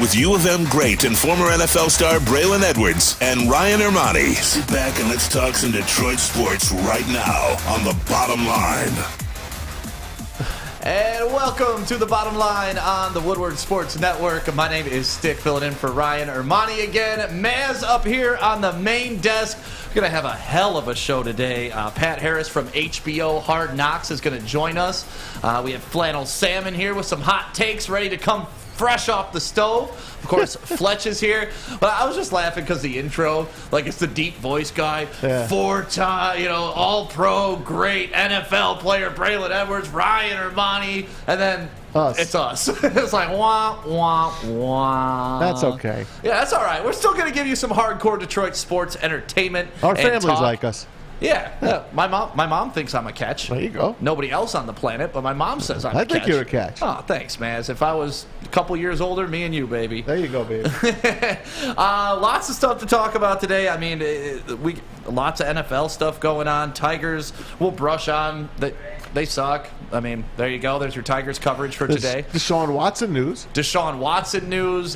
with U of M great and former NFL star Braylon Edwards and Ryan Ermani. Sit back and let's talk some Detroit sports right now on The Bottom Line. And welcome to The Bottom Line on the Woodward Sports Network. My name is Stick, filling in for Ryan Ermani again. Maz up here on the main desk. We're going to have a hell of a show today. Pat Harris from HBO Hard Knocks is going to join us. We have Flannel Sam in here with some hot takes ready to come fresh off the stove. Of course, Fletch is here. But I was just laughing because the intro, like it's the deep voice guy. Yeah. Four-time, all-pro, great NFL player, Braylon Edwards, Ryan Ermani, and then it's us. It's like, wah, wah, wah. That's okay. Yeah, that's all right. We're still going to give you some hardcore Detroit sports entertainment. Our families like us. Yeah. My mom thinks I'm a catch. There you go. Nobody else on the planet, but my mom says I'm a catch. I think you're a catch. Oh, thanks, Maz. If I was a couple years older, me and you, baby. There you go, baby. Lots of stuff to talk about today. I mean, lots of NFL stuff going on. Tigers, we'll brush on. They suck. I mean, there you go. There's your Tigers coverage for today. Deshaun Watson news.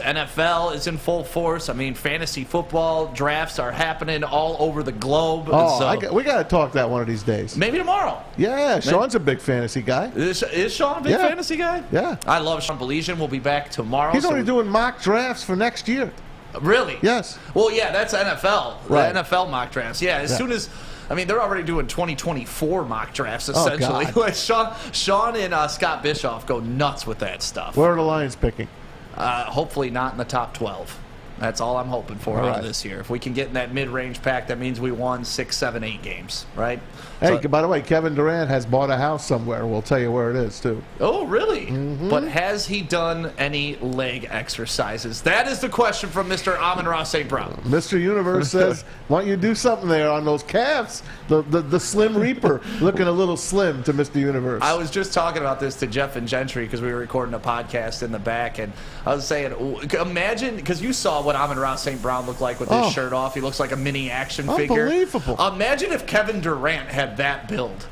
NFL is in full force. I mean, fantasy football drafts are happening all over the globe. We got to talk that one of these days. Maybe tomorrow. Yeah, Sean's a big fantasy guy. Is Sean a big fantasy guy? Yeah. I love Sean Belesian. We'll be back tomorrow. He's only doing mock drafts for next year. Really? Yes. Well, yeah, that's NFL. Right. The NFL mock drafts. Yeah, soon as... I mean, they're already doing 2024 mock drafts, essentially. Sean and Scott Bischoff go nuts with that stuff. Where are the Lions picking? Hopefully not in the top 12. That's all I'm hoping for out of this year. If we can get in that mid-range pack, that means we won 6, 7, 8 games, right? Hey, by the way, Kevin Durant has bought a house somewhere. We'll tell you where it is, too. Oh, really? Mm-hmm. But has he done any leg exercises? That is the question from Mr. Amon-Ra St. Brown. Mr. Universe says, why don't you do something there on those calves? The Slim Reaper looking a little slim to Mr. Universe. I was just talking about this to Jeff and Gentry because we were recording a podcast in the back, and I was saying, imagine, because you saw what Amon-Ra St. Brown looked like with his shirt off. He looks like a mini action figure. Unbelievable. Imagine if Kevin Durant had that build.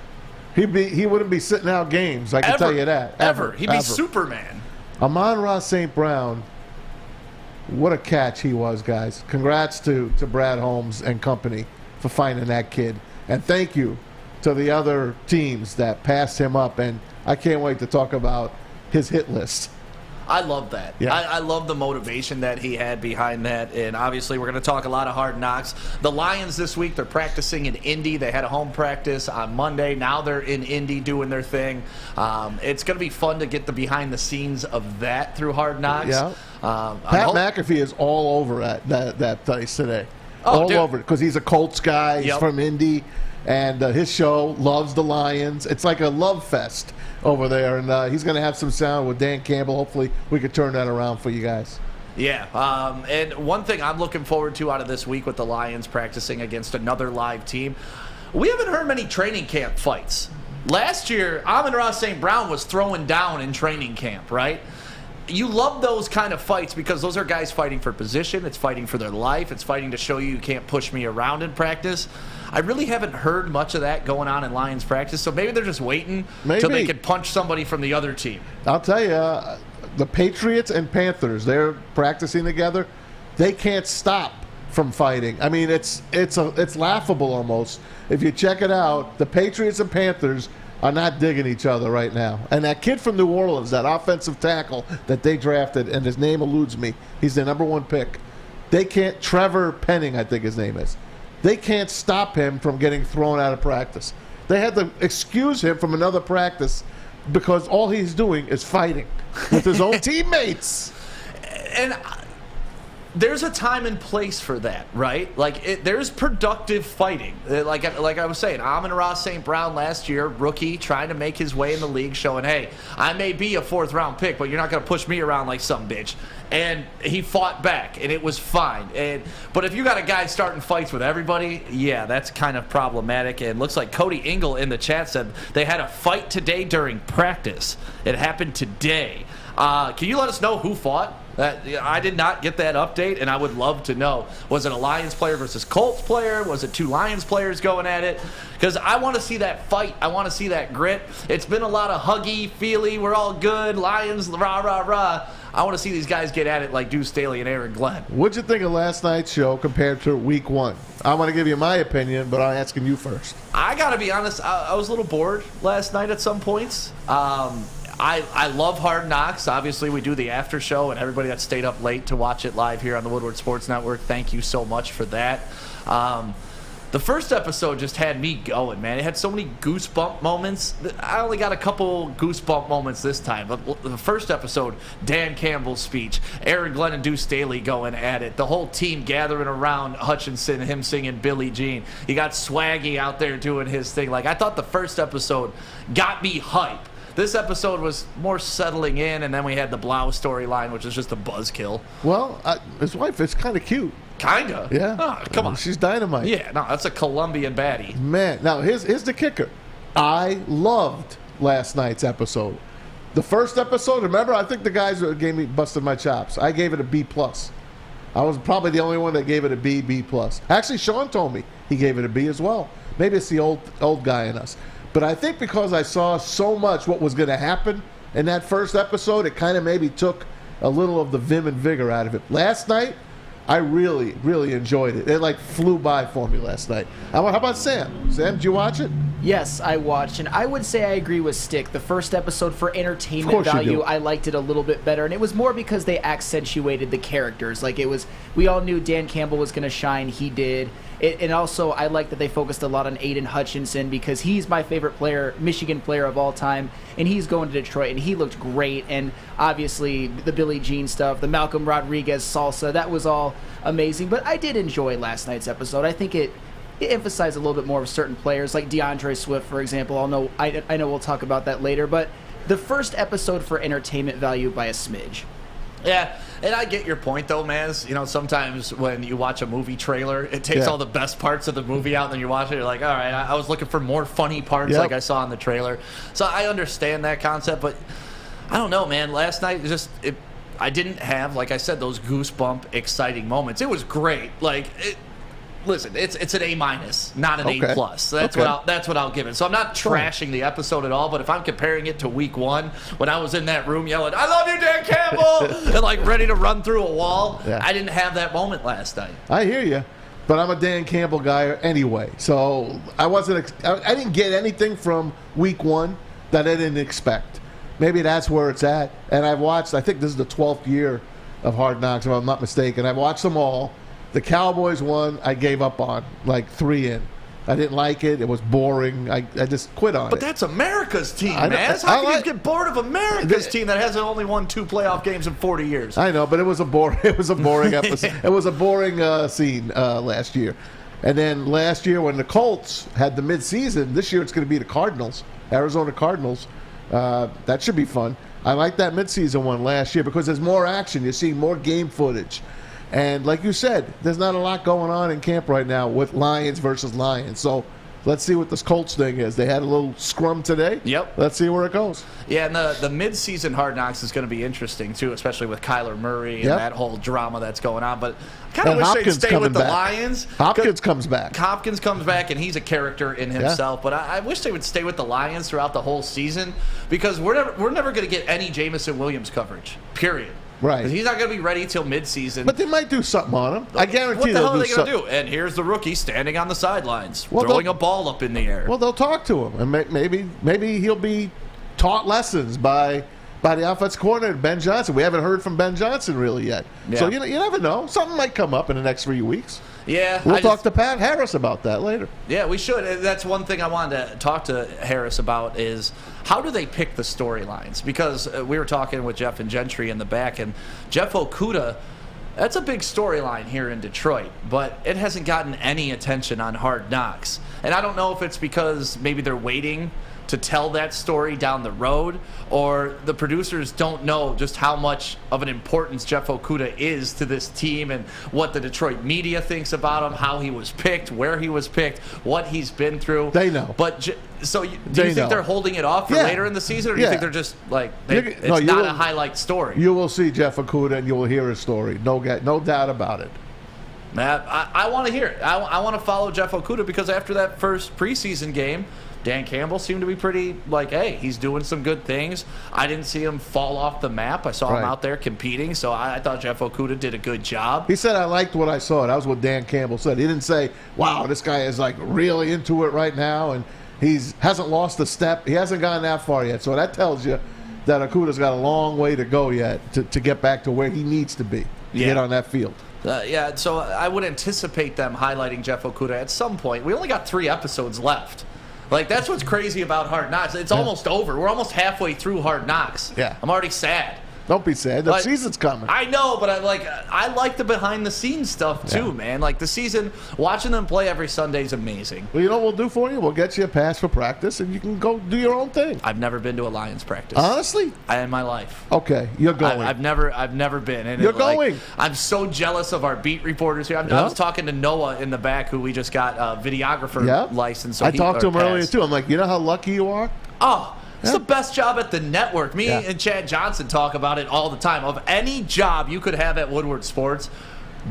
He wouldn't be sitting out games, I can tell you that. Ever. He'd be Superman. Amon-Ra St. Brown, what a catch he was, guys. Congrats to Brad Holmes and company for finding that kid. And thank you to the other teams that passed him up. And I can't wait to talk about his hit list. I love that. Yeah. I love the motivation that he had behind that. And obviously, we're going to talk a lot of Hard Knocks. The Lions this week, they're practicing in Indy. They had a home practice on Monday. Now they're in Indy doing their thing. It's going to be fun to get the behind the scenes of that through Hard Knocks. Yeah. Pat McAfee is all over that place today. All over it because he's a Colts guy. He's from Indy. And his show loves the Lions. It's like a love fest over there. And he's going to have some sound with Dan Campbell. Hopefully we could turn that around for you guys. Yeah. And one thing I'm looking forward to out of this week with the Lions practicing against another live team, we haven't heard many training camp fights. Last year, Amon-Ra St. Brown was throwing down in training camp, right? You love those kind of fights because those are guys fighting for position. It's fighting for their life. It's fighting to show you can't push me around in practice. I really haven't heard much of that going on in Lions practice, so maybe they're just waiting until they can punch somebody from the other team. I'll tell you, the Patriots and Panthers, they're practicing together. They can't stop from fighting. I mean, it's laughable almost. If you check it out, the Patriots and Panthers are not digging each other right now. And that kid from New Orleans, that offensive tackle that they drafted, and his name eludes me, he's their number one pick. They can't, Trevor Penning, I think his name is. They can't stop him from getting thrown out of practice. They had to excuse him from another practice because all he's doing is fighting with his own teammates. And there's a time and place for that, right? Like, there's productive fighting. Like I was saying, Amon-Ra St. Brown last year, rookie, trying to make his way in the league, showing, hey, I may be a fourth-round pick, but you're not going to push me around like some bitch. And he fought back, and it was fine. But if you got a guy starting fights with everybody, yeah, that's kind of problematic. And looks like Cody Ingle in the chat said they had a fight today during practice. It happened today. Can you let us know who fought? I did not get that update, and I would love to know. Was it a Lions player versus Colts player? Was it two Lions players going at it? Because I want to see that fight. I want to see that grit. It's been a lot of huggy, feely, we're all good, Lions, rah, rah, rah. I want to see these guys get at it like Duce, Staley, and Aaron Glenn. What'd you think of last night's show compared to week one? I want to give you my opinion, but I'm asking you first. I got to be honest, I was a little bored last night at some points. I love Hard Knocks. Obviously, we do the after show, and everybody that stayed up late to watch it live here on the Woodward Sports Network, thank you so much for that. The first episode just had me going, man. It had so many goosebump moments. I only got a couple goosebump moments this time. But the first episode, Dan Campbell's speech, Aaron Glenn and Duce Staley going at it, the whole team gathering around Hutchinson, him singing Billie Jean. You got Swaggy out there doing his thing. Like, I thought the first episode got me hype. This episode was more settling in, and then we had the Blau storyline, which is just a buzzkill. Well, his wife is kind of cute. Kinda. Yeah. Oh, come on. She's dynamite. Yeah, no, that's a Colombian baddie. Man, now here's the kicker. I loved last night's episode. The first episode, remember, I think the guys busted my chops. I gave it a B+. I was probably the only one that gave it a B+. Actually, Sean told me he gave it a B as well. Maybe it's the old guy in us. But I think because I saw so much what was going to happen in that first episode, it kind of maybe took a little of the vim and vigor out of it. Last night, I really, really enjoyed it. It like flew by for me last night. How about Sam? Sam, did you watch it? Yes, I watched, and I would say I agree with Stick. The first episode, for entertainment value, I liked it a little bit better, and it was more because they accentuated the characters. Like, it was, we all knew Dan Campbell was going to shine. He did. And also, I like that they focused a lot on Aiden Hutchinson because he's my favorite player, Michigan player of all time, and he's going to Detroit, and he looked great. And obviously, the Billie Jean stuff, the Malcolm Rodriguez salsa, that was all amazing. But I did enjoy last night's episode. I think it emphasized a little bit more of certain players, like DeAndre Swift, for example. I know we'll talk about that later, but the first episode for entertainment value by a smidge. Yeah, and I get your point, though, Maz. You know, sometimes when you watch a movie trailer, it takes all the best parts of the movie out, and then you watch it, you're like, all right, I was looking for more funny parts like I saw in the trailer. So I understand that concept, but I don't know, man. Last night, I didn't have, like I said, those goosebump, exciting moments. It was great. Listen, it's an A-, not an A+. That's what I'll give it. So I'm not trashing the episode at all, but if I'm comparing it to week one, when I was in that room yelling, "I love you, Dan Campbell," and like ready to run through a wall, I didn't have that moment last night. I hear you, but I'm a Dan Campbell guy anyway, so I didn't get anything from week one that I didn't expect. Maybe that's where it's at. And I've watched, I think this is the 12th year of Hard Knocks, if I'm not mistaken. I've watched them all. The Cowboys one, I gave up on, like 3 in. I didn't like it. It was boring. I just quit on it. But that's America's team, man. How can you get bored of America's team that hasn't only won 2 playoff games in 40 years? I know, but it was a boring episode. It was a boring scene last year. And then last year when the Colts had the midseason, this year it's going to be the Cardinals, Arizona Cardinals. That should be fun. I like that midseason one last year because there's more action. You're seeing more game footage. And like you said, there's not a lot going on in camp right now with Lions versus Lions. So let's see what this Colts thing is. They had a little scrum today. Yep. Let's see where it goes. Yeah, and the mid-season Hard Knocks is going to be interesting, too, especially with Kyler Murray and that whole drama that's going on. But I kind of wish Hopkins they'd stay with the Lions. Hopkins comes back. Hopkins comes back, and he's a character in himself. But I wish they would stay with the Lions throughout the whole season because we're never going to get any Jamison Williams coverage, period. Right. Because he's not going to be ready till midseason. But they might do something on him. I guarantee what the hell are they'll they going to do? And here's the rookie standing on the sidelines, throwing a ball up in the air. Well, they'll talk to him, and maybe he'll be taught lessons by the offensive coordinator, Ben Johnson. We haven't heard from Ben Johnson really yet. Yeah. So you never know. Something might come up in the next 3 weeks. Yeah. We'll talk to Pat Harris about that later. Yeah, we should. That's one thing I wanted to talk to Harris about is how do they pick the storylines? Because we were talking with Jeff and Gentry in the back, and Jeff Okudah, that's a big storyline here in Detroit, but it hasn't gotten any attention on Hard Knocks. And I don't know if it's because maybe they're waiting to tell that story down the road, or the producers don't know just how much of an importance Jeff Okudah is to this team and what the Detroit media thinks about him, how he was picked, where he was picked, what he's been through. They know. But do you think they're holding it off for later in the season, or do you think they're just like it's not a highlight story? You will see Jeff Okudah and you will hear his story. No doubt about it. Matt, I want to hear it. I want to follow Jeff Okudah because after that first preseason game, Dan Campbell seemed to be pretty like, hey, he's doing some good things. I didn't see him fall off the map. I saw him out there competing, so I thought Jeff Okudah did a good job. He said, I liked what I saw. That was what Dan Campbell said. He didn't say, wow, this guy is like really into it right now, and hasn't lost a step. He hasn't gotten that far yet. So that tells you that Okudah's got a long way to go yet to get back to where he needs to be to get on that field. So I would anticipate them highlighting Jeff Okudah at some point. We only got 3 episodes left. Like, that's what's crazy about Hard Knocks. It's almost over. We're almost halfway through Hard Knocks. Yeah. I'm already sad. Don't be sad. The season's coming. I know, but I like the behind-the-scenes stuff, too, man. Like, the season, watching them play every Sunday is amazing. Well, you know what we'll do for you? We'll get you a pass for practice, and you can go do your own thing. I've never been to a Lions practice. Honestly? In my life. Okay, you're going. I've never been. And you're going. I'm so jealous of our beat reporters here. I was talking to Noah in the back, who we just got a videographer license. So I talked to him earlier, too. I'm like, you know how lucky you are? Oh, it's the best job at the network. Me and Chad Johnson talk about it all the time. Of any job you could have at Woodward Sports,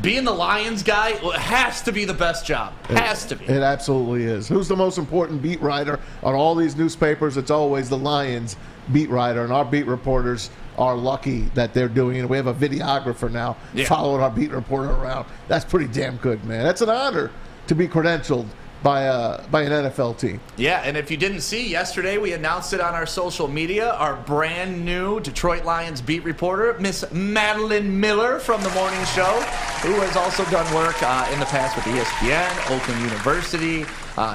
being the Lions guy has to be the best job. Has to be. It absolutely is. Who's the most important beat writer on all these newspapers? It's always the Lions beat writer, and our beat reporters are lucky that they're doing it. We have a videographer now following our beat reporter around. That's pretty damn good, man. That's an honor to be credentialed by an NFL team. Yeah, and if you didn't see, yesterday we announced it on our social media. Our brand new Detroit Lions beat reporter, Miss Madeline Miller from the morning show, who has also done work in the past with ESPN, Oakland University.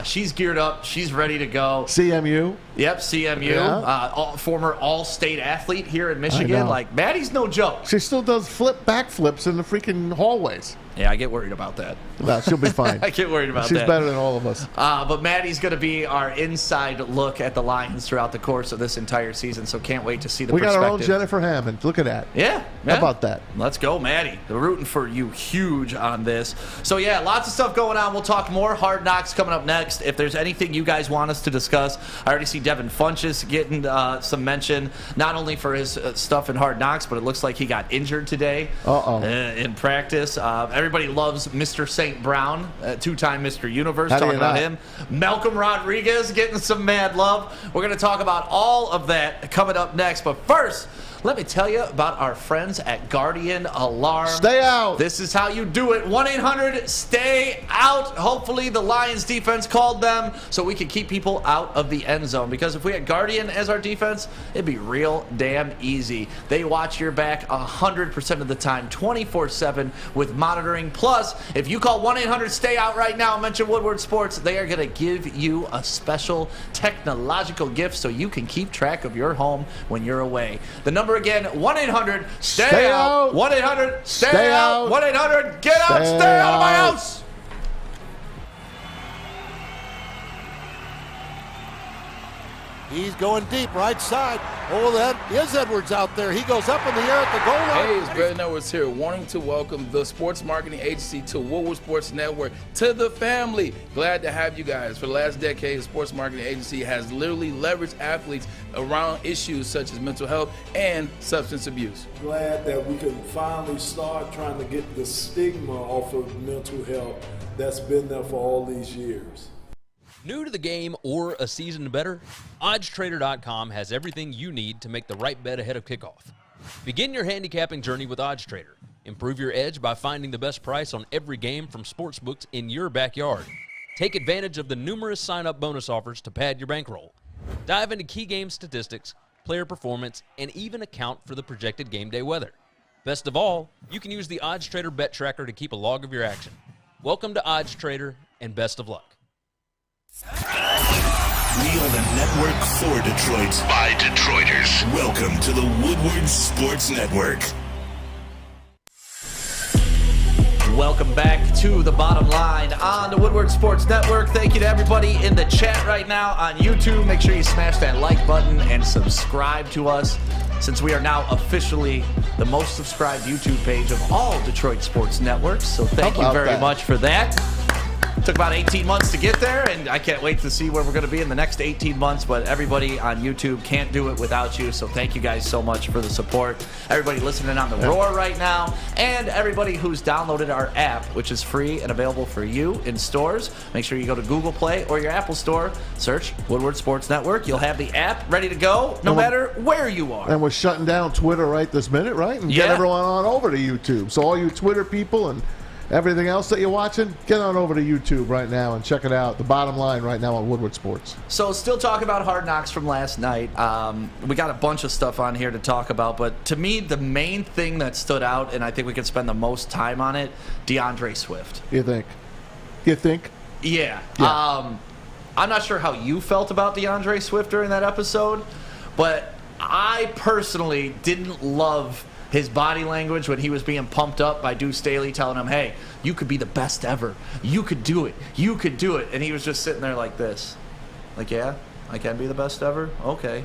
She's geared up. She's ready to go. CMU. Yep, CMU. Former all-state athlete here in Michigan. Like, Maddie's no joke. She still does backflips in the freaking hallways. Yeah, I get worried about that. No, she'll be fine. I get worried about that. She's better than all of us. But Maddie's going to be our inside look at the Lions throughout the course of this entire season, so can't wait to see the perspective. We got our own Jennifer Hammond. Look at that. Yeah. How about that? Let's go, Maddie. We're rooting for you huge on this. So, yeah, lots of stuff going on. We'll talk more Hard Knocks coming up next. If there's anything you guys want us to discuss, I already see Devin Funchess getting some mention, not only for his stuff in Hard Knocks, but it looks like he got injured today in practice. Everybody loves Mr. St. Brown, two-time Mr. Universe, talking about him. Malcolm Rodriguez getting some mad love. We're going to talk about all of that coming up next. But first, let me tell you about our friends at Guardian Alarm. Stay out. This is how you do it. 1-800-STAY-OUT. Hopefully the Lions defense called them so we could keep people out of the end zone. Because if we had Guardian as our defense, it'd be real damn easy. They watch your back 100% of the time, 24/7 with monitoring. Plus, if you call 1-800-STAY-OUT right now and mention Woodward Sports, they are going to give you a special technological gift so you can keep track of your home when you're away. The number again, 1-800-STAY-OUT. 1-800-STAY-OUT. 1-800-GET OUT. Stay out of my house. He's going deep, right side. Oh, that is Edwards out there. He goes up in the air at the goal line. Hey, it's Brandon Edwards here, wanting to welcome the sports marketing agency to Woodward Sports Network, to the family. Glad to have you guys. For the last decade, the sports marketing agency has literally leveraged athletes around issues such as mental health and substance abuse. Glad that we can finally start trying to get the stigma off of mental health that's been there for all these years. New to the game or a season better? OddsTrader.com has everything you need to make the right bet ahead of kickoff. Begin your handicapping journey with OddsTrader. Improve your edge by finding the best price on every game from sportsbooks in your backyard. Take advantage of the numerous sign-up bonus offers to pad your bankroll. Dive into key game statistics, player performance, and even account for the projected game day weather. Best of all, you can use the OddsTrader bet tracker to keep a log of your action. Welcome to OddsTrader, and best of luck. We are the network for Detroit by Detroiters. Welcome to the Woodward Sports Network. Welcome back to the bottom line on the Woodward Sports Network. Thank you to everybody in the chat right now on YouTube. Make sure you smash that like button and subscribe to us, since we are now officially the most subscribed YouTube page of all Detroit sports networks. So thank you very much for that. Took about 18 months to get there, and I can't wait to see where we're going to be in the next 18 months. But everybody on YouTube can't do it without you, so thank you guys so much for the support. Everybody listening on the Roar right now, and everybody who's downloaded our app, which is free and available for you in stores. Make sure you go to Google Play or your Apple Store, search Woodward Sports Network. You'll have the app ready to go no matter where you are. And we're shutting down Twitter right this minute, right? And get everyone on over to YouTube. So all you Twitter people and everything else that you're watching, get on over to YouTube right now and check it out. The bottom line right now on Woodward Sports. So still talking about Hard Knocks from last night. We got a bunch of stuff on here to talk about, but to me, the main thing that stood out, and I think we could spend the most time on it, DeAndre Swift. You think? Yeah. I'm not sure how you felt about DeAndre Swift during that episode, but I personally didn't love his body language when he was being pumped up by Duce Staley telling him, hey, you could be the best ever. You could do it. You could do it. And he was just sitting there like this. Like, yeah, I can be the best ever? Okay.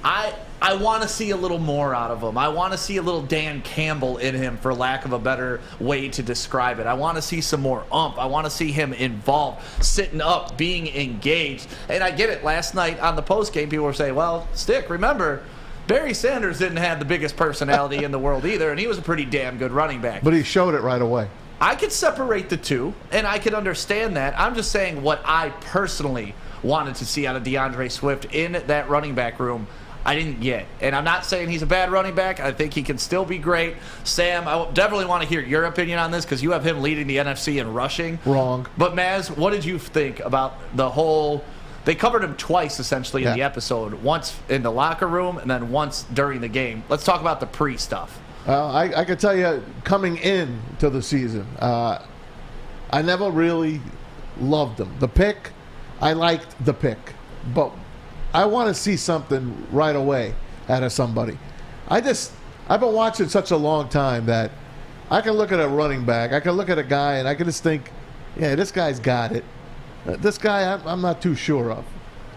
I want to see a little more out of him. I want to see a little Dan Campbell in him, for lack of a better way to describe it. I want to see some more I want to see him involved, sitting up, being engaged. And I get it. Last night on the postgame, people were saying, well, Stick, remember, Barry Sanders didn't have the biggest personality in the world either, and he was a pretty damn good running back. But he showed it right away. I could separate the two, and I could understand that. I'm just saying what I personally wanted to see out of DeAndre Swift in that running back room, I didn't get. And I'm not saying he's a bad running back. I think he can still be great. Sam, I definitely want to hear your opinion on this because you have him leading the NFC in rushing. Wrong. But, Maz, what did you think about the whole... They covered him twice, essentially, in the episode. Once in the locker room and then once during the game. Let's talk about the pre-stuff. I can tell you, coming in to the season, I never really loved him. The pick, I liked the pick. But I want to see something right away out of somebody. I've been watching such a long time that I can look at a running back, I can look at a guy, and I can just think, yeah, this guy's got it. This guy, I'm not too sure of.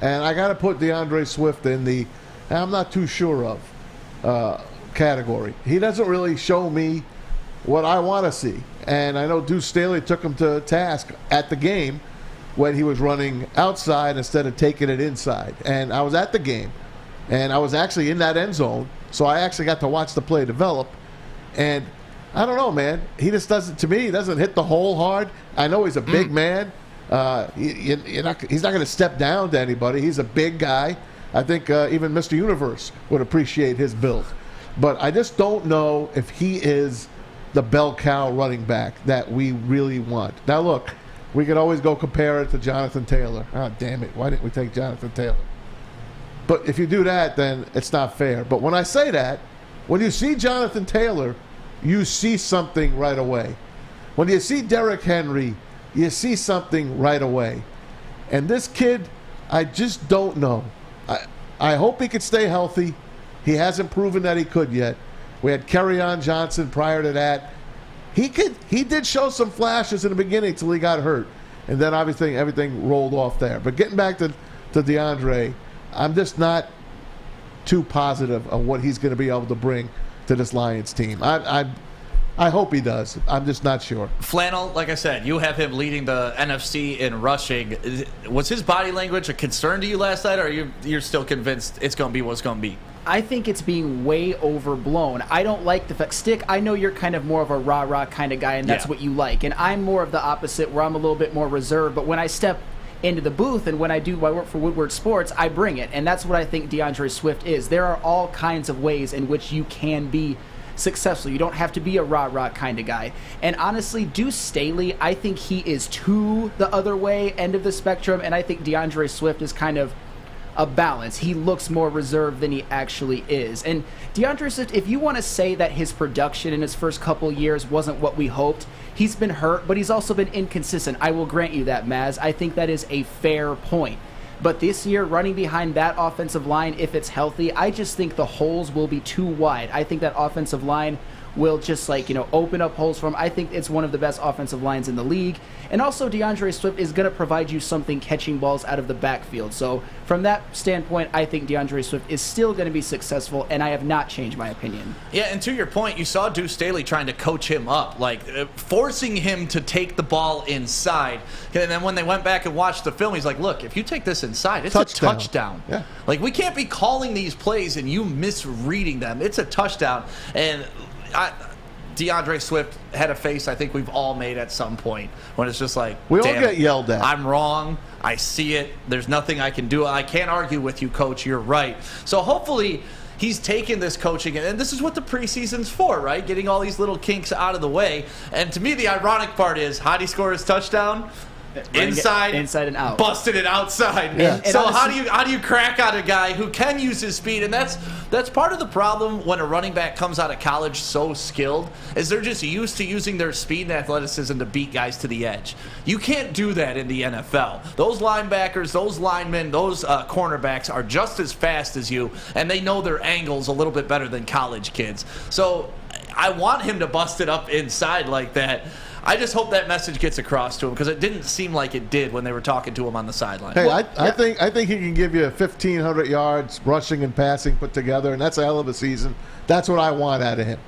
And I got to put DeAndre Swift in the I'm not too sure of category. He doesn't really show me what I want to see. And I know Duce Staley took him to task at the game when he was running outside instead of taking it inside. And I was at the game, and I was actually in that end zone, so I actually got to watch the play develop. And I don't know, man. He just doesn't, to me, he doesn't hit the hole hard. I know he's a big man. He's not going to step down to anybody. He's a big guy. I think even Mr. Universe would appreciate his build. But I just don't know if he is the bell cow running back that we really want. Now, look, we could always go compare it to Jonathan Taylor. Oh, damn it. Why didn't we take Jonathan Taylor? But if you do that, then it's not fair. But when I say that, when you see Jonathan Taylor, you see something right away. When you see Derrick Henry, you see something right away. And this kid, I just don't know. I hope he could stay healthy. He hasn't proven that he could yet. We had Kerryon Johnson prior to that. He did show some flashes in the beginning till he got hurt. And then obviously everything rolled off there. But getting back to DeAndre, I'm just not too positive of what he's going to be able to bring to this Lions team. I hope he does. I'm just not sure. Flannel, like I said, you have him leading the NFC in rushing. Was his body language a concern to you last night, or you're still convinced it's going to be what it's going to be? I think it's being way overblown. I don't like the fact. Stick, I know you're kind of more of a rah-rah kind of guy, and that's what you like. And I'm more of the opposite, where I'm a little bit more reserved. But when I step into the booth and when I work for Woodward Sports, I bring it. And that's what I think DeAndre Swift is. There are all kinds of ways in which you can be successful. You don't have to be a rah-rah kind of guy. And honestly, Duce Staley, I think he is to the other way, end of the spectrum, and I think DeAndre Swift is kind of a balance. He looks more reserved than he actually is. And DeAndre Swift, if you want to say that his production in his first couple years wasn't what we hoped, he's been hurt, but he's also been inconsistent. I will grant you that, Maz. I think that is a fair point. But this year, running behind that offensive line, if it's healthy, I just think the holes will be too wide. I think that offensive line will just open up holes for him. I think it's one of the best offensive lines in the league. And also DeAndre Swift is going to provide you something catching balls out of the backfield. So from that standpoint, I think DeAndre Swift is still going to be successful, and I have not changed my opinion. Yeah, and to your point, you saw Duce Staley trying to coach him up, forcing him to take the ball inside. And then when they went back and watched the film, he's like, look, if you take this inside, it's a touchdown. Yeah. We can't be calling these plays and you misreading them. It's a touchdown. And DeAndre Swift had a face I think we've all made at some point when it's just like, we all get yelled at. I'm wrong. I see it. There's nothing I can do. I can't argue with you, Coach. You're right. So hopefully he's taken this coaching, and this is what the preseason's for, right? Getting all these little kinks out of the way. And to me, the ironic part is, how did he score his touchdown? Inside and out, busted it outside. Yeah. So honestly, how do you crack out a guy who can use his speed? And that's part of the problem when a running back comes out of college so skilled, is they're just used to using their speed and athleticism to beat guys to the edge. You can't do that in the NFL. Those linebackers, those linemen, those cornerbacks are just as fast as you, and they know their angles a little bit better than college kids. So I want him to bust it up inside like that. I just hope that message gets across to him, because it didn't seem like it did when they were talking to him on the sideline. Hey, I think he can give you 1,500 yards rushing and passing put together, and that's a hell of a season. That's what I want out of him.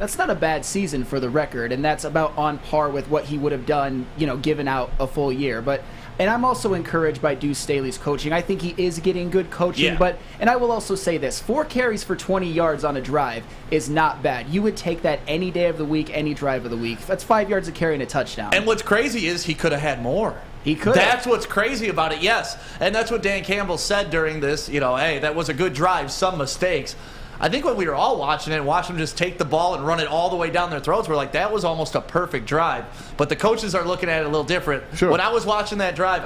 That's not a bad season for the record, and that's about on par with what he would have done, given out a full year. And I'm also encouraged by Duce Staley's coaching. I think he is getting good coaching, and I will also say this, 4 carries for 20 yards on a drive is not bad. You would take that any day of the week, any drive of the week. That's 5 yards of carry and a touchdown. And what's crazy is he could have had more. He could. That's what's crazy about it, yes. And that's what Dan Campbell said during this, hey, that was a good drive, some mistakes. I think when we were all watching it and watching them just take the ball and run it all the way down their throats, we're like, that was almost a perfect drive. But the coaches are looking at it a little different. Sure. When I was watching that drive,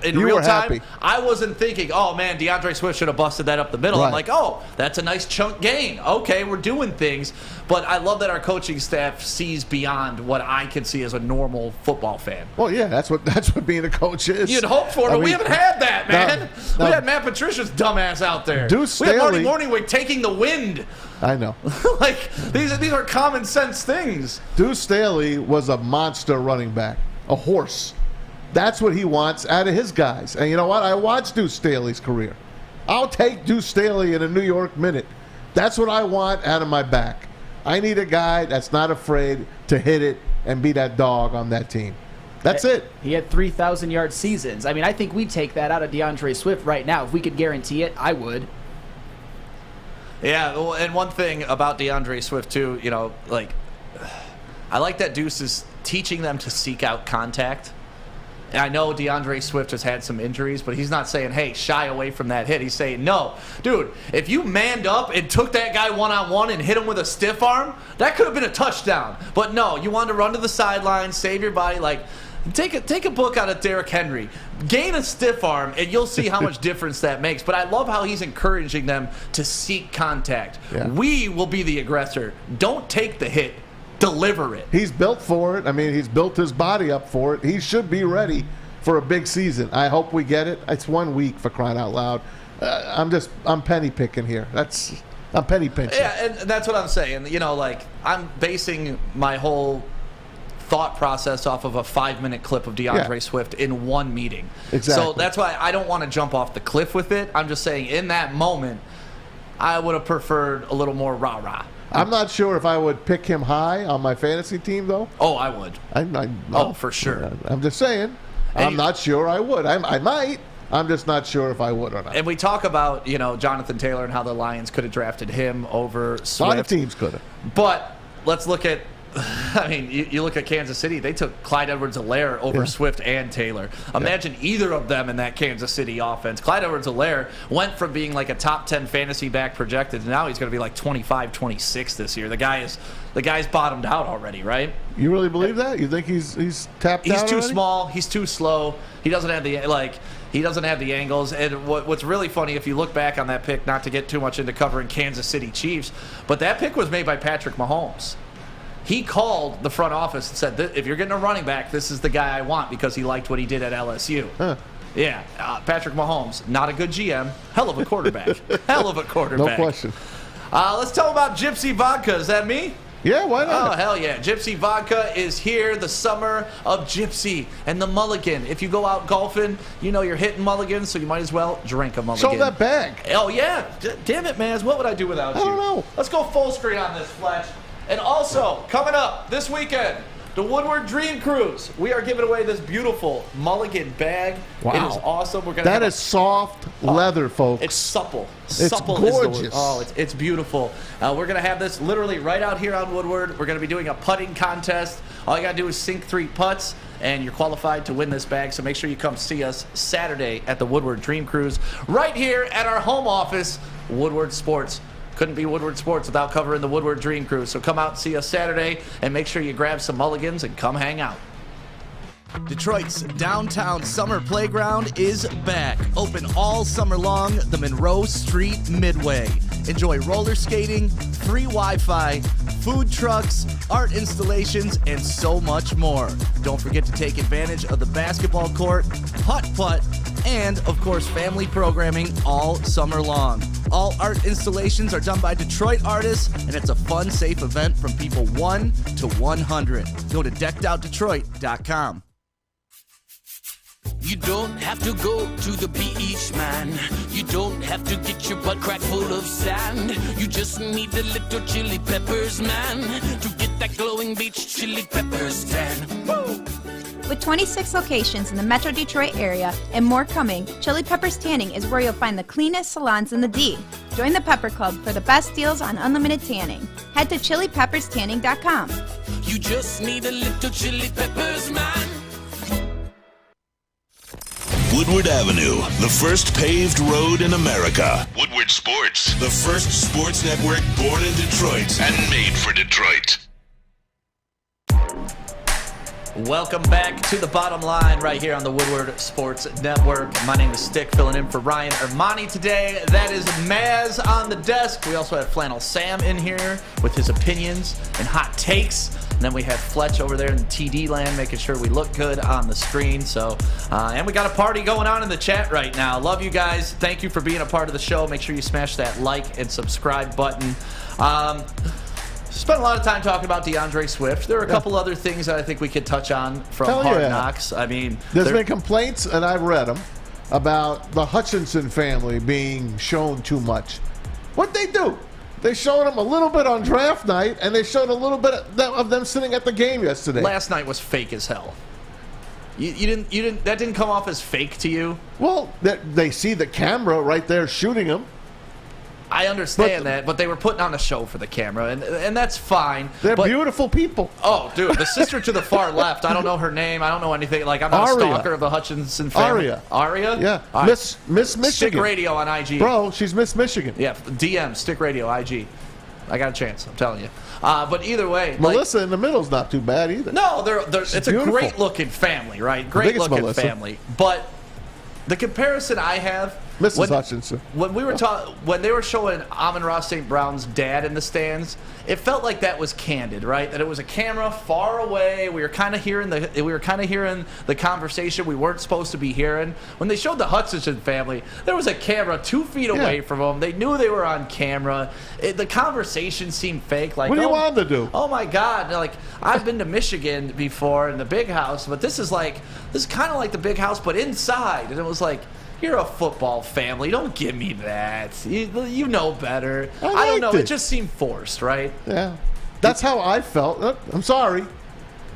in real time, I wasn't thinking, oh, man, DeAndre Swift should have busted that up the middle. Right. I'm like, oh, that's a nice chunk gain. Okay, we're doing things. But I love that our coaching staff sees beyond what I can see as a normal football fan. Well, yeah, that's what being a coach is. You'd hope for, but we haven't had that, man. We had Matt Patricia's dumbass out there. Duce we had Marty Staley, Morningwig taking the wind. I know. These are common sense things. Duce Staley was a monster running back, a horse. That's what he wants out of his guys. And you know what? I watched Duce Staley's career. I'll take Duce Staley in a New York minute. That's what I want out of my back. I need a guy that's not afraid to hit it and be that dog on that team. That's it. He had 3,000-yard seasons. I mean, I think we'd take that out of DeAndre Swift right now. If we could guarantee it, I would. Yeah, well, and one thing about DeAndre Swift, too, I like that Duce is teaching them to seek out contact. And I know DeAndre Swift has had some injuries, but he's not saying, hey, shy away from that hit. He's saying, no, dude, if you manned up and took that guy one-on-one and hit him with a stiff arm, that could have been a touchdown. But no, you wanted to run to the sideline, save your body. Take a book out of Derrick Henry. Gain a stiff arm, and you'll see how much difference that makes. But I love how he's encouraging them to seek contact. Yeah. We will be the aggressor. Don't take the hit. Deliver it. He's built for it. I mean, he's built his body up for it. He should be ready for a big season. I hope we get it. It's 1 week, for crying out loud. I'm penny picking here. I'm penny pinching. Yeah, and that's what I'm saying. I'm basing my whole thought process off of a 5-minute clip of DeAndre Swift in one meeting. Exactly. So that's why I don't want to jump off the cliff with it. I'm just saying in that moment, I would have preferred a little more rah-rah. I'm not sure if I would pick him high on my fantasy team, though. Oh, I would. Oh, for sure. I'm just saying. I'm not sure I would. I might. I'm just not sure if I would or not. And we talk about, Jonathan Taylor and how the Lions could have drafted him over Swift. A lot of teams could have. But let's look at, you look at Kansas City. They took Clyde Edwards-Helaire over Swift and Taylor. Imagine either of them in that Kansas City offense. Clyde Edwards-Helaire went from being like a top 10 fantasy back projected, and now he's going to be like 25, 26 this year. The guy's bottomed out already, right? You really believe that? You think he's tapped out? He's too already? Small. He's too slow. He doesn't have the angles. And what's really funny, if you look back on that pick, not to get too much into covering Kansas City Chiefs, but that pick was made by Patrick Mahomes. He called the front office and said, if you're getting a running back, this is the guy I want, because he liked what he did at LSU. Huh. Yeah, Patrick Mahomes, not a good GM, hell of a quarterback. Hell of a quarterback. No question. Let's tell him about Gypsy Vodka. Is that me? Yeah, why not? Oh, hell yeah. Gypsy Vodka is here, the summer of Gypsy and the mulligan. If you go out golfing, you know you're hitting mulligans, so you might as well drink a mulligan. Show that bag. Oh, yeah. Damn it, man. What would I do without you? I don't know. Let's go full screen on this, Fletch. And also, coming up this weekend, the Woodward Dream Cruise. We are giving away this beautiful mulligan bag. Wow. It is awesome. That is soft leather, folks. It's supple. It's Supple gorgeous. is the word. Oh, it's beautiful. We're going to have this literally right out here on Woodward. We're going to be doing a putting contest. All you got to do is sink 3 putts, and you're qualified to win this bag. So make sure you come see us Saturday at the Woodward Dream Cruise right here at our home office, Woodward Sports. Couldn't be Woodward Sports without covering the Woodward Dream Cruise. So come out and see us Saturday, and make sure you grab some mulligans and come hang out. Detroit's downtown summer playground is back. Open all summer long, the Monroe Street Midway. Enjoy roller skating, free Wi-Fi, food trucks, art installations, and so much more. Don't forget to take advantage of the basketball court, putt-putt, and, of course, family programming all summer long. All art installations are done by Detroit artists, and it's a fun, safe event from people 1 to 100. Go to deckedoutdetroit.com. You don't have to go to the beach, man. You don't have to get your butt crack full of sand. You just need a little chili peppers, man, to get that glowing beach chili peppers tan. Woo! With 26 locations in the Metro Detroit area and more coming, Chili Peppers Tanning is where you'll find the cleanest salons in the D. Join the Pepper Club for the best deals on unlimited tanning. Head to chilipepperstanning.com. You just need a little chili peppers, man. Woodward Avenue, the first paved road in America. Woodward Sports, the first sports network born in Detroit and made for Detroit. Welcome back to the bottom line right here on the Woodward Sports Network. My name is Stick, filling in for Ryan Armani today. That is Maz on the desk. We also have Flannel Sam in here with his opinions and hot takes. And then we have Fletch over there in the TD land making sure we look good on the screen. So, and we got a party going on in the chat right now. Love you guys. Thank you for being a part of the show. Make sure you smash that like and subscribe button. Spent a lot of time talking about DeAndre Swift. There are a couple other things that I think we could touch on from Hard Knocks. I mean, there's been complaints, and I've read them, about the Hutchinson family being shown too much. What'd they do? They showed them a little bit on draft night, and they showed a little bit of them sitting at the game yesterday. Last night was fake as hell. You didn't. That didn't come off as fake to you. Well, they see the camera right there shooting them. I understand that, but they were putting on a show for the camera, and that's fine. They're beautiful people. Oh, dude, the sister to the far left, I don't know her name. I don't know anything. Like, I'm not a stalker of the Hutchinson family. Aria? Yeah. Right. Miss Michigan. Stick Radio on IG. Bro, she's Miss Michigan. Yeah, DM, Stick Radio, IG. I got a chance, I'm telling you. But either way. Melissa in the middle's not too bad either. No, it's a great-looking family, right? Great-looking family. But the comparison I have... Mrs. Hutchinson. When they were showing Amon-Ra St. Brown's dad in the stands, it felt like that was candid, right? That it was a camera far away. We were kind of hearing the conversation we weren't supposed to be hearing. When they showed the Hutchinson family, there was a camera 2 feet away from them. They knew they were on camera. The conversation seemed fake. Like, what do you want them to do? Oh my God! Like, I've been to Michigan before in the big house, but this is kind of like the big house, but inside. And it was like, you're a football family. Don't give me that. You know better. I don't know. It just seemed forced, right? Yeah. That's how I felt. I'm sorry.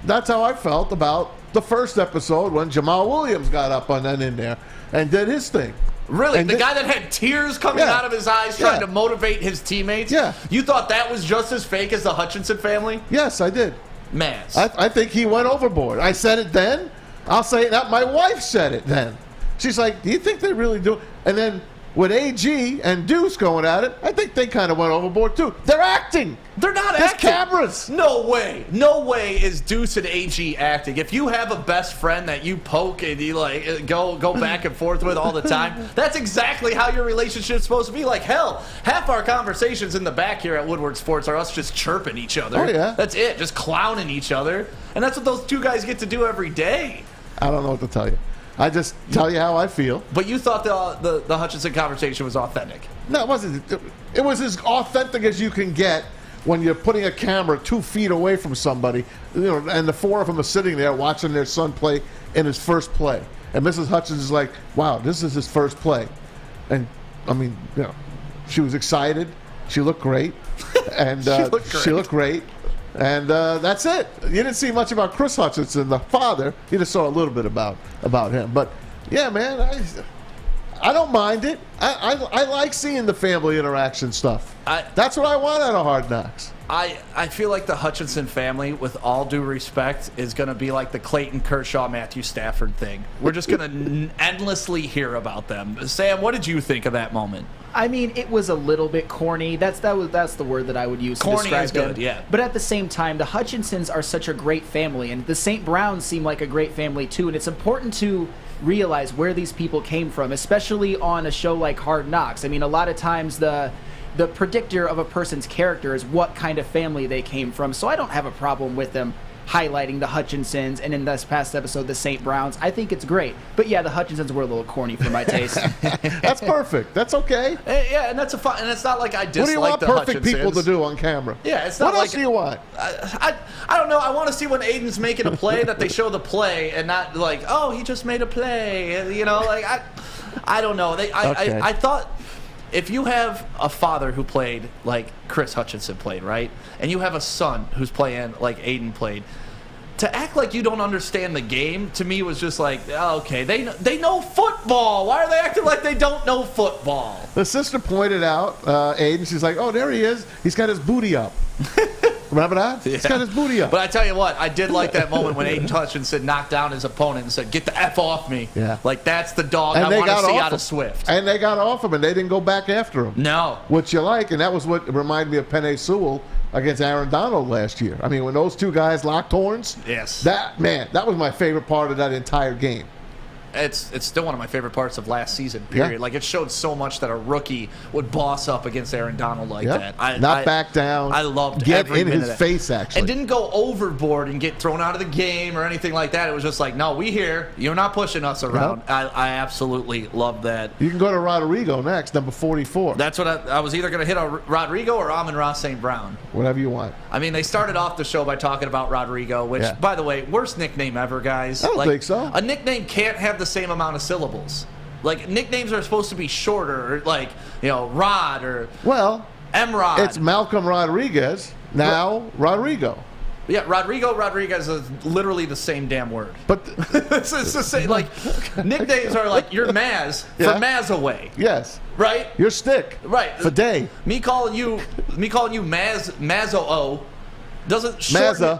That's how I felt about the first episode when Jamal Williams got up in there and did his thing. Really? The guy that had tears coming out of his eyes trying to motivate his teammates? Yeah. You thought that was just as fake as the Hutchinson family? Yes, I did. Man. I think he went overboard. I said it then. I'll say it now. My wife said it then. She's like, do you think they really do? And then with AG and Duce going at it, I think they kind of went overboard too. They're acting. They're not There's acting. cameras. No way. No way is Duce and AG acting. If you have a best friend that you poke and you like go back and forth with all the time, that's exactly how your relationship's supposed to be. Like, hell, half our conversations in the back here at Woodward Sports are us just chirping each other. Oh, yeah. That's it. Just clowning each other. And that's what those two guys get to do every day. I don't know what to tell you. I just tell you how I feel. But you thought the Hutchinson conversation was authentic. No, it wasn't. It was as authentic as you can get when you're putting a camera 2 feet away from somebody, and the 4 of them are sitting there watching their son play in his first play. And Mrs. Hutchins is like, wow, this is his first play. And, I mean, she was excited. She looked great. And she looked great. And that's it. You didn't see much about Chris Hutchinson, the father. You just saw a little bit about him. But, yeah, man, I don't mind it. I like seeing the family interaction stuff. That's what I want out of Hard Knocks. I feel like the Hutchinson family, with all due respect, is going to be like the Clayton Kershaw, Matthew Stafford thing. We're just going to endlessly hear about them. Sam, what did you think of that moment? I mean, it was a little bit corny. That's the word that I would use to describe corny is good, them. Yeah. But at the same time, the Hutchinsons are such a great family, and the St. Browns seem like a great family too. And it's important to realize where these people came from, especially on a show like Hard Knocks. I mean, a lot of times the predictor of a person's character is what kind of family they came from. So I don't have a problem with them highlighting the Hutchinsons, and in this past episode, the St. Browns. I think it's great. But yeah, the Hutchinsons were a little corny for my taste. That's perfect. That's okay. Yeah, and that's a fun. And it's not like I dislike the Hutchinsons. What do you want perfect people to do on camera? Yeah, it's not. What else do you want? I don't know. I want to see when Aiden's making a play that they show the play and not like, oh, he just made a play. You know, like I don't know. I thought. If you have a father who played like Chris Hutchinson played, right, and you have a son who's playing like Aiden played, to act like you don't understand the game, to me was just like, oh, okay, they know football. Why are they acting like they don't know football? The sister pointed out Aiden. She's like, oh, there he is. He's got his booty up. Remember that? Yeah. He's got his booty up. But I tell you what, I did like that moment when Aiden Hutchinson knocked down his opponent and said, get the F off me. Yeah. Like, that's the dog I want to see out of Swift. And they got off him, and they didn't go back after him. No. Which you like, and that was what reminded me of Penei Sewell against Aaron Donald last year. I mean, when those two guys locked horns, yes, that was my favorite part of that entire game. It's still one of my favorite parts of last season, period. Yeah. Like, it showed so much that a rookie would boss up against Aaron Donald like that. Not back down. I loved get every in minute his of face, actually. And didn't go overboard and get thrown out of the game or anything like that. It was just like, no, we here. You're not pushing us around. Yep. I absolutely loved that. You can go to Rodrigo next, number 44. That's what I was either going to hit on Rodrigo or Amon-Ra St. Brown. Whatever you want. I mean, they started off the show by talking about Rodrigo, which, by the way, worst nickname ever, guys. I don't think so. A nickname can't have the same amount of syllables. Like, nicknames are supposed to be shorter, or like, Rod or Amon-Ra. It's Malcolm Rodriguez, now Rodrigo. Yeah, Rodriguez is literally the same damn word. But it's the same. Like, nicknames are like, you're Maz for Maz away. Yes. Right? Your stick. Right. For day. Me calling you Mazo-O doesn't shorten.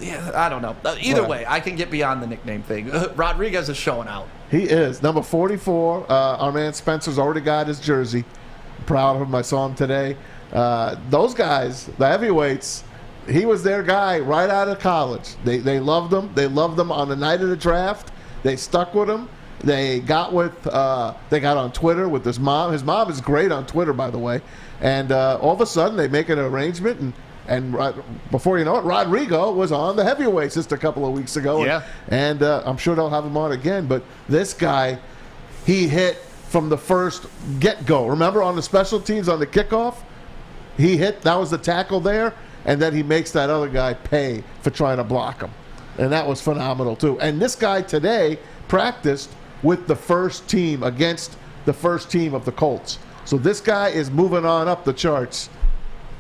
Yeah, I don't know. Either way, I can get beyond the nickname thing. Rodriguez is showing out. He is. Number 44, our man Spencer's already got his jersey. Proud of him. I saw him today. Those guys, the heavyweights, he was their guy right out of college. They loved him. They loved him on the night of the draft. They stuck with him. They got on Twitter with his mom. His mom is great on Twitter, by the way. And all of a sudden, they make an arrangement, and before you know it, Rodrigo was on the heavyweights just a couple of weeks ago. Yeah. And I'm sure they'll have him on again. But this guy, he hit from the first get-go. Remember on the special teams on the kickoff? He hit. That was the tackle there. And then he makes that other guy pay for trying to block him. And that was phenomenal, too. And this guy today practiced with the first team against the first team of the Colts. So this guy is moving on up the charts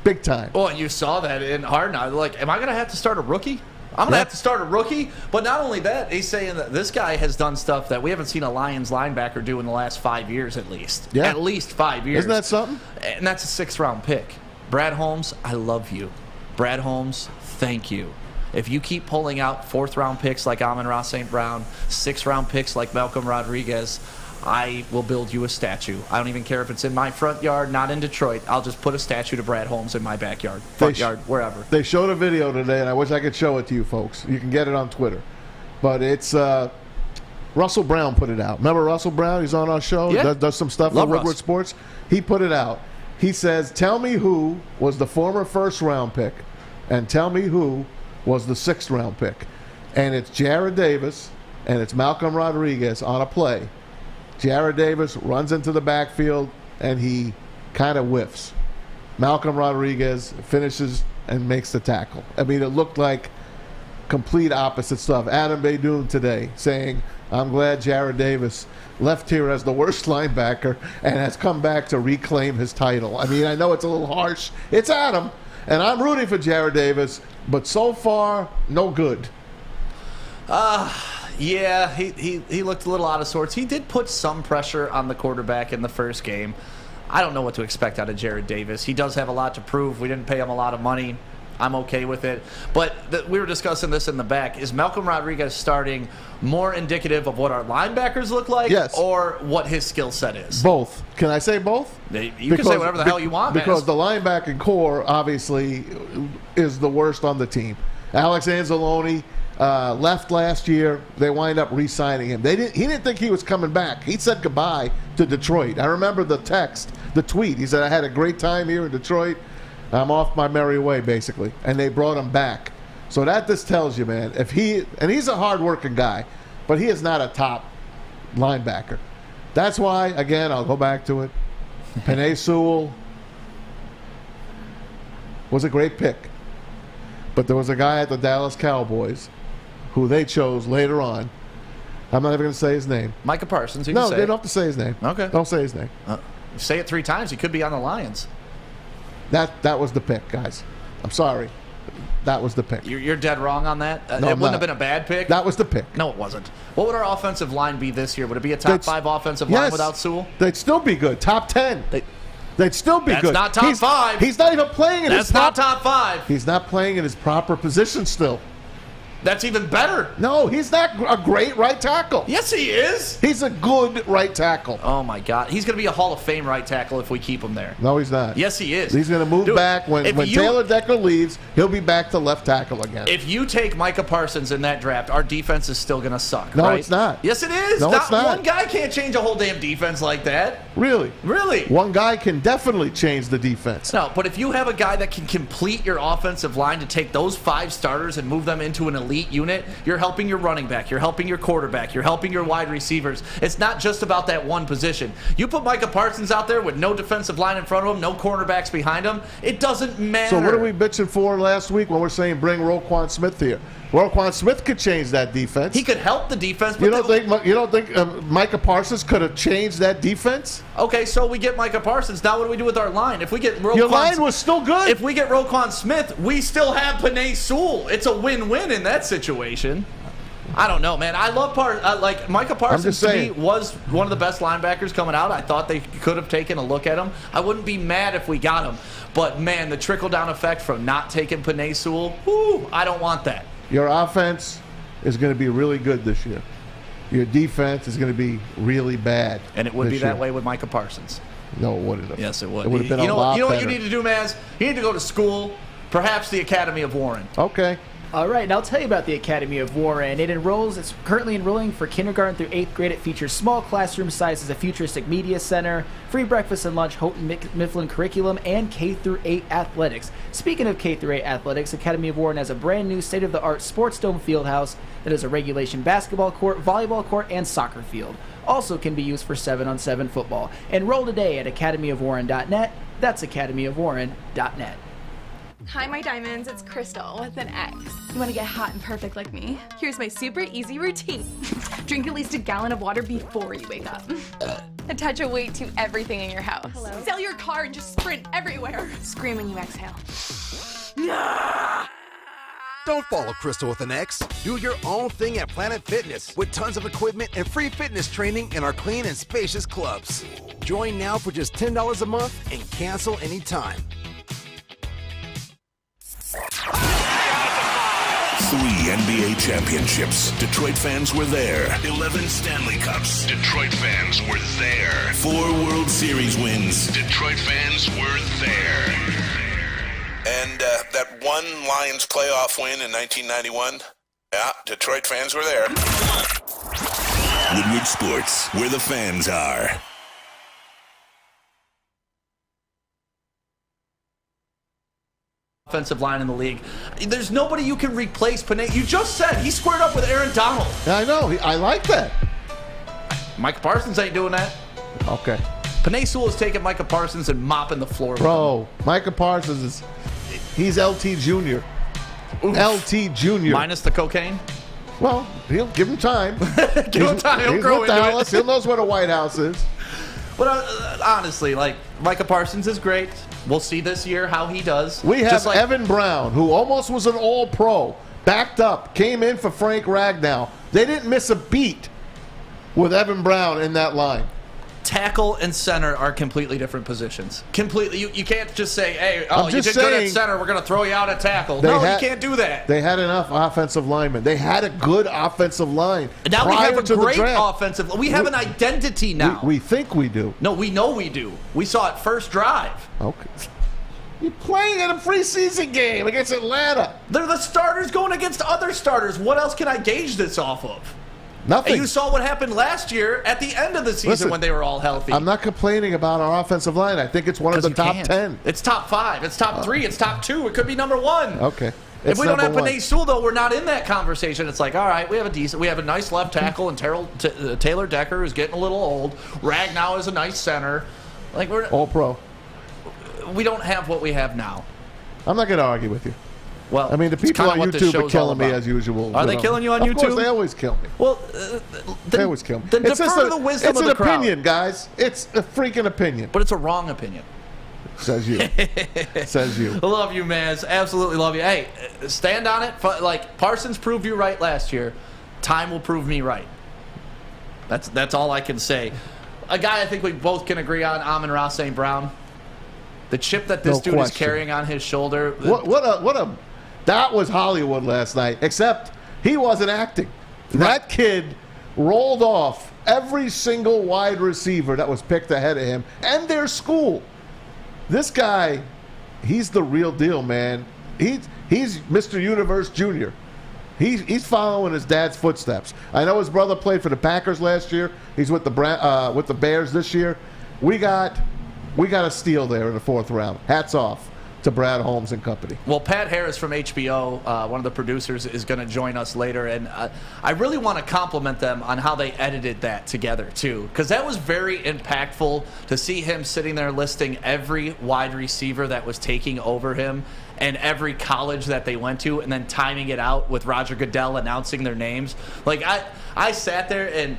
big time. Oh, and you saw that in Hard Knocks. Like, am I going to have to start a rookie? I'm going to have to start a rookie. But not only that, he's saying that this guy has done stuff that we haven't seen a Lions linebacker do in the last 5 years at least. Yeah. At least 5 years. Isn't that something? And that's a 6th-round pick. Brad Holmes, I love you. Brad Holmes, thank you. If you keep pulling out 4th-round picks like Amon-Ra St. Brown, 6th-round picks like Malcolm Rodriguez, I will build you a statue. I don't even care if it's in my front yard, not in Detroit. I'll just put a statue to Brad Holmes in my backyard, front yard, wherever. They showed a video today, and I wish I could show it to you folks. You can get it on Twitter. But it's Russell Brown put it out. Remember Russell Brown? He's on our show. Yeah. Does some stuff on Woodward Sports. He put it out. He says, tell me who was the former 1st-round pick and tell me who was the 6th-round pick. And it's Jarrad Davis and it's Malcolm Rodriguez on a play. Jarrad Davis runs into the backfield and he kind of whiffs. Malcolm Rodriguez finishes and makes the tackle. I mean, it looked like complete opposite stuff. Adam Beydoun today saying, I'm glad Jarrad Davis left here as the worst linebacker and has come back to reclaim his title. I mean, I know it's a little harsh. It's Adam, and I'm rooting for Jarrad Davis, but so far, no good. Yeah, he looked a little out of sorts. He did put some pressure on the quarterback in the first game. I don't know what to expect out of Jarrad Davis. He does have a lot to prove. We didn't pay him a lot of money. I'm okay with it. But we were discussing this in the back. Is Malcolm Rodriguez starting more indicative of what our linebackers look like, yes, or what his skill set is? Both. Can I say both? You can say whatever the hell you want, man. Because the linebacking core, obviously, is the worst on the team. Alex Anzalone left last year. They wind up re-signing him. He didn't think he was coming back. He said goodbye to Detroit. I remember the tweet. He said, I had a great time here in Detroit. I'm off my merry way, basically. And they brought him back. So that just tells you, man, and he's a hard-working guy, but he is not a top linebacker. That's why, again, I'll go back to it. Penei Sewell was a great pick. But there was a guy at the Dallas Cowboys who they chose later on. I'm not even going to say his name. Micah Parsons. No, they don't have to say his name. Okay. Don't say his name. Say it 3 times. He could be on the Lions. That was the pick, guys. I'm sorry. That was the pick. You're dead wrong on that? No, it wouldn't have been a bad pick? That was the pick. No, it wasn't. What would our offensive line be this year? Would it be a top 5 offensive line without Sewell? They'd still be good. Top 10. They'd still be good. That's not top 5. He's not even playing in his That's not top 5. He's not playing in his proper position still. That's even better. No, he's not a great right tackle. Yes, he is. He's a good right tackle. Oh, my God. He's going to be a Hall of Fame right tackle if we keep him there. No, he's not. Yes, he is. He's going to move back. When Taylor Decker leaves, he'll be back to left tackle again. If you take Micah Parsons in that draft, our defense is still going to suck, No, right? it's not. Yes, it is. No, it's not. One guy can't change a whole damn defense like that. Really? Really? One guy can definitely change the defense. No, but if you have a guy that can complete your offensive line to take those 5 starters and move them into an elite unit, you're helping your running back, you're helping your quarterback, you're helping your wide receivers. It's not just about that one position. You put Micah Parsons out there with no defensive line in front of him, no cornerbacks behind him, it doesn't matter. So what are we bitching for last week when we're saying bring Roquan Smith here? Roquan Smith could change that defense. He could help the defense. But you don't think Micah Parsons could have changed that defense? Okay, so we get Micah Parsons. Now what do we do with our line? If we get your line was still good. If we get Roquan Smith, we still have Penei Sewell. It's a win-win in that situation. I don't know, man. I love Micah Parsons to me was one of the best linebackers coming out. I thought they could have taken a look at him. I wouldn't be mad if we got him. But, man, the trickle-down effect from not taking Penei Sewell, I don't want that. Your offense is going to be really good this year. Your defense is going to be really bad. And it would be that way with Micah Parsons. No, it wouldn't have. Yes, it would. It would have been a lot better. You know what you need to do, Maz? You need to go to school, perhaps the Academy of Warren. Okay. All right, and I'll tell you about the Academy of Warren. It's currently enrolling for kindergarten through 8th grade. It features small classroom sizes, a futuristic media center, free breakfast and lunch, Houghton Mifflin curriculum, and K through 8 athletics. Speaking of K through 8 athletics, Academy of Warren has a brand new state-of-the-art Sports Dome Fieldhouse that is a regulation basketball court, volleyball court, and soccer field. Also can be used for 7-on-7 football. Enroll today at academyofwarren.net. That's academyofwarren.net. Hi, my diamonds. It's Crystal with an X. You want to get hot and perfect like me? Here's my super easy routine. Drink at least a gallon of water before you wake up. Attach a weight to everything in your house. Hello? Sell your car and just sprint everywhere. Scream when you exhale. Don't follow Crystal with an X. Do your own thing at Planet Fitness with tons of equipment and free fitness training in our clean and spacious clubs. Join now for just $10 a month and cancel anytime. 3 NBA championships. Detroit fans were there. 11 Stanley Cups. Detroit fans were there. 4 World Series wins. Detroit fans were there. And that one Lions playoff win in 1991. Yeah, Detroit fans were there. Woodward Sports, where the fans are. Offensive line in the league. There's nobody you can replace Penei. You just said he squared up with Aaron Donald. Yeah, I know. I like that. Micah Parsons ain't doing that. Okay. Penei Sewell is taking Micah Parsons and mopping the floor with him. Bro, Micah Parsons he's LT Jr. LT Jr. Minus the cocaine? Well, he'll give him time. Give him time. He'll grow into Dallas. it. He knows where the White House is. But honestly, like, Micah Parsons is great. We'll see this year how he does. We have Evan Brown, who almost was an all-pro, backed up, came in for Frank Ragnow. They didn't miss a beat with Evan Brown in that line. Tackle and center are completely different positions. Completely. You can't just say, hey, you did good at center, we're going to throw you out at tackle. No, you can't do that. They had enough offensive linemen. They had a good offensive line. Now we have a great offensive line. We have an identity now. We think we do. No, we know we do. We saw it first drive. Okay. You're playing in a preseason game against Atlanta. They're the starters going against other starters. What else can I gauge this off of? Nothing. And you saw what happened last year at the end of the season when they were all healthy. I'm not complaining about our offensive line. I think it's one of the top 10. It's top 5. It's top 3. It's top 2. It could be number 1. Okay. If we don't have Penei Sewell, though, we're not in that conversation. It's like, all right, we have a nice left tackle and Taylor Decker, who's getting a little old. Ragnow is a nice center. Like, we're all pro. We don't have what we have now. I'm not going to argue with you. Well, I mean, the people on YouTube are killing me as usual. Are they killing you on YouTube? Of course, they always kill me. Well, they always kill me. Then defer to the wisdom of the crowd. It's an opinion, guys. It's a freaking opinion. But it's a wrong opinion. Says you. Says you. I love you, man. Absolutely love you. Hey, stand on it. Like, Parsons proved you right last year. Time will prove me right. That's all I can say. A guy I think we both can agree on, Amon-Ra St. Brown. The chip that this dude is carrying on his shoulder. That was Hollywood last night, except he wasn't acting. That kid rolled off every single wide receiver that was picked ahead of him and their school. This guy, he's the real deal, man. He's Mr. Universe Jr. He's following his dad's footsteps. I know his brother played for the Packers last year. He's with the Bears this year. We got a steal there in the 4th round. Hats off to Brad Holmes and company. Well, Pat Harris from HBO, one of the producers, is going to join us later, and I really want to compliment them on how they edited that together, too, because that was very impactful to see him sitting there listing every wide receiver that was taking over him and every college that they went to, and then timing it out with Roger Goodell announcing their names. Like, I sat there, and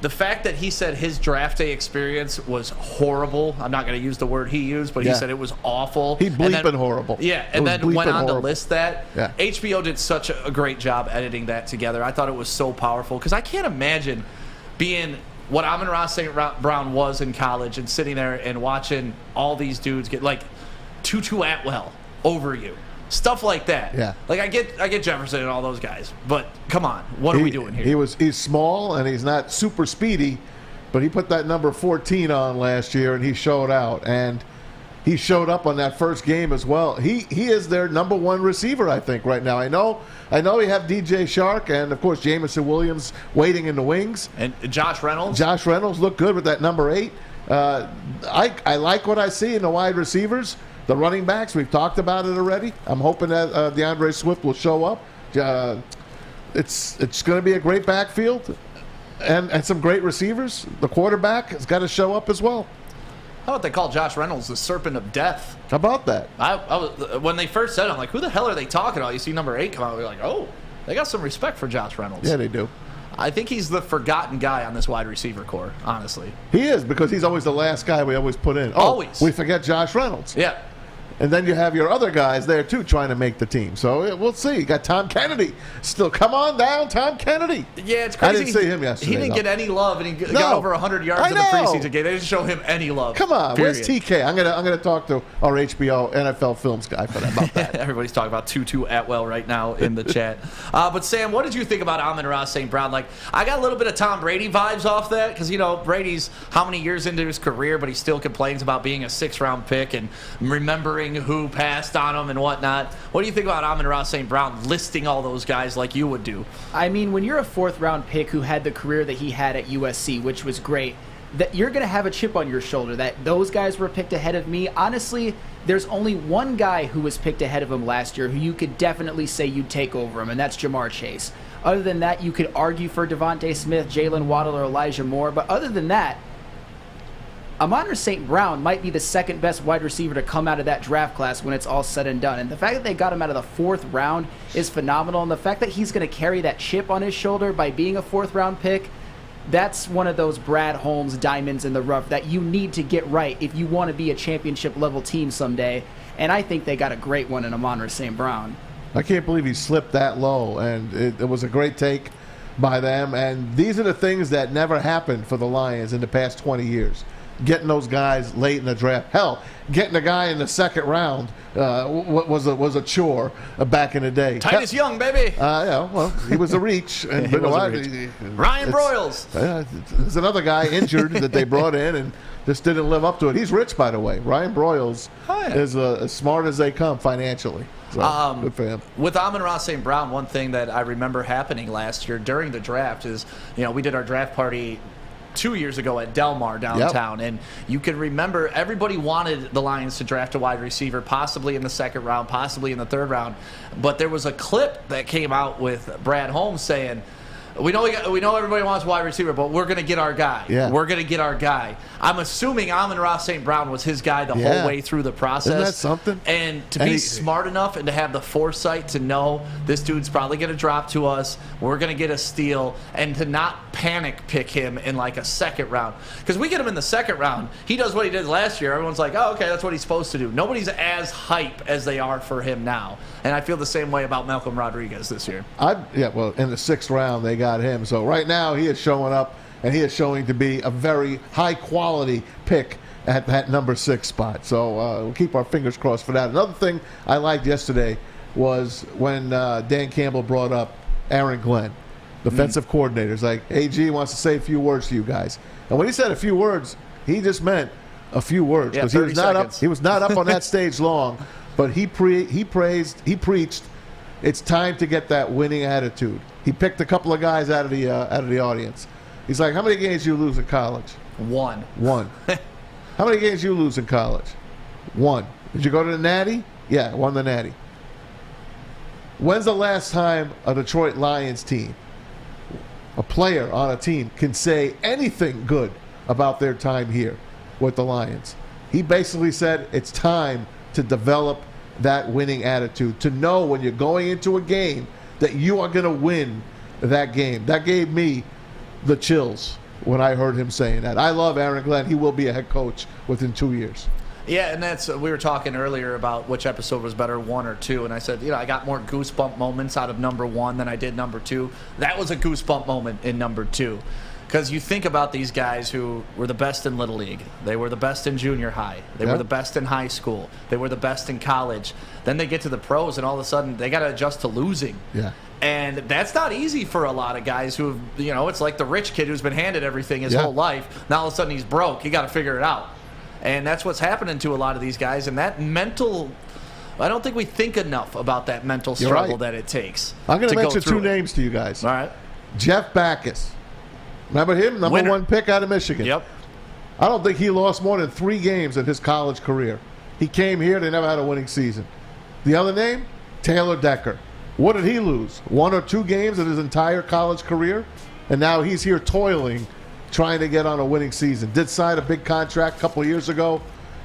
the fact that he said his draft day experience was horrible. I'm not going to use the word he used, but he said it was awful. He bleeping horrible. Yeah, and then went on to list that. Yeah. HBO did such a great job editing that together. I thought it was so powerful because I can't imagine being what Amon-Ra St. Brown was in college and sitting there and watching all these dudes get, like, Tutu Atwell over you. Stuff like that. Yeah. Like, I get Jefferson and all those guys, but come on, what are we doing here? He's small and he's not super speedy, but he put that number 14 on last year and he showed out, and he showed up on that first game as well. He is their number 1 receiver, I think, right now. I know we have DJ Shark and of course Jameson Williams waiting in the wings. And Josh Reynolds. Josh Reynolds looked good with that number 8. I like what I see in the wide receivers. The running backs, we've talked about it already. I'm hoping that DeAndre Swift will show up. It's going to be a great backfield and some great receivers. The quarterback has got to show up as well. How about they call Josh Reynolds the Serpent of Death? How about that? I was, when they first said it, I'm like, who the hell are they talking about? You see number 8 come out, we're like, oh, they got some respect for Josh Reynolds. Yeah, they do. I think he's the forgotten guy on this wide receiver core, honestly. He is, because he's always the last guy we always put in. Always. We forget Josh Reynolds. Yeah. And then you have your other guys there, too, trying to make the team. So we'll see. You got Tom Kennedy. Still, come on down, Tom Kennedy. Yeah, it's crazy. I didn't see him yesterday. He didn't get any love, and he got over 100 yards in the preseason game. They didn't show him any love. Come on. Period. Where's TK? I'm gonna talk to our HBO NFL Films guy about that. Everybody's talking about Tutu Atwell right now in the chat. But, Sam, what did you think about Amon-Ra St. Brown? Like, I got a little bit of Tom Brady vibes off that because, you know, Brady's how many years into his career, but he still complains about being a 6th-round pick and remembering who passed on him and whatnot. What do you think about Amon-Ra St. Brown listing all those guys like you would do? I mean, when you're a 4th-round pick who had the career that he had at USC, which was great, that you're going to have a chip on your shoulder that those guys were picked ahead of me. Honestly, there's only one guy who was picked ahead of him last year who you could definitely say you'd take over him, and that's Jamar Chase. Other than that, you could argue for Devontae Smith, Jalen Waddle, or Elijah Moore, but other than that, Amon-Ra St. Brown might be the second best wide receiver to come out of that draft class when it's all said and done. And the fact that they got him out of the 4th round is phenomenal. And the fact that he's going to carry that chip on his shoulder by being a 4th round pick, that's one of those Brad Holmes diamonds in the rough that you need to get right if you want to be a championship level team someday. And I think they got a great one in Amon-Ra St. Brown. I can't believe he slipped that low, and it was a great take by them. And these are the things that never happened for the Lions in the past 20 years. Getting those guys late in the draft. Hell, getting a guy in the 2nd round was a chore back in the day. Titus Young, baby. Yeah, well, he was a reach. And Ryan Broyles. There's another guy injured that they brought in and just didn't live up to it. He's rich, by the way. Ryan Broyles is as smart as they come financially. So, good for him. With Amon-Ra St. Brown, one thing that I remember happening last year during the draft is, we did our draft party 2 years ago at Del Mar downtown, and you can remember everybody wanted the Lions to draft a wide receiver, possibly in the 2nd round, possibly in the 3rd round. But there was a clip that came out with Brad Holmes saying, we know everybody wants a wide receiver, but we're going to get our guy. Yeah. We're going to get our guy. I'm assuming Amon-Ra St. Brown was his guy the whole way through the process. Isn't that something? And to be smart enough and to have the foresight to know this dude's probably going to drop to us, we're going to get a steal, and to not panic pick him in like a 2nd round. Because we get him in the 2nd round, he does what he did last year. Everyone's like, oh, okay, that's what he's supposed to do. Nobody's as hype as they are for him now. And I feel the same way about Malcolm Rodriguez this year. Well, in the 6th round, they got him. So right now, he is showing up, and he is showing to be a very high-quality pick at that number 6 spot. So we'll keep our fingers crossed for that. Another thing I liked yesterday was when Dan Campbell brought up Aaron Glenn, defensive coordinator. He's like, AG wants to say a few words to you guys. And when he said a few words, he just meant a few words, because he was not up on that stage long. But he preached, it's time to get that winning attitude. He picked a couple of guys out of the audience. He's like, how many games do you lose in college? 1. How many games do you lose in college? 1. Did you go to the Natty? Yeah, won the Natty. When's the last time a Detroit Lions team, a player on a team, can say anything good about their time here with the Lions? He basically said it's time to develop that winning attitude, to know when you're going into a game that you are going to win that game. That gave me the chills when I heard him saying that. I love Aaron Glenn. He will be a head coach within 2 years. Yeah, and we were talking earlier about which episode was better, 1 or 2, and I said, I got more goosebump moments out of number 1 than I did number 2. That was a goosebump moment in number 2. Because you think about these guys who were the best in Little League. They were the best in junior high. They were the best in high school. They were the best in college. Then they get to the pros, and all of a sudden, they got to adjust to losing. Yeah. And that's not easy for a lot of guys who have, it's like the rich kid who's been handed everything his whole life. Now all of a sudden he's broke. You got to figure it out. And that's what's happening to a lot of these guys. And that mental, I don't think we think enough about that mental struggle that it takes. I'm going to mention 2 names to you guys. All right. Jeff Backus. Remember him? Number 1 pick out of Michigan. Yep. I don't think he lost more than 3 games in his college career. He came here, they never had a winning season. The other name? Taylor Decker. What did he lose? 1 or 2 games in his entire college career? And now he's here toiling, trying to get on a winning season. Did sign a big contract a couple of years ago.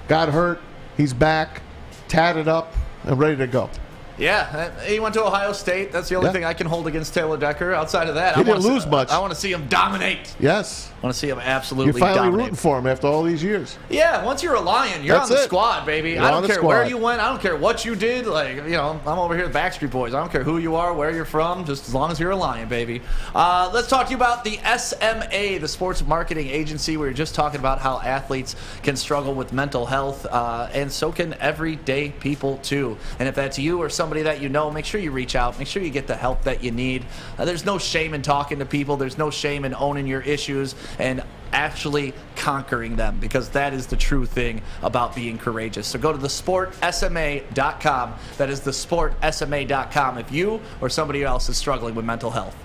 Got hurt. He's back, tatted up, and ready to go. Yeah, he went to Ohio State. That's the only thing I can hold against Taylor Decker. Outside of that, he didn't lose much. I want to see him dominate. Yes. I want to see him absolutely dominate. You're finally dominate. rooting for him after all these years. Yeah, once you're a Lion, you're on the squad, baby. You're I don't care where you went. I don't care what you did. I'm over here with Backstreet Boys. I don't care who you are, where you're from, just as long as you're a Lion, baby. Let's talk to you about the SMA, the sports marketing agency. We were just talking about how athletes can struggle with mental health, and so can everyday people, too. And if that's you or somebody that you know, make sure you reach out. Make sure you get the help that you need. There's no shame in talking to people. There's no shame in owning your issues and actually conquering them, because that is the true thing about being courageous. So go to thesportsma.com. That is thesportsma.com if you or somebody else is struggling with mental health.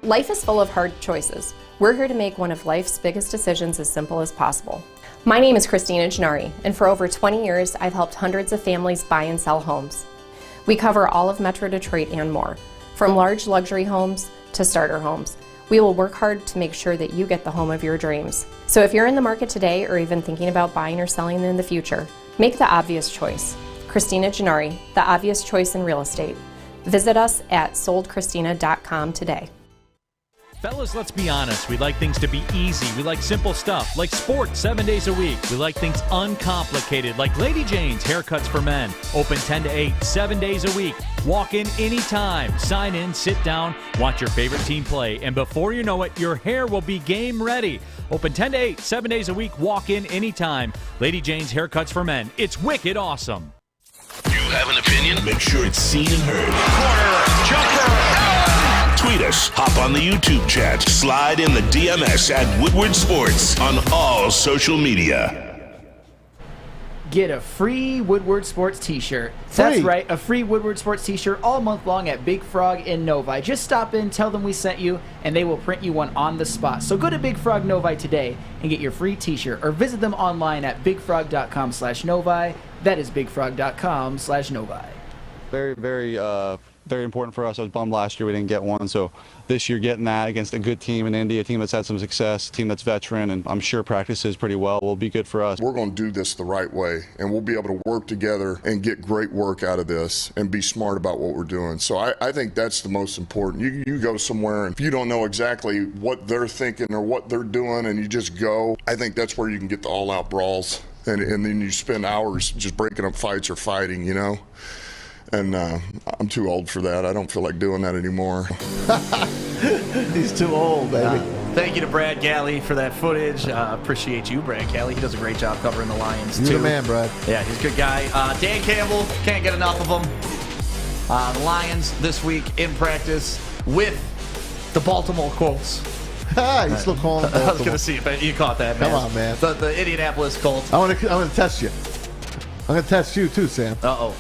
Life is full of hard choices. We're here to make one of life's biggest decisions as simple as possible. My name is Christina Gennari, and for over 20 years, I've helped hundreds of families buy and sell homes. We cover all of Metro Detroit and more, from large luxury homes to starter homes. We will work hard to make sure that you get the home of your dreams. So if you're in the market today or even thinking about buying or selling in the future, make the obvious choice. Christina Gennari, the obvious choice in real estate. Visit us at soldchristina.com today. Fellas, let's be honest. We like things to be easy. We like simple stuff, like sports 7 days a week. We like things uncomplicated, like Lady Jane's Haircuts for Men. Open 10 to 8, 7 days a week. Walk in anytime. Sign in, sit down, watch your favorite team play. And before you know it, your hair will be game ready. Open 10 to 8, 7 days a week. Walk in anytime. Lady Jane's Haircuts for Men. It's wicked awesome. You have an opinion? Make sure it's seen and heard. Corner, jumper, tweet us, hop on the YouTube chat, slide in the DMS at Woodward Sports on all social media. Get a free Woodward Sports t-shirt. That's right, a free Woodward Sports t-shirt all month long at Big Frog in Novi. Just stop in, tell them we sent you, and they will print you one on the spot. So go to Big Frog Novi today and get your free t-shirt, or visit them online at bigfrog.com/Novi. That is bigfrog.com/Novi. Very important for us. I was bummed last year we didn't get one, so this year getting that against a good team in Indy, a team that's had some success, a team that's veteran, and I'm sure practices pretty well, will be good for us. We're going to do this the right way, and we'll be able to work together and get great work out of this and be smart about what we're doing. So I think that's the most important. You go somewhere, and if you don't know exactly what they're thinking or what they're doing and you just go, I think that's where you can get the all-out brawls, and then you spend hours just breaking up fights or fighting, you know? And I'm too old for that. I don't feel like doing that anymore. He's too old, baby. Thank you to Brad Galley for that footage. Appreciate you, Brad Galley. He does a great job covering the Lions, too. You're the man, Brad. Yeah, he's a good guy. Dan Campbell, can't get enough of him. The Lions this week in practice with the Baltimore Colts. You still calling them Baltimore. I was going to see if you caught that, man. Come on, man. The Indianapolis Colts. I want to test you. I'm going to test you, too, Sam. Uh-oh.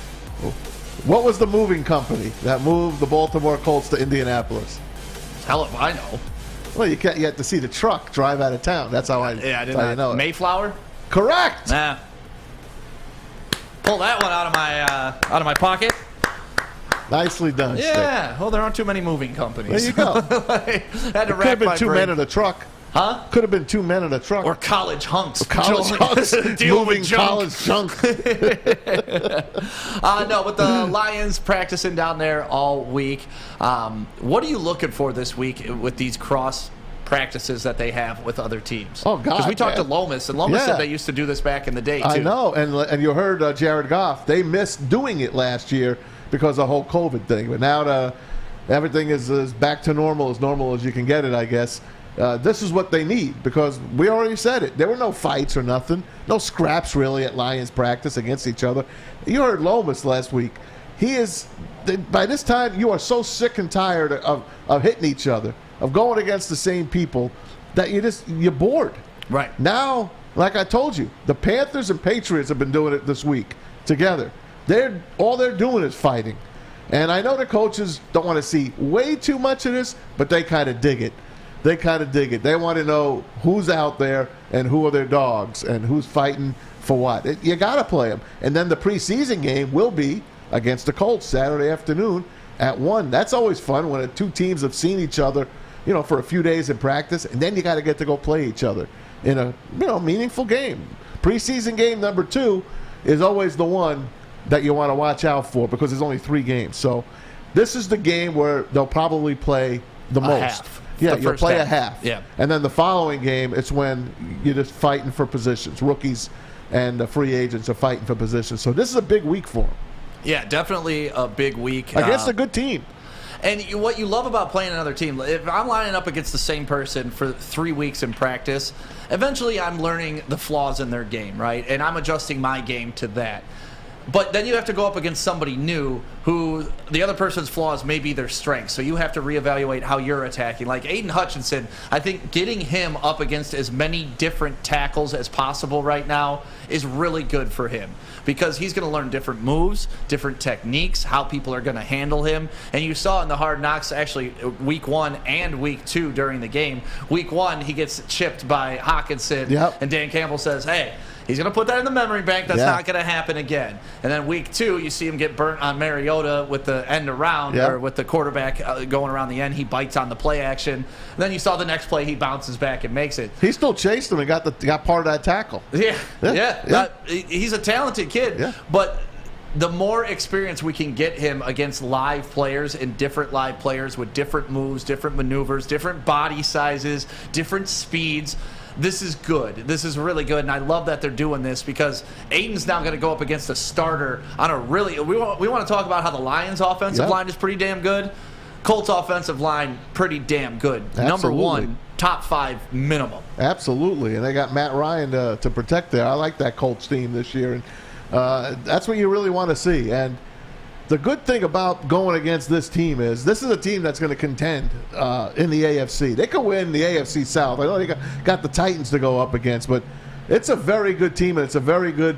What was the moving company that moved the Baltimore Colts to Indianapolis? Hell if I know. Well, you had to see the truck drive out of town. That's how I know it. Mayflower? Correct. Nah. Pull that one out of my pocket. Nicely done. Yeah. Stick. Well, there aren't too many moving companies. There you go. Had to could have been two men in a truck. Huh? Could have been two men in a truck. Or college hunks. College hunks. Moving college junk. No, but the Lions practicing down there all week. What are you looking for this week with these cross practices that they have with other teams? Oh, God. Because we talked to Lomas, and Lomas said they used to do this back in the day, too. I know. And you heard Jared Goff. They missed doing it last year because of the whole COVID thing. But now everything is back to normal as you can get it, I guess. This is what they need, because we already said it. There were no fights or nothing. No scraps, really, at Lions practice against each other. You heard Lomas last week. By this time, you are so sick and tired of hitting each other, of going against the same people, that you're bored. Right. Now, like I told you, the Panthers and Patriots have been doing it this week together. All they're doing is fighting. And I know the coaches don't want to see way too much of this, but they kind of dig it. They want to know who's out there and who are their dogs and who's fighting for what. You got to play them. And then the preseason game will be against the Colts Saturday afternoon at 1. That's always fun when the two teams have seen each other, for a few days in practice, and then you got to get to go play each other in a meaningful game. Preseason game number 2 is always the one that you want to watch out for because there's only 3 games. So this is the game where they'll probably play the most. Half. Yeah, you'll play a half. Yeah. And then the following game, it's when you're just fighting for positions. Rookies and the free agents are fighting for positions. So this is a big week for them. Yeah, definitely a big week. Against a good team. And what you love about playing another team, if I'm lining up against the same person for 3 weeks in practice, eventually I'm learning the flaws in their game, right? And I'm adjusting my game to that. But then you have to go up against somebody new who the other person's flaws may be their strengths. So you have to reevaluate how you're attacking. Like Aiden Hutchinson, I think getting him up against as many different tackles as possible right now is really good for him because he's going to learn different moves, different techniques, how people are going to handle him. And you saw in the Hard Knocks, actually, week 1 and week 2 during the game. Week 1, he gets chipped by Hawkinson, Yep. and Dan Campbell says, hey, He's going to put that in the memory bank. That's Yeah. not going to happen again. And then week 2, you see him get burnt on Mariota with the end around Yeah. or with the quarterback going around the end. He bites on the play action. And then you saw the next play, he bounces back and makes it. He still chased him and got part of that tackle. Yeah. He's a talented kid. Yeah. But the more experience we can get him against live players and different live players with different moves, different maneuvers, different body sizes, different speeds, this is good. This is really good, and I love that they're doing this because Aiden's now going to go up against a starter on a really – we want to talk about how the Lions' offensive line is pretty damn good. Colts' offensive line, pretty damn good. Absolutely. Number 1, top 5 minimum. Absolutely, and they got Matt Ryan to protect there. I like that Colts team this year, and that's what you really want to see. And the good thing about going against this team is this is a team that's going to contend in the AFC. They could win the AFC South. I know they got the Titans to go up against, but it's a very good team, and it's a very good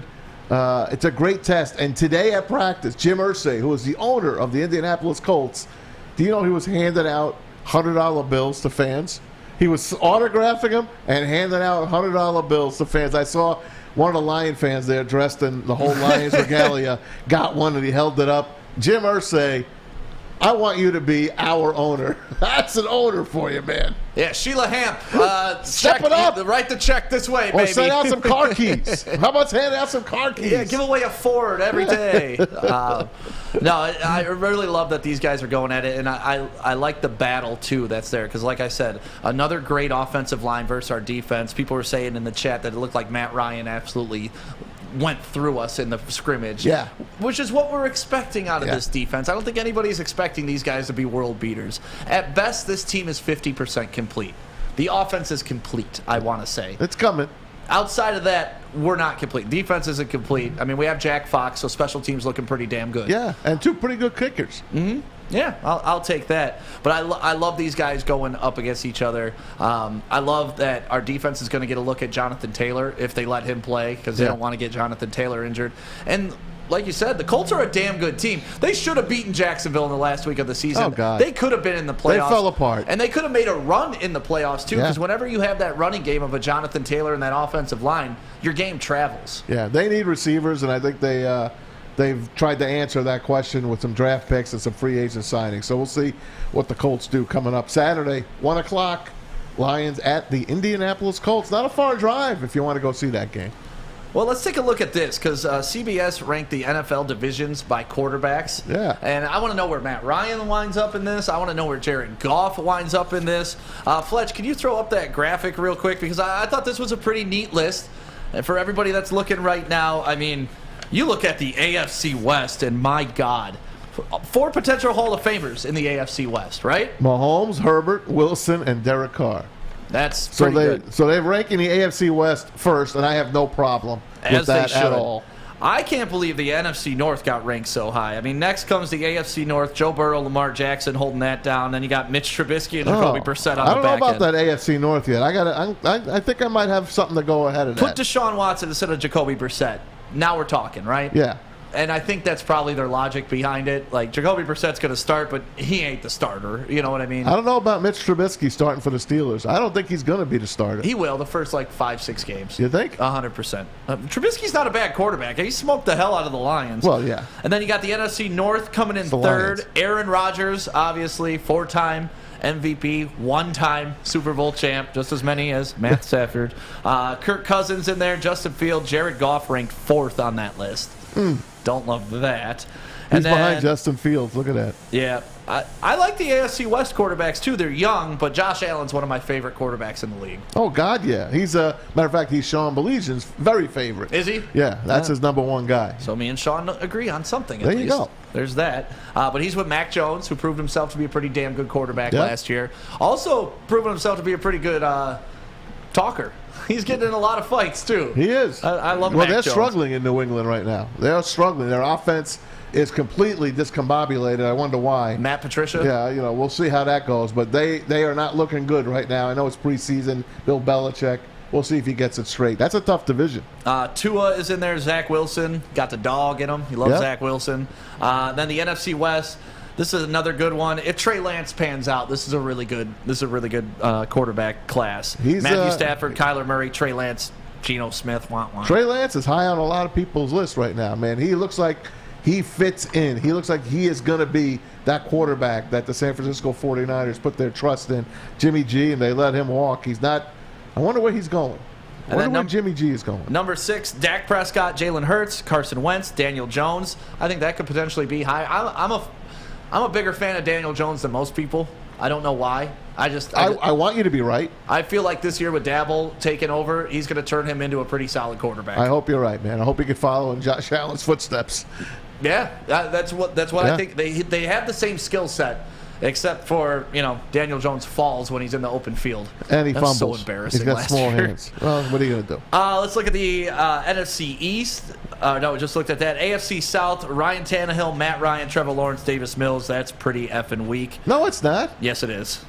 it's a great test. And today at practice, Jim Irsay, who is the owner of the Indianapolis Colts, do you know he was handing out $100 bills to fans? He was autographing them and handing out $100 bills to fans. I saw one of the Lion fans there dressed in the whole Lions regalia, got one and he held it up. Jim Irsay, I want you to be our owner. That's an owner for you, man. Yeah, Sheila Hamp. Step it up. Write the check this way, Or baby. send out some car keys. How about handing out some car keys? Yeah, give away a Ford every day. No, I really love that these guys are going at it, and I like the battle, too, that's there. Because, like I said, another great offensive line versus our defense. People were saying in the chat that it looked like Matt Ryan absolutely went through us in the scrimmage. Yeah. Which is what we're expecting out of this defense. I don't think anybody's expecting these guys to be world beaters. At best, this team is 50% complete. The offense is complete, I want to say. It's coming. Outside of that, we're not complete. Defense isn't complete. I mean, we have Jack Fox, so special teams looking pretty damn good. Yeah, and 2 pretty good kickers. Mm-hmm. Yeah, I'll take that. But I love these guys going up against each other. I love that our defense is going to get a look at Jonathan Taylor if they let him play because they don't want to get Jonathan Taylor injured. And like you said, the Colts are a damn good team. They should have beaten Jacksonville in the last week of the season. Oh, God. They could have been in the playoffs. They fell apart. And they could have made a run in the playoffs, too, because whenever you have that running game of a Jonathan Taylor and that offensive line, your game travels. Yeah, they need receivers, and I think they've tried to answer that question with some draft picks and some free agent signings. So we'll see what the Colts do coming up Saturday, 1 o'clock. Lions at the Indianapolis Colts. Not a far drive if you want to go see that game. Well, let's take a look at this because CBS ranked the NFL divisions by quarterbacks. Yeah. And I want to know where Matt Ryan winds up in this. I want to know where Jared Goff winds up in this. Fletch, can you throw up that graphic real quick? Because I thought this was a pretty neat list. And for everybody that's looking right now, I mean, you look at the AFC West, and my God, 4 potential Hall of Famers in the AFC West, right? Mahomes, Herbert, Wilson, and Derek Carr. That's pretty good. So they're ranking the AFC West first, and I have no problem with that at all. I can't believe the NFC North got ranked so high. I mean, next comes the AFC North, Joe Burrow, Lamar Jackson holding that down. Then you got Mitch Trubisky and Jacoby Brissett on the back end. I don't know about that AFC North yet. I think I might have something to go ahead of that. Put Deshaun Watson instead of Jacoby Brissett. Now we're talking, right? Yeah. And I think that's probably their logic behind it. Like, Jacoby Brissett's going to start, but he ain't the starter. You know what I mean? I don't know about Mitch Trubisky starting for the Steelers. I don't think he's going to be the starter. He will the first, 5-6 games. You think? 100%. Trubisky's not a bad quarterback. He smoked the hell out of the Lions. Well, yeah. And then you got the NFC North coming in third. Lions. Aaron Rodgers, obviously, 4-time MVP, 1-time Super Bowl champ, just as many as Matt Stafford. Kirk Cousins in there, Justin Fields, Jared Goff ranked 4th on that list. Don't love that. He's behind Justin Fields. Look at that. Yeah. I like the AFC West quarterbacks, too. They're young, but Josh Allen's one of my favorite quarterbacks in the league. Oh, God, yeah. He's matter of fact, he's Sean Belichick's very favorite. Is he? Yeah, that's his number 1 guy. So me and Sean agree on something, at there least. You go. There's that. But he's with Mac Jones, who proved himself to be a pretty damn good quarterback last year. Also proven himself to be a pretty good talker. He's getting in a lot of fights, too. He is. I love Mac Well, they're Jones. struggling in New England right now. They're struggling. Their offense is completely discombobulated. I wonder why. Matt Patricia? Yeah, we'll see how that goes. But they are not looking good right now. I know it's preseason. Bill Belichick. We'll see if he gets it straight. That's a tough division. Tua is in there. Zach Wilson. Got the dog in him. He loves Zach Wilson. Then the NFC West. This is another good one. If Trey Lance pans out, this is a really good quarterback class. Matthew Stafford, Kyler Murray, Trey Lance, Geno Smith, want. Trey Lance is high on a lot of people's list right now, man. He looks like he fits in. He looks like he is going to be that quarterback that the San Francisco 49ers put their trust in, Jimmy G, and they let him walk. He's not – I wonder where he's going. I wonder where Jimmy G is going. Number 6, Dak Prescott, Jalen Hurts, Carson Wentz, Daniel Jones. I think that could potentially be high. I'm a bigger fan of Daniel Jones than most people. I don't know why. I want you to be right. I feel like this year with Dabble taking over, he's going to turn him into a pretty solid quarterback. I hope you're right, man. I hope he can follow in Josh Allen's footsteps. Yeah, that's what I think. They have the same skill set, except for Daniel Jones falls when he's in the open field. And he That's fumbles. So embarrassing. He's got small hands. Well, what are you going to do? Let's look at the NFC East. No, just looked at that. AFC South, Ryan Tannehill, Matt Ryan, Trevor Lawrence, Davis Mills. That's pretty effing weak. No, it's not. Yes, it is.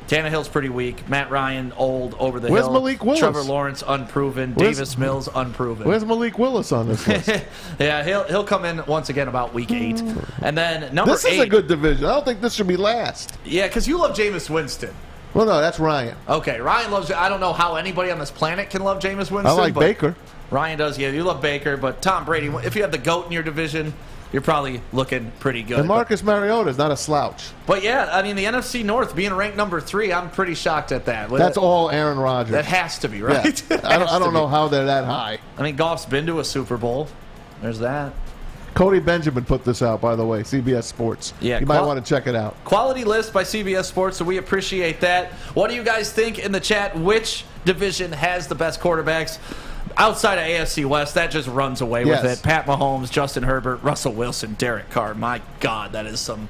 Tannehill's pretty weak. Matt Ryan, old, over the Where's hill. Malik Willis? Trevor Lawrence, unproven. Davis Mills, unproven. Where's Malik Willis on this list? Yeah, he'll come in once again about week 8. And then number 8. This is a good division. I don't think this should be last. Yeah, because you love Jameis Winston. Well, no, that's Ryan. Okay, Ryan loves. I don't know how anybody on this planet can love Jameis Winston. I like Baker. Ryan does. Yeah, you love Baker, but Tom Brady. If you have the GOAT in your division, you're probably looking pretty good. And Marcus Mariota is not a slouch. But yeah, I mean the NFC North being ranked number 3, I'm pretty shocked at that. That's all Aaron Rodgers. That has to be right. Yeah. I don't know how they're that high. I mean, Goff's been to a Super Bowl. There's that. Cody Benjamin put this out, by the way, CBS Sports. Yeah, you might want to check it out. Quality list by CBS Sports, so we appreciate that. What do you guys think in the chat? Which division has the best quarterbacks? Outside of AFC West, that just runs away with it. Pat Mahomes, Justin Herbert, Russell Wilson, Derek Carr. My God, that is some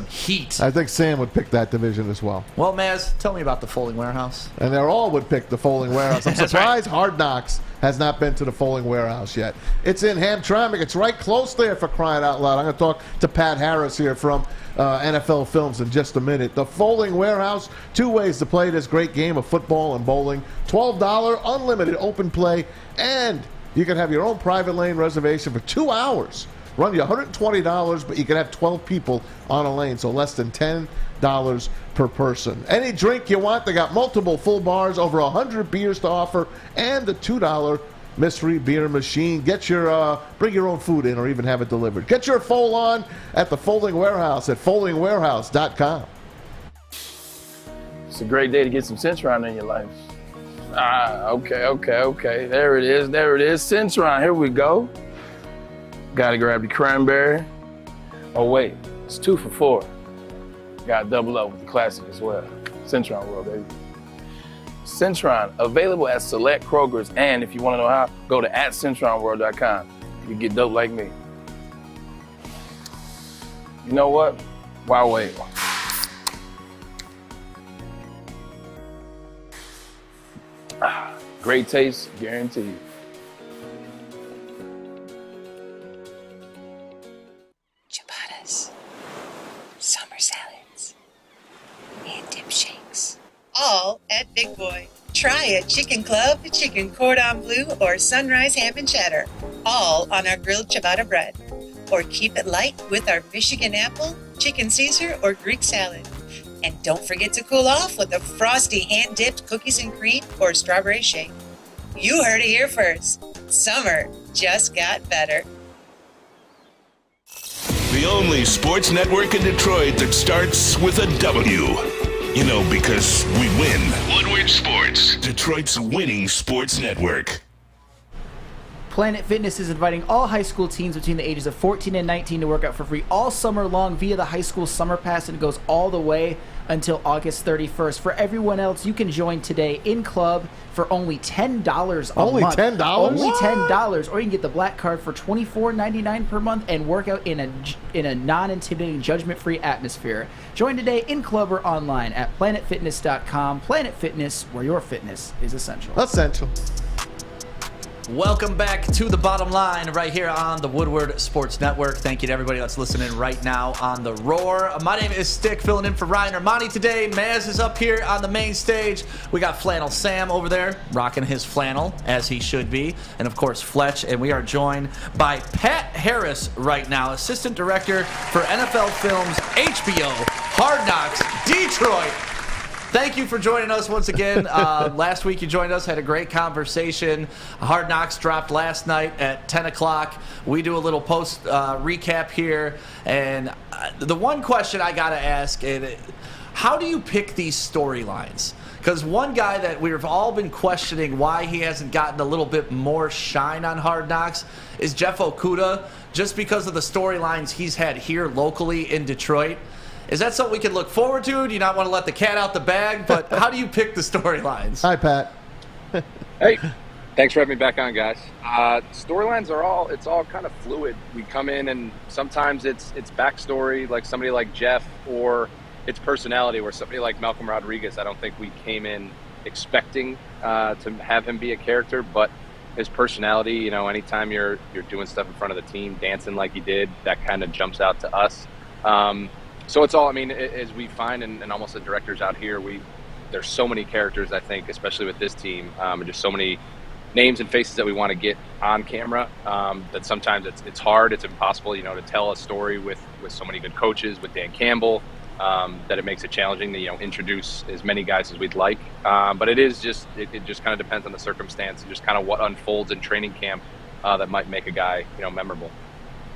heat. I think Sam would pick that division as well. Well, Maz, tell me about the Folding Warehouse. And they all would pick the Folding Warehouse. I'm surprised Hard Knocks has not been to the Folding Warehouse yet. It's in Hamtramck. It's right close there, for crying out loud. I'm going to talk to Pat Harris here from NFL Films in just a minute. The Folding Warehouse, 2 ways to play this great game of football and bowling. $12 unlimited open play, and you can have your own private lane reservation for 2 hours. Run you $120, but you can have 12 people on a lane, so less than $10 per person. Any drink you want, they got multiple full bars, over 100 beers to offer, and the $2 mystery beer machine. Get your bring your own food in or even have it delivered. Get your fold on at the Folding Warehouse at foldingwarehouse.com. It's a great day to get some Centron in your life. Okay. There it is. Centron, here we go. Gotta grab the cranberry. Oh wait, it's 2 for $4. Gotta double up with the classic as well. Centron World, baby. Centron, available at select Krogers, and if you want to know how, go to @CentronWorld.com. You get dope like me. You know what? Why wait? Great taste, guaranteed. Ciabattas, summer salads, and dip shakes. All at Big Boy. Try a chicken club, chicken cordon bleu, or sunrise ham and cheddar. All on our grilled ciabatta bread. Or keep it light with our Michigan apple, chicken Caesar, or Greek salad. And don't forget to cool off with a frosty hand-dipped cookies and cream or strawberry shake. You heard it here first. Summer just got better. The only sports network in Detroit that starts with a W. You know, because we win. Woodward Sports, Detroit's winning sports network. Planet Fitness is inviting all high school teens between the ages of 14 and 19 to work out for free all summer long via the high school summer pass, and it goes all the way until August 31st. For everyone else, you can join today in club for only $10 a only month. $10? Only What? $10. Or you can get the black card for $24.99 per month and work out in a non-intimidating, judgment-free atmosphere. Join today in club or online at planetfitness.com. Planet Fitness, where your fitness is essential. Essential. Welcome back to The Bottom Line right here on the Woodward Sports Network. Thank you to everybody that's listening right now on The Roar. My name is Stick, filling in for Ryan Armani today. Maz is up here on the main stage. We got Flannel Sam over there, rocking his flannel, as he should be. And, of course, Fletch. And we are joined by Pat Harris right now, Assistant Director for NFL Films, HBO, Hard Knocks, Detroit. Thank you for joining us once again. Last week you joined us, had a great conversation. Hard Knocks dropped last night at 10 o'clock. We do a little post recap here. And the one question I got to ask is, how do you pick these storylines? Because one guy that we've all been questioning why he hasn't gotten a little bit more shine on Hard Knocks is Jeff Okudah, just because of the storylines he's had here locally in Detroit. Is that something we can look forward to? Do you not want to let the cat out the bag? But how do you pick the storylines? Hi, Pat. Hey, thanks for having me back on, guys. Storylines are all kind of fluid. We come in and sometimes it's backstory, like somebody like Jeff, or it's personality, where somebody like Malcolm Rodriguez, I don't think we came in expecting to have him be a character, but his personality, you know, anytime you're doing stuff in front of the team, dancing like he did, that kind of jumps out to us. So it's all, I mean, as we find, and almost the directors out here, there's so many characters, I think, especially with this team, and just so many names and faces that we want to get on camera, that sometimes it's hard, it's impossible, you know, to tell a story with so many good coaches, with Dan Campbell, that it makes it challenging to, you know, introduce as many guys as we'd like. But it just kind of depends on the circumstance and just kind of what unfolds in training camp that might make a guy, you know, memorable.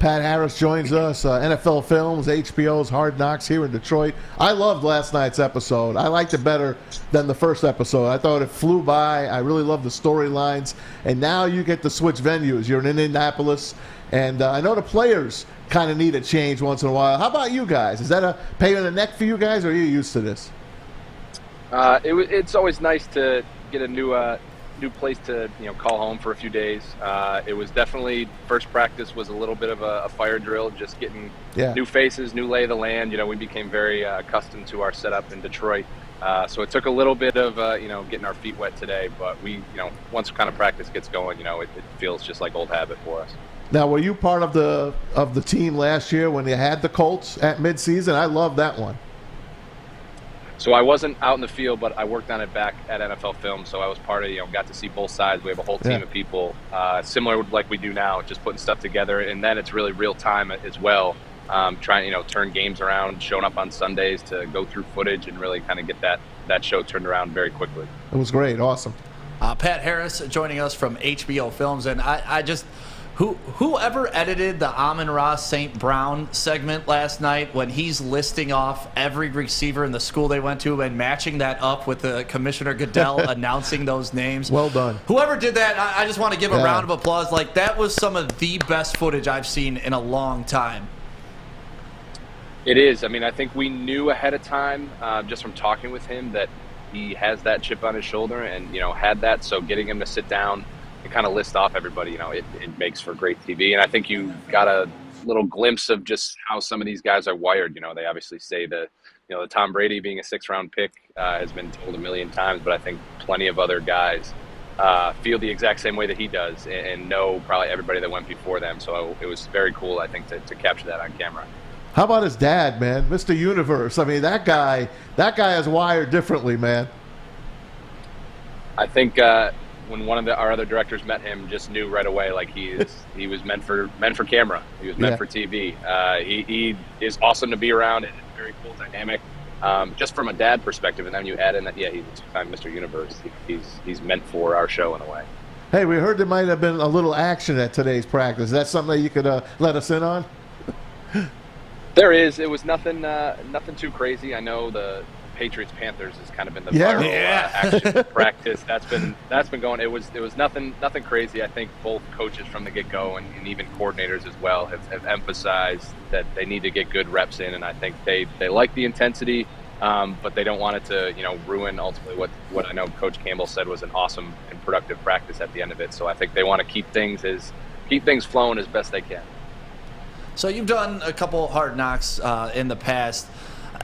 Pat Harris joins us, NFL Films, HBO's Hard Knocks here in Detroit. I loved last night's episode. I liked it better than the first episode. I thought it flew by. I really loved the storylines. And now you get to switch venues. You're in Indianapolis. And I know the players kind of need a change once in a while. How about you guys? Is that a pain in the neck for you guys, or are you used to this? It's always nice to get a new place to, you know, call home for a few days. It was definitely, first practice was a little bit of a fire drill, just getting new faces, new lay of the land. You know, we became very accustomed to our setup in Detroit. So it took a little bit of, you know, getting our feet wet today, but we, you know, once kind of practice gets going, you know, it feels just like old habit for us. Now, were you part of the team last year when you had the Colts at midseason? I love that one. So I wasn't out in the field, but I worked on it back at NFL Film. So I was part of, you know, got to see both sides. We have a whole team of people, similar like we do now, just putting stuff together. And then it's really real time as well, trying, you know, turn games around, showing up on Sundays to go through footage and really kind of get that show turned around very quickly. It was great. Awesome. Pat Harris joining us from HBO Films. And I just... Whoever edited the Amon-Ra St. Brown segment last night when he's listing off every receiver in the school they went to and matching that up with the Commissioner Goodell announcing those names. Well done. Whoever did that, I just want to give a round of applause. Like, that was some of the best footage I've seen in a long time. It is. I mean, I think we knew ahead of time, just from talking with him, that he has that chip on his shoulder and, you know, had that. So getting him to sit down and kind of list off everybody, you know, it makes for great TV. And I think you got a little glimpse of just how some of these guys are wired. You know, they obviously say the Tom Brady being a 6th-round pick has been told a million times, but I think plenty of other guys feel the exact same way that he does and know probably everybody that went before them. So it was very cool, I think, to capture that on camera. How about his dad, man? Mr. Universe. I mean, that guy is wired differently, man. I think when one of our other directors met him, just knew right away, like he was meant for camera. He was meant for TV. He is awesome to be around, and very cool dynamic. Just from a dad perspective, and then you add in that, he's a two-time Mr. Universe. He's meant for our show in a way. Hey, we heard there might have been a little action at today's practice. Is that something that you could let us in on? There is. It was nothing too crazy. I know the Patriots-Panthers has kind of been the viral action practice. That's been going. It was nothing crazy. I think both coaches from the get-go and even coordinators as well have emphasized that they need to get good reps in, and I think they like the intensity, but they don't want it to, you know, ruin ultimately what I know Coach Campbell said was an awesome and productive practice at the end of it. So I think they want to keep things flowing as best they can. So you've done a couple Hard Knocks in the past,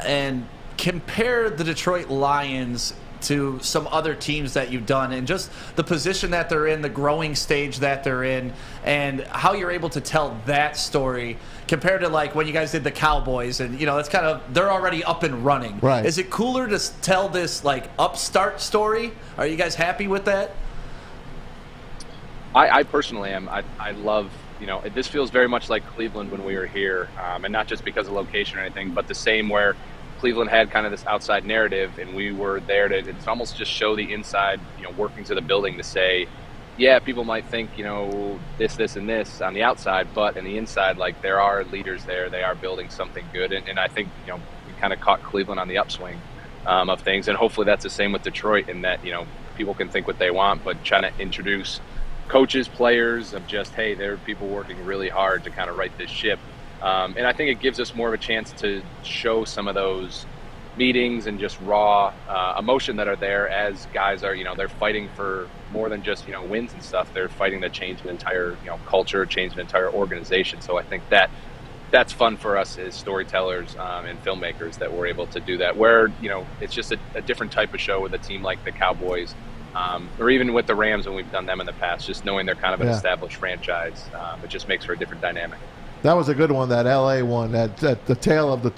and compare the Detroit Lions to some other teams that you've done and just the position that they're in, the growing stage that they're in, and how you're able to tell that story compared to like when you guys did the Cowboys, and, you know, it's kind of, they're already up and running. Right. Is it cooler to tell this like upstart story? Are you guys happy with that? I personally am. I love, you know, this feels very much like Cleveland when we were here, and not just because of location or anything, but the same where Cleveland had kind of this outside narrative, and we were there to it's almost just show the inside, workings of the building to say, yeah, people might think, this, and this on the outside, but in the inside, like, there are leaders there. They are building something good. And I think, we kind of caught Cleveland on the upswing of things. And hopefully that's the same with Detroit in that, people can think what they want, but trying to introduce coaches, players of just, hey, there are people working really hard to kind of right this ship. And I think it gives us more of a chance to show some of those meetings and just raw emotion that are there as guys are, they're fighting for more than just, wins and stuff. They're fighting to change an entire, culture, change an entire organization. So I think that's fun for us as storytellers and filmmakers that we're able to do that, where, it's just a different type of show with a team like the Cowboys or even with the Rams when we've done them in the past, just knowing they're kind of an established franchise. It just makes for a different dynamic. That was a good one, that LA one, that the tale of the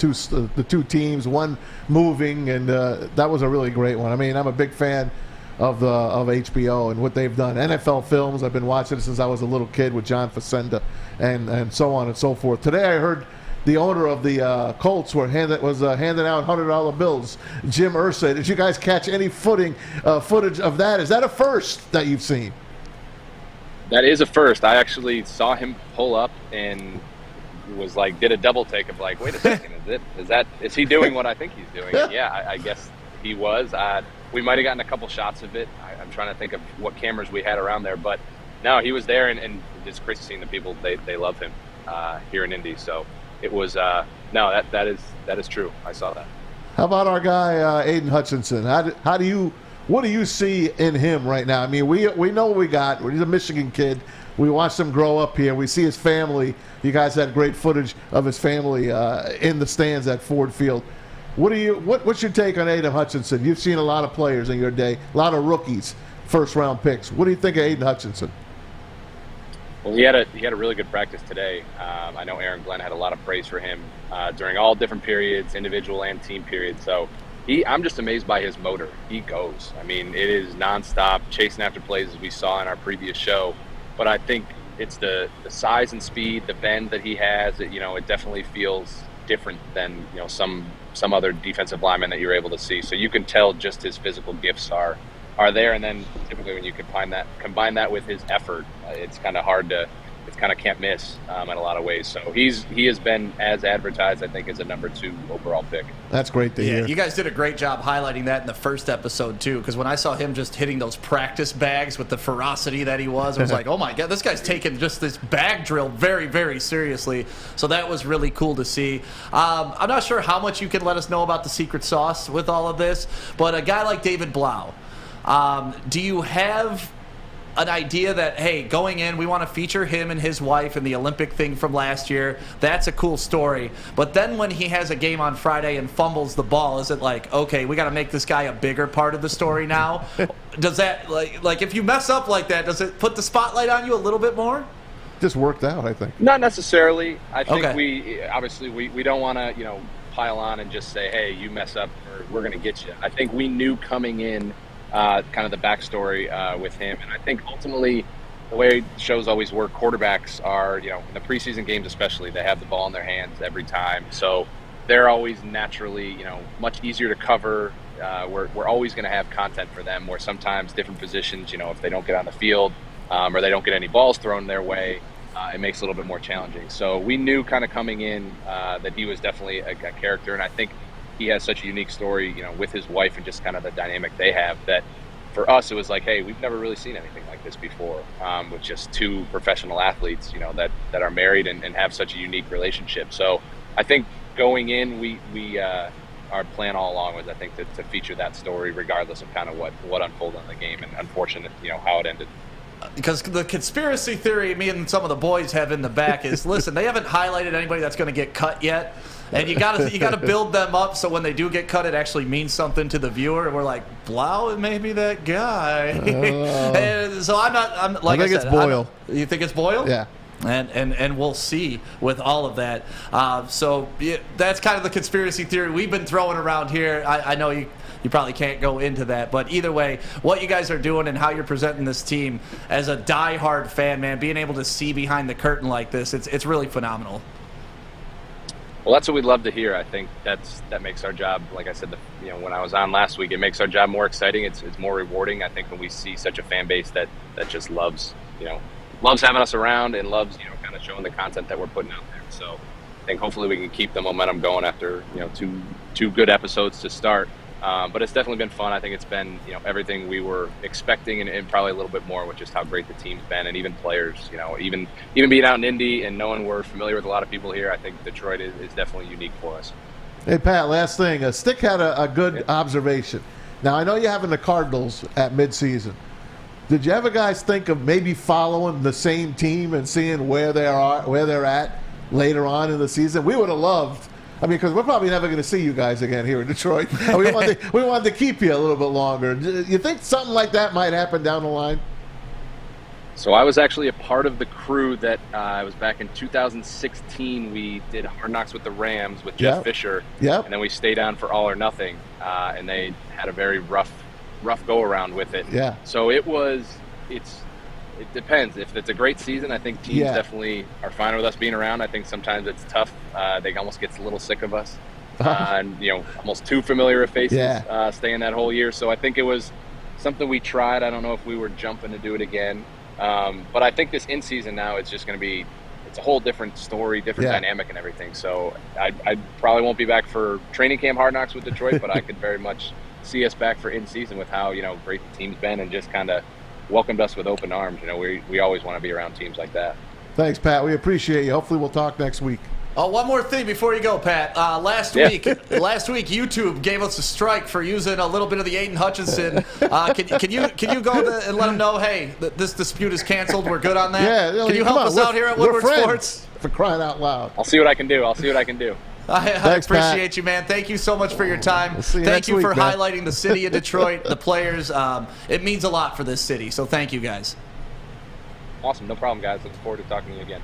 two teams, one moving, and that was a really great one. I mean, I'm a big fan of HBO and what they've done. NFL films, I've been watching it since I was a little kid with John Facenda and so on and so forth. Today I heard the owner of the Colts was handing out $100 bills, Jim Irsay. Did you guys catch any footage of that? Is that a first that you've seen? That is a first. I actually saw him pull up and was like, did a double take of like, wait a second, is he doing what I think he's doing? And yeah, I guess he was. We might have gotten a couple shots of it. I'm trying to think of what cameras we had around there, but no, he was there, and it's crazy seeing the people. They love him here in Indy. So it was no, that is true. I saw that. How about our guy Aiden Hutchinson? What do you see in him right now? I mean, we know what we got. He's a Michigan kid. We watched him grow up here. We see his family. You guys had great footage of his family in the stands at Ford Field. What's your take on Aiden Hutchinson? You've seen a lot of players in your day, a lot of rookies, first-round picks. What do you think of Aiden Hutchinson? Well, he had a really good practice today. I know Aaron Glenn had a lot of praise for him during all different periods, individual and team periods. So I'm just amazed by his motor. He goes. I mean, it is nonstop, chasing after plays as we saw in our previous show. But I think it's the size and speed, the bend that he has. It definitely feels different than some other defensive lineman that you're able to see. So you can tell just his physical gifts are there. And then typically when you combine that with his effort, it's kind of hard to. It's kind of can't miss in a lot of ways. So he has been as advertised, I think, as a number 2 overall pick. That's great to hear. You guys did a great job highlighting that in the first episode too, because when I saw him just hitting those practice bags with the ferocity that he was, I was like, oh my God, this guy's taking just this bag drill very, very seriously. So that was really cool to see. I'm not sure how much you can let us know about the secret sauce with all of this, but a guy like David Blau, do you have an idea that, hey, going in, we want to feature him and his wife in the Olympic thing from last year? That's a cool story. But then when he has a game on Friday and fumbles the ball, is it like, okay, we got to make this guy a bigger part of the story now? Does that, like if you mess up like that, does it put the spotlight on you a little bit more? Just worked out, I think. Not necessarily. I think we don't want to, pile on and just say, hey, you mess up or we're going to get you. I think we knew coming in kind of the backstory with him. And I think ultimately the way shows always work, quarterbacks are, in the preseason games especially, they have the ball in their hands every time. So they're always naturally, much easier to cover. We're always going to have content for them where sometimes different positions, if they don't get on the field or they don't get any balls thrown their way, it makes it a little bit more challenging. So we knew kind of coming in that he was definitely a character. And I think he has such a unique story, with his wife and just kind of the dynamic they have, that for us it was like, hey, we've never really seen anything like this before, with just 2 professional athletes, that are married and have such a unique relationship. So I think going in, our plan all along was, I think, to feature that story regardless of kind of what unfolded in the game, and unfortunate, how it ended. Because the conspiracy theory me and some of the boys have in the back is, listen, they haven't highlighted anybody that's going to get cut yet, and you got to build them up so when they do get cut, it actually means something to the viewer. And we're like, Blau, maybe that guy. And so I'm like I think it's Boyle. You think it's Boyle? Yeah. And we'll see with all of that. So that's kind of the conspiracy theory we've been throwing around here. I know you probably can't go into that, but either way, what you guys are doing and how you're presenting this team as a diehard fan, man, being able to see behind the curtain like this, it's really phenomenal. Well, that's what we'd love to hear. I think that makes our job, like I said, when I was on last week, it makes our job more exciting. It's more rewarding. I think when we see such a fan base that just loves having us around and loves, kind of showing the content that we're putting out there. So I think hopefully we can keep the momentum going after, two good episodes to start. But it's definitely been fun. I think it's been, everything we were expecting and probably a little bit more, with just how great the team's been, and even players, even being out in Indy and knowing we're familiar with a lot of people here. I think Detroit is definitely unique for us. Hey, Pat, last thing. Stick had a good observation. Now, I know you're having the Cardinals at midseason. Did you ever guys think of maybe following the same team and seeing where they're at later on in the season? We would have loved. I mean, because we're probably never going to see you guys again here in Detroit. We wanted to keep you a little bit longer. You think something like that might happen down the line? So I was actually a part of the crew that I was back in 2016. We did Hard Knocks with the Rams with Jeff Fisher. Yep. And then we stayed on for All or Nothing. And they had a very rough go-around with it. Yeah. So it depends. If it's a great season, I think teams definitely are fine with us being around. I think sometimes it's tough. They almost get a little sick of us. And, almost too familiar of faces staying that whole year. So I think it was something we tried. I don't know if we were jumping to do it again. But I think this in-season now, it's just going to be – it's a whole different story, different dynamic and everything. So I probably won't be back for training camp Hard Knocks with Detroit, but I could very much see us back for in-season with how, great the team's been, and just kind of welcomed us with open arms. We always want to be around teams like that. Thanks, Pat. We appreciate you. Hopefully we'll talk next week. Oh, one more thing before you go, Pat. Last week, YouTube gave us a strike for using a little bit of the Aiden Hutchinson. Can you go and let them know, hey, this dispute is canceled. We're good on that. Yeah. Can you help us out here at Woodward Sports? For crying out loud. I'll see what I can do. I appreciate you, man. Thank you so much for your time. Thank you for highlighting the city of Detroit, the players. It means a lot for this city, so thank you, guys. Awesome. No problem, guys. Looking forward to talking to you again.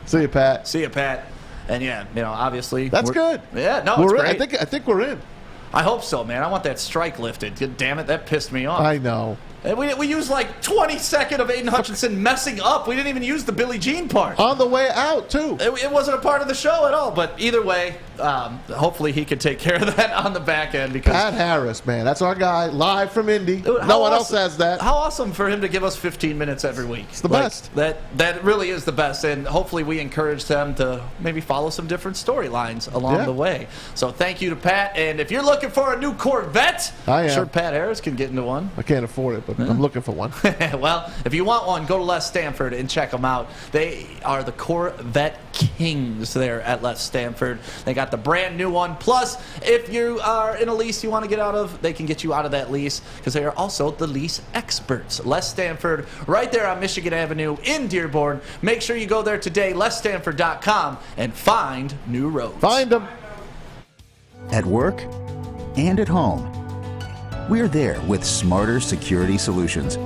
See you, Pat. See you, Pat. And, obviously. That's good. Yeah, no, it's great. I think we're in. I hope so, man. I want that strike lifted. God damn it, that pissed me off. I know. And we used like 20 seconds of Aiden Hutchinson messing up. We didn't even use the Billie Jean part. On the way out, too. It wasn't a part of the show at all. But either way, hopefully he can take care of that on the back end. Because Pat Harris, man. That's our guy, live from Indy. No one else has that. How awesome for him to give us 15 minutes every week. It's the best. That really is the best. And hopefully we encourage them to maybe follow some different storylines along the way. So thank you to Pat. And if you're looking for a new Corvette, I'm sure Pat Harris can get into one. I can't afford it, but I'm looking for one. Well, if you want one, go to Les Stanford and check them out. They are the Corvette Kings there at Les Stanford. They got the brand new one. Plus, if you are in a lease you want to get out of, they can get you out of that lease because they are also the lease experts. Les Stanford, right there on Michigan Avenue in Dearborn. Make sure you go there today, lesstanford.com, and find new roads. Find them. At work and at home. We're there with smarter security solutions,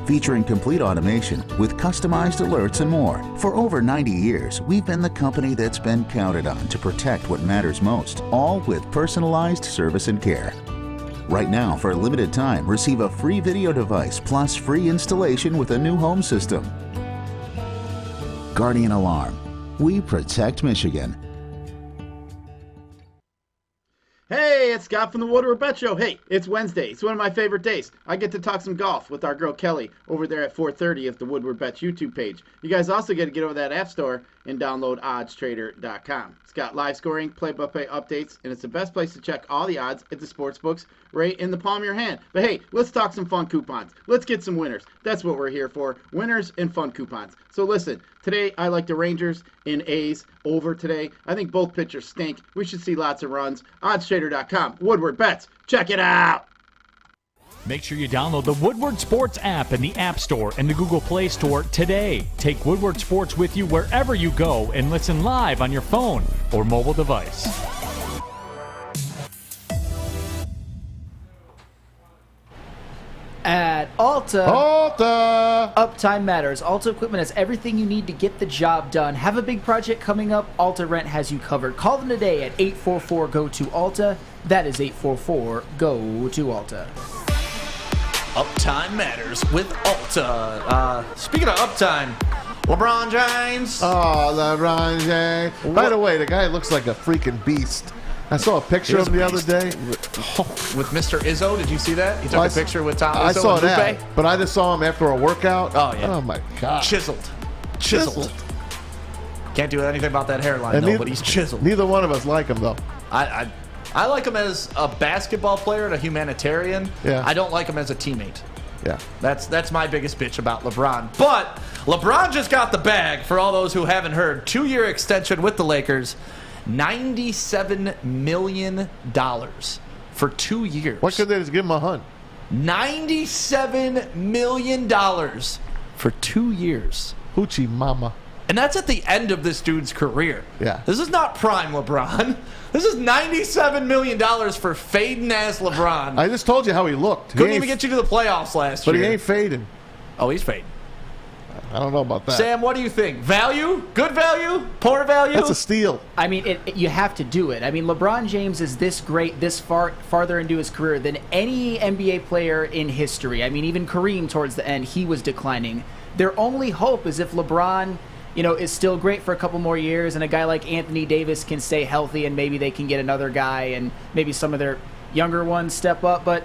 featuring complete automation with customized alerts and more. For over 90 years, we've been the company that's been counted on to protect what matters most, all with personalized service and care. Right now, for a limited time, receive a free video device plus free installation with a new home system. Guardian Alarm. We protect Michigan. Hey, it's Scott from the Woodward Bet Show. Hey, it's Wednesday. It's one of my favorite days. I get to talk some golf with our girl Kelly over there at 4:30 of the Woodward Bets YouTube page. You guys also get to get over that app store and download oddstrader.com. It's got live scoring, play-by-play updates, and it's the best place to check all the odds at the sports books right in the palm of your hand. But hey, let's talk some fun coupons. Let's get some winners. That's what we're here for, winners and fun coupons. So listen, today I like the Rangers in A's over today. I think both pitchers stink. We should see lots of runs. oddstrader.com. Woodward Bets. Check it out. Make sure you download the Woodward Sports app in the App Store and the Google Play Store today. Take Woodward Sports with you wherever you go and listen live on your phone or mobile device. At Alta, Uptime matters. Alta Equipment has everything you need to get the job done. Have a big project coming up? Alta Rent has you covered. Call them today at 844-GO-TO-ALTA. That is 844-GO-TO-ALTA. Uptime matters with Alta. Speaking of uptime, LeBron James. Oh, LeBron James. By the way, the guy looks like a freaking beast. I saw a picture of him the other day. With Mr. Izzo, did you see that? He took a picture with Tom Izzo I saw and that, Lupe. but I just saw him after a workout. Oh, yeah. Oh, my God. Chiseled. Can't do anything about that hairline, And though, but he's chiseled. Neither one of us like him, though. I like him as a basketball player and a humanitarian. Yeah. I don't like him as a teammate. Yeah. That's my biggest bitch about LeBron. But LeBron just got the bag, for all those who haven't heard. 2-year extension with the Lakers. $97 million for 2 years. Why couldn't they just give him a hunt? $97 million for 2 years. Hoochie mama. And that's at the end of this dude's career. Yeah. This is not prime LeBron. This is $97 million for fading-ass LeBron. I just told you how he looked. Couldn't even get you to the playoffs last year. But he ain't fading. Oh, he's fading. I don't know about that. Sam, what do you think? Value? Good value? Poor value? That's a steal. I mean, you have to do it. I mean, LeBron James is this great, this farther into his career than any NBA player in history. I mean, even Kareem towards the end, he was declining. Their only hope is if LeBron, is still great for a couple more years, and a guy like Anthony Davis can stay healthy, and maybe they can get another guy, and maybe some of their younger ones step up. But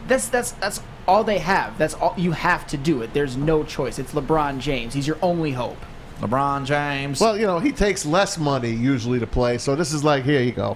that's all they have. That's all you have to do it. There's no choice. It's LeBron James. He's your only hope. LeBron James. Well, he takes less money usually to play, so this is like, here you go.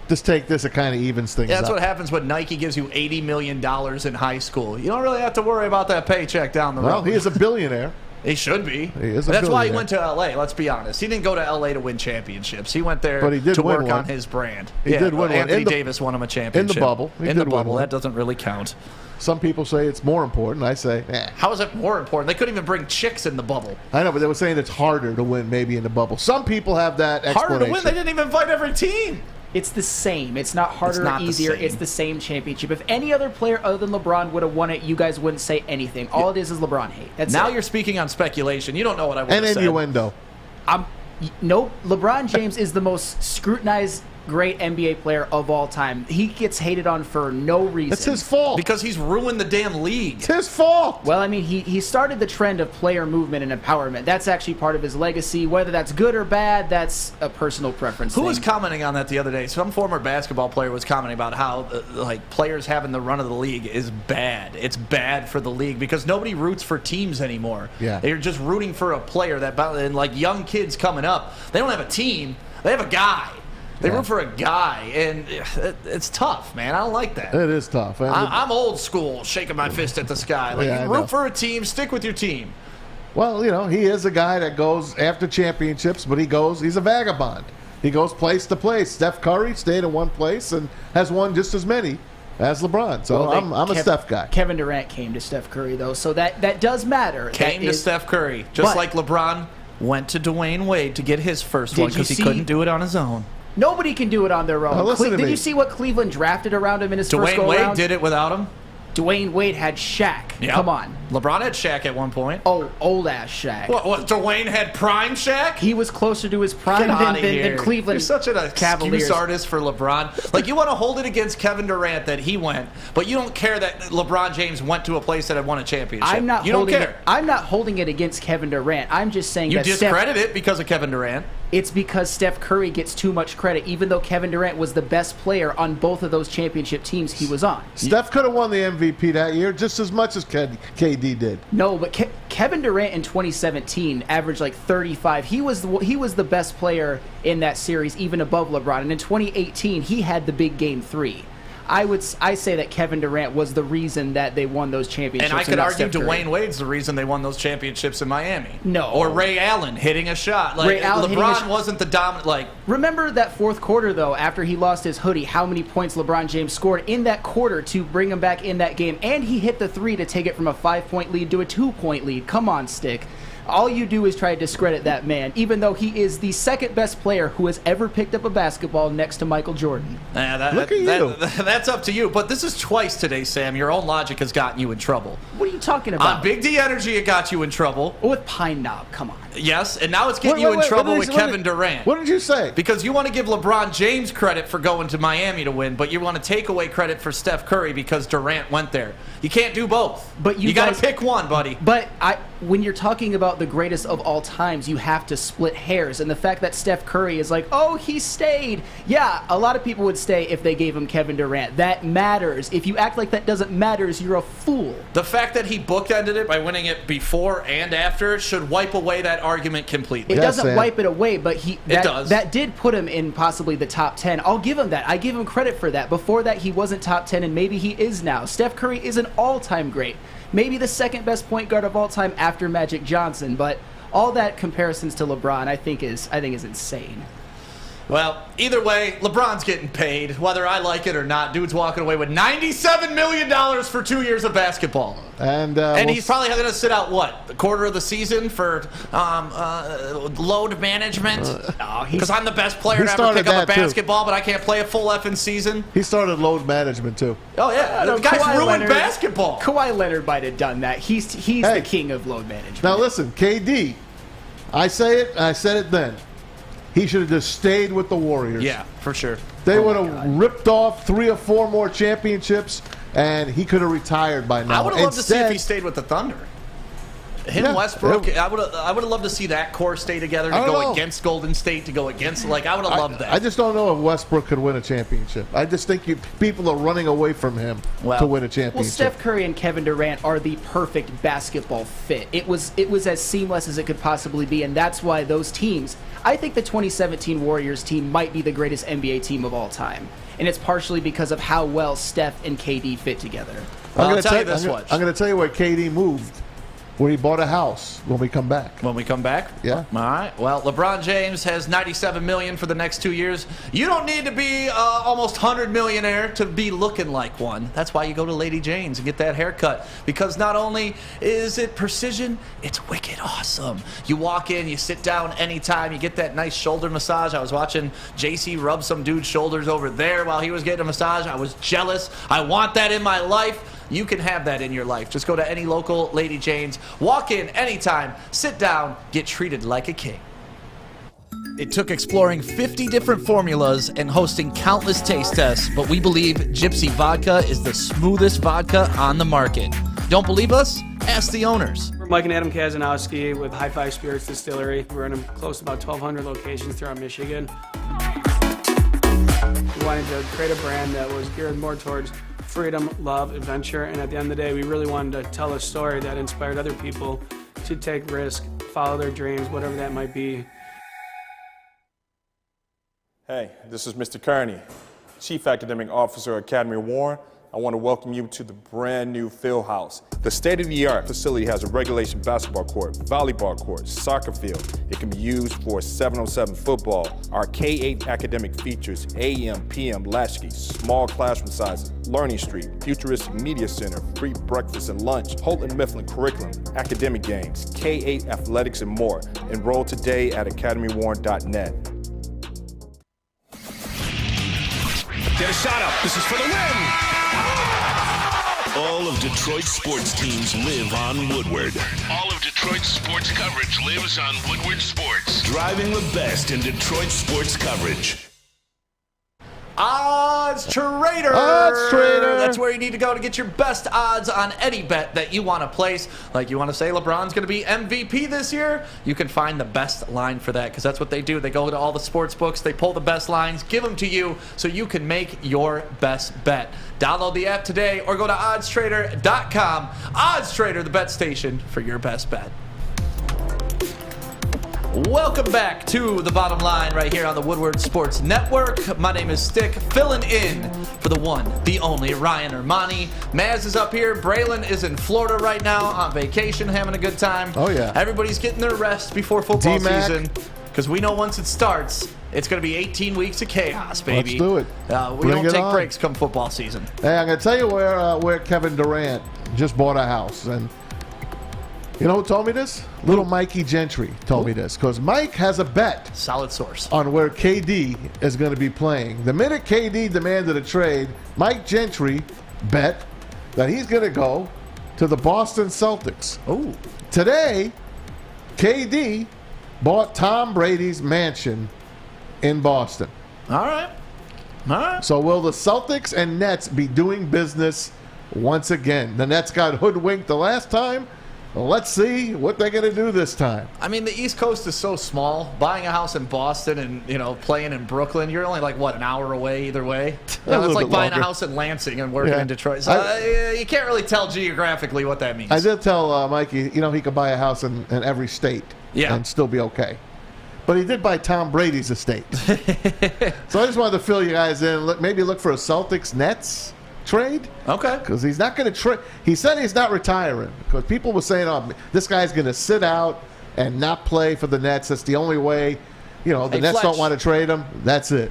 Just take this. It kind of evens things Yeah, that's up. what happens when Nike gives you $80 million in high school. You don't really have to worry about that paycheck down the road. Well, he is a billionaire. He should be. He is a That's why he billionaire. went to L.A., let's be honest. He didn't go to L.A. to win championships. He went there But he did to win work one. on his brand. He did win one. Anthony In the- Davis won him a championship. in the bubble. He In the did win bubble. one. That doesn't really count. Some people say it's more important. I say, How is it more important? They couldn't even bring chicks in the bubble. I know, but they were saying it's harder to win maybe in the bubble. Some people have that Harder explanation. to win? They didn't even invite every team. It's the same. It's not harder not or the easier. same. It's the same championship. If any other player other than LeBron would have won it, you guys wouldn't say anything. All it is LeBron hate. That's Now it. you're speaking on speculation. You don't know what I would And have said. innuendo. Nope. LeBron James is the most scrutinized great NBA player of all time. He gets hated on for no reason. It's his fault. Because he's ruined the damn league. It's his fault. Well, I mean, he started the trend of player movement and empowerment. That's actually part of his legacy. Whether that's good or bad, that's a personal preference Who thing. was commenting on that the other day? Some former basketball player was commenting about how players having the run of the league is bad. It's bad for the league because nobody roots for teams anymore. Yeah. They're just rooting for a player and like young kids coming up, they don't have a team. They have a guy. They root for a guy, and it's tough, man. I don't like that. It is tough. And I'm old school, shaking my fist at the sky. Like, Yeah, I you know. root for a team, stick with your team. Well, he is a guy that goes after championships, but he's a vagabond. He goes place to place. Steph Curry stayed in one place and has won just as many as LeBron. So I'm a Steph guy. Kevin Durant came to Steph Curry, though, so that does matter. Came to Steph Curry, just like LeBron went to Dwayne Wade to get his first Did one you because he see- couldn't do it on his own. Nobody can do it on their own. Now, listen to Did me. you see what Cleveland drafted around him in his first Dwayne go Wade around? did it without him. Dwayne Wade had Shaq. Yep. Come on. LeBron had Shaq at one point. Oh, old-ass Shaq. What, Dwayne had prime Shaq? He was closer to his prime Get out than, of than, here. than Cleveland You're such an Cavaliers. excuse artist for LeBron. Like, you want to hold it against Kevin Durant that he went, but you don't care that LeBron James went to a place that had won a championship. I'm not You don't holding care. It, I'm not holding it against Kevin Durant. I'm just saying You that discredit it because of Kevin Durant. It's because Steph Curry gets too much credit, even though Kevin Durant was the best player on both of those championship teams he was on. Steph could have won the MVP that year just as much as KD did. No, but Kevin Durant in 2017 averaged like 35. He was the best player in that series, even above LeBron. And in 2018, he had the big game 3. I say that Kevin Durant was the reason that they won those championships. And I could not argue Steph Curry. Dwayne Wade's the reason they won those championships in Miami. No. Or Ray Allen hitting a shot. Like, Ray Allen hitting a LeBron shot. wasn't the dominant, like... Remember that fourth quarter, though, after he lost his hoodie, how many points LeBron James scored in that quarter to bring him back in that game. And he hit the 3 to take it from a 5-point lead to a 2-point lead. Come on, Stick. All you do is try to discredit that man, even though he is the second best player who has ever picked up a basketball next to Michael Jordan. Look at you. That's up to you. But this is twice today, Sam. Your own logic has gotten you in trouble. What are you talking about? On Big D Energy, it got you in trouble. With Pine Knob, come on. Yes, and now it's getting you in trouble with Kevin Durant. What did you say? Because you want to give LeBron James credit for going to Miami to win, but you want to take away credit for Steph Curry because Durant went there. You can't do both. But you got to pick one, buddy. But when you're talking about the greatest of all times, you have to split hairs. And the fact that Steph Curry is like, oh, he stayed. Yeah, a lot of people would stay if they gave him Kevin Durant. That matters. If you act like that doesn't matter, you're a fool. The fact that he bookended it by winning it before and after should wipe away that argument completely. It doesn't wipe it away, but it does. That did put him in possibly the top 10. I'll give him that. I give him credit for that. Before that, he wasn't top 10, and maybe he is now. Steph Curry is an all-time great. Maybe the second best point guard of all time after Magic Johnson, but all that comparisons to LeBron I think is insane. Well, either way, LeBron's getting paid, whether I like it or not. Dude's walking away with $97 million for 2 years of basketball. And he's probably going to sit out, a quarter of the season for load management? Because I'm the best player to ever pick up a basketball, but I can't play a full effing season. He started load management, too. Oh, yeah. The guy's ruined basketball. Kawhi Leonard might have done that. He's the king of load management. Now, listen, KD, I say it, I said it then. He should have just stayed with the Warriors. Yeah, for sure. They would have ripped off 3 or 4 more championships, and he could have retired by now. I would have loved to see if he stayed with the Thunder. Westbrook, I would have loved to see that core stay together to go against Golden State, to go against, I would have loved that. I just don't know if Westbrook could win a championship. I just think people are running away from him to win a championship. Well, Steph Curry and Kevin Durant are the perfect basketball fit. It was as seamless as it could possibly be, and that's why those teams, I think the 2017 Warriors team might be the greatest NBA team of all time. And it's partially because of how well Steph and KD fit together. I'm going to tell you where KD moved. Where he bought a house when we come back. When we come back? Yeah. All right. Well, LeBron James has $97 million for the next 2 years. You don't need to be almost $100 millionaire to be looking like one. That's why you go to Lady Jane's and get that haircut. Because not only is it precision, it's wicked awesome. You walk in, you sit down anytime, you get that nice shoulder massage. I was watching JC rub some dude's shoulders over there while he was getting a massage. I was jealous. I want that in my life. You can have that in your life. Just go to any local Lady Jane's. Walk in anytime, sit down, get treated like a king. It took exploring 50 different formulas and hosting countless taste tests, but we believe Gypsy Vodka is the smoothest vodka on the market. Don't believe us? Ask the owners. We're Mike and Adam Kazanowski with High Five Spirits Distillery. We're in close to about 1,200 locations throughout Michigan. We wanted to create a brand that was geared more towards freedom, love, adventure, and at the end of the day, we really wanted to tell a story that inspired other people to take risk, follow their dreams, whatever that might be. Hey, this is Mr. Kearney, Chief Academic Officer at Academy Warren. I want to welcome you to the brand new Field House. The state-of-the-art facility has a regulation basketball court, volleyball court, soccer field. It can be used for 7-on-7 football. Our K-8 academic features AM, PM, latchkey, small classroom sizes, Learning Street, futuristic media center, free breakfast and lunch, Holt & Mifflin curriculum, academic games, K-8 athletics, and more. Enroll today at academywarren.net. Get a shot up. This is for the win. All of Detroit's sports teams live on Woodward. All of Detroit's sports coverage lives on Woodward Sports. Driving the best in Detroit sports coverage. Odds Trader. Odds Trader. That's where you need to go to get your best odds on any bet that you want to place. Like you want to say LeBron's going to be MVP this year, you can find the best line for that because that's what they do. They go to all the sports books, they pull the best lines, give them to you so you can make your best bet. Download the app today or go to oddstrader.com. Odds Trader, the bet station for your best bet. Welcome back to The Bottom Line right here on the Woodward Sports Network. My name is Stick, filling in for the one, the only Ryan Armani. Maz is up here. Braylon is in Florida right now on vacation, having a good time. Oh, yeah. Everybody's getting their rest before football D-Mac. season because we know once it starts, it's going to be 18 weeks of chaos, baby. Let's do it. We don't take breaks come football season. Hey, I'm going to tell you where Kevin Durant just bought a house. And you know who told me this? Little Mikey Gentry told me this because Mike has a bet. Solid source. On where KD is going to be playing. The minute KD demanded a trade, Mike Gentry bet that he's going to go to the Boston Celtics. Oh. Today, KD bought Tom Brady's mansion in Boston. All right. So will the Celtics and Nets be doing business once again? The Nets got hoodwinked the last time. Well, let's see what they're going to do this time. I mean, the East Coast is so small. Buying a house in Boston and, playing in Brooklyn, you're only an hour away either way. It's like buying a house in Lansing and working in Detroit. So you can't really tell geographically what that means. I did tell Mikey, he could buy a house in every state and still be okay. But he did buy Tom Brady's estate. So I just wanted to fill you guys in. Maybe look for a Celtics-Nets trade. Okay. Because he's not going to trade. He said he's not retiring. Because people were saying, this guy's going to sit out and not play for the Nets. That's the only way. The Nets Fletch. don't want to trade him. That's it.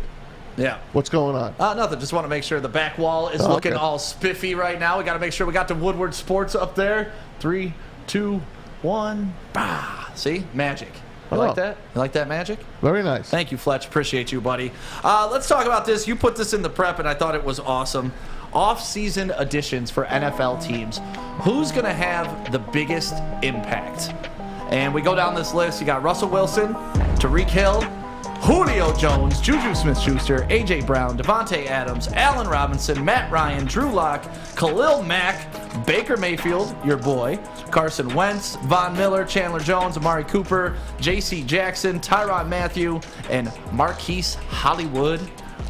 Yeah. What's going on? Nothing. Just want to make sure the back wall is looking all spiffy right now. We got to make sure we got the Woodward Sports up there. 3, 2, 1. Bah. See? Magic. You like that? You like that magic? Very nice. Thank you, Fletch. Appreciate you, buddy. Let's talk about this. You put this in the prep, and I thought it was awesome. Off-season additions for NFL teams. Who's going to have the biggest impact? And we go down this list. You got Russell Wilson, Tyreek Hill, Julio Jones, Juju Smith-Schuster, A.J. Brown, Devontae Adams, Allen Robinson, Matt Ryan, Drew Lock, Khalil Mack, Baker Mayfield, your boy, Carson Wentz, Von Miller, Chandler Jones, Amari Cooper, J.C. Jackson, Tyrann Mathieu, and Marquise Hollywood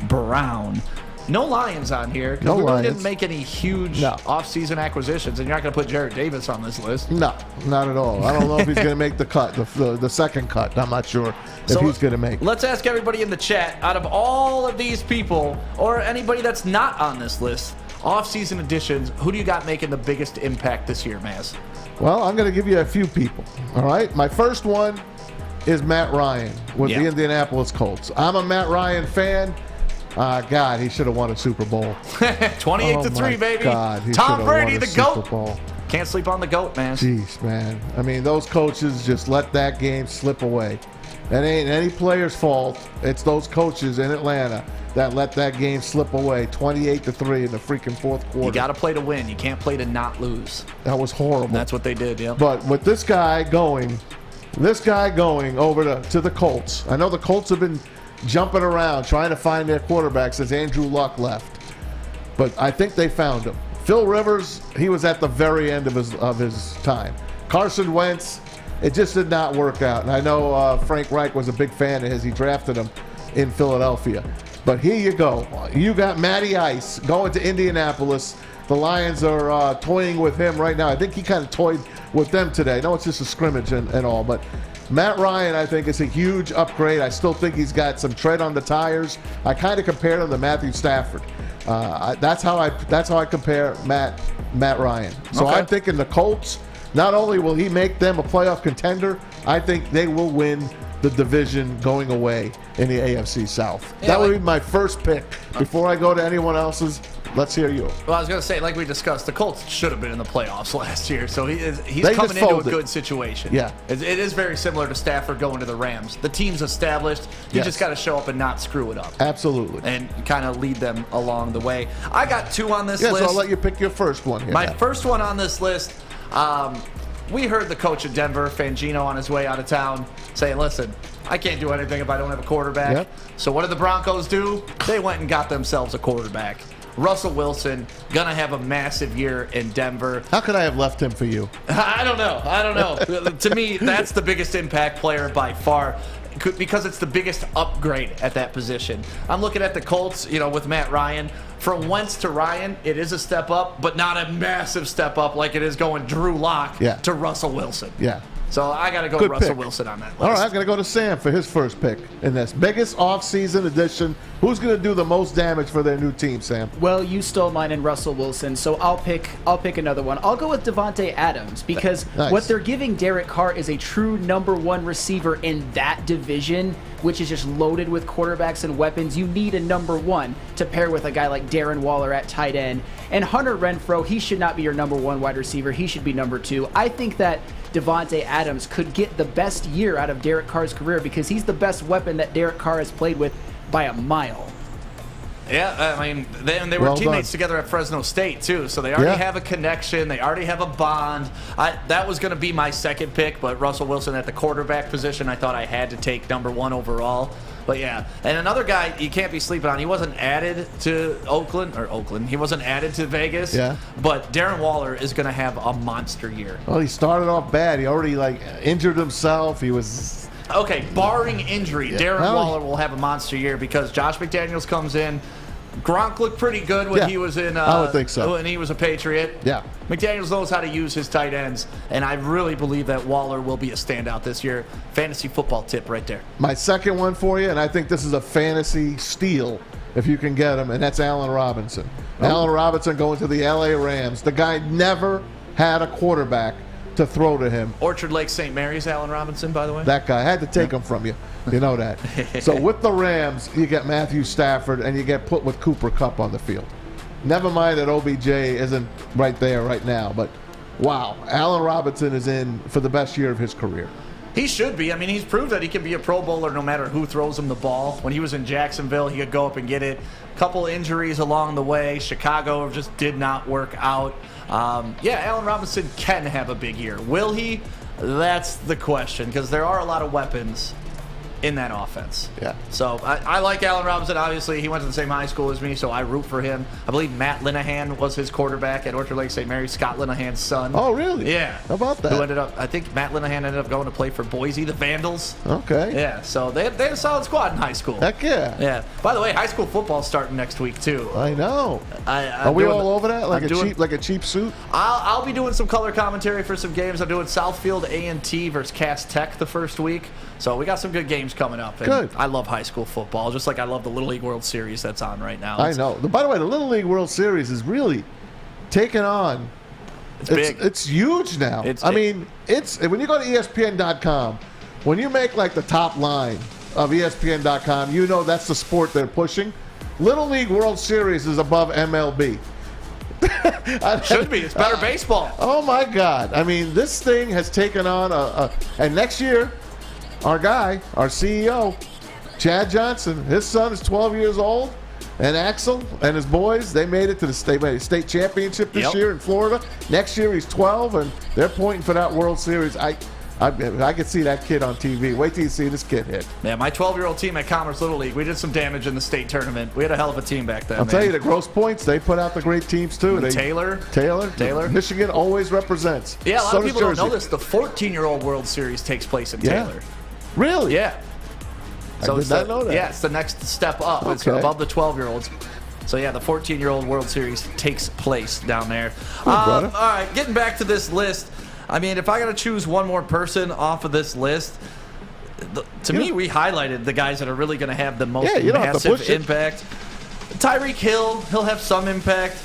Brown. No Lions on here because we really didn't make any huge off-season acquisitions, and you're not going to put Jarrett Davis on this list. No, not at all. I don't know if he's going to make the cut, the second cut. I'm not sure if he's going to make it. Let's ask everybody in the chat, out of all of these people, or anybody that's not on this list, off-season additions, who do you got making the biggest impact this year, Maz? Well, I'm going to give you a few people, all right? My first one is Matt Ryan with the Indianapolis Colts. I'm a Matt Ryan fan. God, he should have won a Super Bowl. 28-3, baby. God, he Tom Brady, the Super GOAT. Bowl. Can't sleep on the GOAT, man. Jeez, man. I mean, those coaches just let that game slip away. It ain't any player's fault. It's those coaches in Atlanta that let that game slip away. 28-3 in the freaking fourth quarter. You got to play to win. You can't play to not lose. That was horrible. That's what they did, yeah. But with this guy going over to the Colts, I know the Colts have been jumping around trying to find their quarterback since Andrew Luck left. But I think they found him. Phil Rivers, he was at the very end of his time. Carson Wentz, it just did not work out. And I know Frank Reich was a big fan of his. He drafted him in Philadelphia. But here you go. You got Matty Ice going to Indianapolis. The Lions are toying with him right now. I think he kind of toyed with them today. I know it's just a scrimmage and all, but Matt Ryan, I think, is a huge upgrade. I still think he's got some tread on the tires. I kind of compared him to Matthew Stafford. That's how I compare Matt Ryan. So I'm thinking the Colts, not only will he make them a playoff contender, I think they will win the division going away in the AFC South. Yeah, that would be my first pick. Before I go to anyone else's, let's hear you. Well, I was going to say, like we discussed, the Colts should have been in the playoffs last year, so he's coming into a good situation. Yeah. It is very similar to Stafford going to the Rams. The team's established. You just got to show up and not screw it up. Absolutely. And kind of lead them along the way. I got two on this list. So I'll let you pick your first one here. My first one on this list, we heard the coach of Denver, Fangino, on his way out of town saying, listen, I can't do anything if I don't have a quarterback. Yep. So what did the Broncos do? They went and got themselves a quarterback. Russell Wilson, going to have a massive year in Denver. How could I have left him for you? I don't know. To me, that's the biggest impact player by far because it's the biggest upgrade at that position. I'm looking at the Colts, with Matt Ryan. From Wentz to Ryan, it is a step up, but not a massive step up like it is going Drew Lock to Russell Wilson. Yeah. So I got to go Russell Wilson on that list. All right, I'm going to go to Sam for his first pick in this biggest offseason edition. Who's going to do the most damage for their new team, Sam? Well, you stole mine in Russell Wilson, so I'll pick another one. I'll go with Devontae Adams because what they're giving Derek Carr is a true number one receiver in that division, which is just loaded with quarterbacks and weapons. You need a number one to pair with a guy like Darren Waller at tight end. And Hunter Renfrow, he should not be your number one wide receiver. He should be number two. I think that Devontae Adams could get the best year out of Derek Carr's career because he's the best weapon that Derek Carr has played with by a mile. Yeah, I mean, they were teammates together at Fresno State, too, so they already have a connection. They already have a bond. That was going to be my second pick, but Russell Wilson at the quarterback position, I thought I had to take number 1 overall. But, yeah, and another guy you can't be sleeping on, he wasn't added to Oakland. He wasn't added to Vegas. Yeah. But Darren Waller is going to have a monster year. Well, he started off bad. He already, injured himself. He was... Okay, barring injury, Darren Waller will have a monster year because Josh McDaniels comes in. Gronk looked pretty good when he was in. I would think so. When he was a Patriot. Yeah. McDaniels knows how to use his tight ends, and I really believe that Waller will be a standout this year. Fantasy football tip right there. My second one for you, and I think this is a fantasy steal if you can get him, and that's Allen Robinson. Allen Robinson going to the L.A. Rams. The guy never had a quarterback to throw to him. Orchard Lake St. Mary's Allen Robinson, by the way. That guy. I had to take him from you. You know that. So with the Rams, you get Matthew Stafford, and you get put with Cooper Kupp on the field. Never mind that OBJ isn't right there right now, but wow, Allen Robinson is in for the best year of his career. He should be. I mean, he's proved that he can be a Pro Bowler no matter who throws him the ball. When he was in Jacksonville, he could go up and get it. Couple injuries along the way. Chicago just did not work out. Allen Robinson can have a big year. Will he? That's the question, because there are a lot of weapons in that offense. Yeah. So I like Allen Robinson. Obviously, he went to the same high school as me, so I root for him. I believe Matt Linehan was his quarterback at Orchard Lake St. Mary's, Scott Linehan's son. Oh, really? Yeah. How about that? Who ended up, I think Matt Linehan ended up going to play for Boise, the Vandals. Okay. Yeah, so they had a solid squad in high school. Heck yeah. Yeah. By the way, high school football's starting next week, too. I know. Are we all over that? Like a cheap suit? I'll be doing some color commentary for some games. I'm doing Southfield A&T versus Cass Tech the first week. So we got some good games coming up. And good. I love high school football, just like I love the Little League World Series that's on right now. I know. By the way, the Little League World Series is really taken on. It's big. It's huge now. It's when you go to ESPN.com, when you make the top line of ESPN.com, you know that's the sport they're pushing. Little League World Series is above MLB. Should be. It's better baseball. Oh, my God. I mean, this thing has taken on and next year, our CEO, Chad Johnson, his son is 12 years old, and Axel and his boys, they made it to the state championship this year in Florida. Next year, he's 12, and they're pointing for that World Series. I could see that kid on TV. Wait till you see this kid hit. Yeah, my 12-year-old team at Commerce Little League, we did some damage in the state tournament. We had a hell of a team back then. I'll tell you, the Grosse Points, they put out the great teams, too. Taylor. Michigan always represents. Yeah, a lot of people don't know this. The 14-year-old World Series takes place in Taylor. Really? Yeah. So I did not know that. Yeah, it's the next step up. Okay. It's above the 12-year-olds. So, yeah, the 14-year-old World Series takes place down there. All right, getting back to this list. I mean, if I got to choose one more person off of this list, to me, we highlighted the guys that are really going to have the most massive impact. Tyreek Hill, he'll have some impact.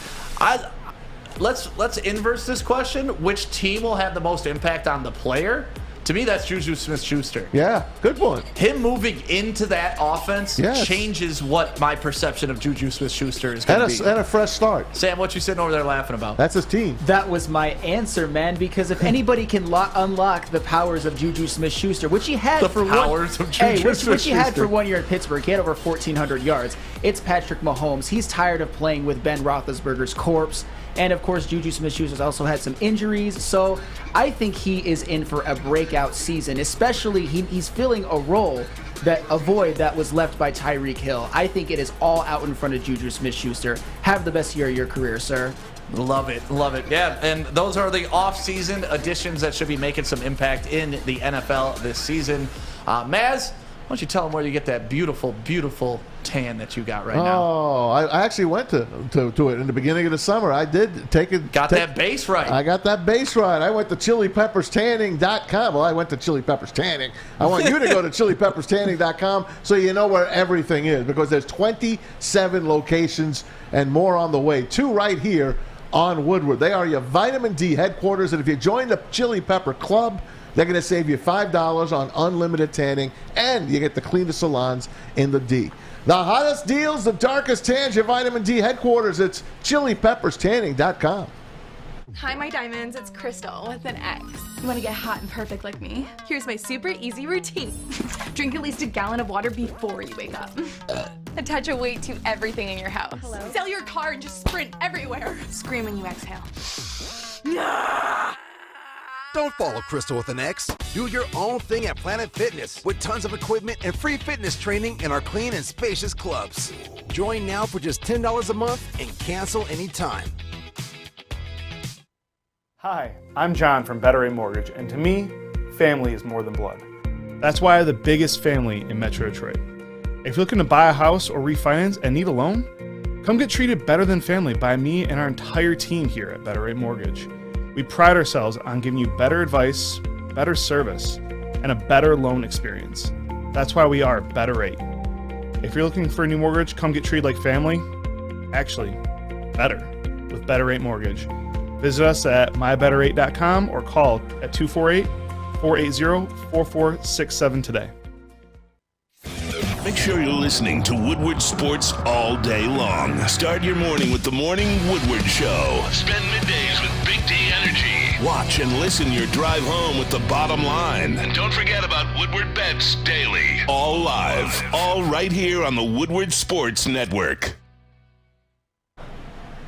Let's inverse this question. Which team will have the most impact on the player? To me, that's Juju Smith-Schuster. Yeah, good one. Him moving into that offense changes what my perception of Juju Smith-Schuster is going to be. And a fresh start. Sam, what you sitting over there laughing about? That's his team. That was my answer, man, because if anybody can unlock the powers of Juju Smith-Schuster, which he had for 1 year at Pittsburgh, he had over 1,400 yards. It's Patrick Mahomes. He's tired of playing with Ben Roethlisberger's corpse. And, of course, Juju Smith-Schuster's also had some injuries. So I think he is in for a breakout season, especially he's filling a void that was left by Tyreek Hill. I think it is all out in front of Juju Smith-Schuster. Have the best year of your career, sir. Love it. Yeah, and those are the off-season additions that should be making some impact in the NFL this season. Maz, why don't you tell them where you get that beautiful, beautiful tan that you got right now? Oh, I actually went to it in the beginning of the summer. I did take it. Got that base right. I got that base right. I went to chilipepperstanning.com. Well, I went to Chili Peppers Tanning. I want you to go to chilipepperstanning.com so you know where everything is, because there's 27 locations and more on the way. 2 right here on Woodward. They are your vitamin D headquarters, and if you join the Chili Pepper Club, they're going to save you $5 on unlimited tanning, and you get the cleanest salons in the D. The hottest deals, the darkest tans, your vitamin D headquarters. It's chilipepperstanning.com. Hi, my diamonds. It's Crystal with an X. You want to get hot and perfect like me? Here's my super easy routine. Drink at least a gallon of water before you wake up. Attach a weight to everything in your house. Hello? Sell your car and just sprint everywhere. Scream when you exhale. Don't follow Crystal with an X. Do your own thing at Planet Fitness with tons of equipment and free fitness training in our clean and spacious clubs. Join now for just $10 a month and cancel anytime. Hi, I'm John from Better Rate Mortgage, and to me, family is more than blood. That's why I have the biggest family in Metro Detroit. If you're looking to buy a house or refinance and need a loan, come get treated better than family by me and our entire team here at Better Rate Mortgage. We pride ourselves on giving you better advice, better service, and a better loan experience. That's why we are Better Rate. If you're looking for a new mortgage, come get treated like family. Actually, better with Better Rate Mortgage. Visit us at mybetterrate.com or call at 248-480-4467 today. Make sure you're listening to Woodward Sports all day long. Start your morning with the Morning Woodward Show. Spend middays with Big D Energy. Watch and listen your drive home with the Bottom Line. And don't forget about Woodward Bets Daily. All live, all right here on the Woodward Sports Network.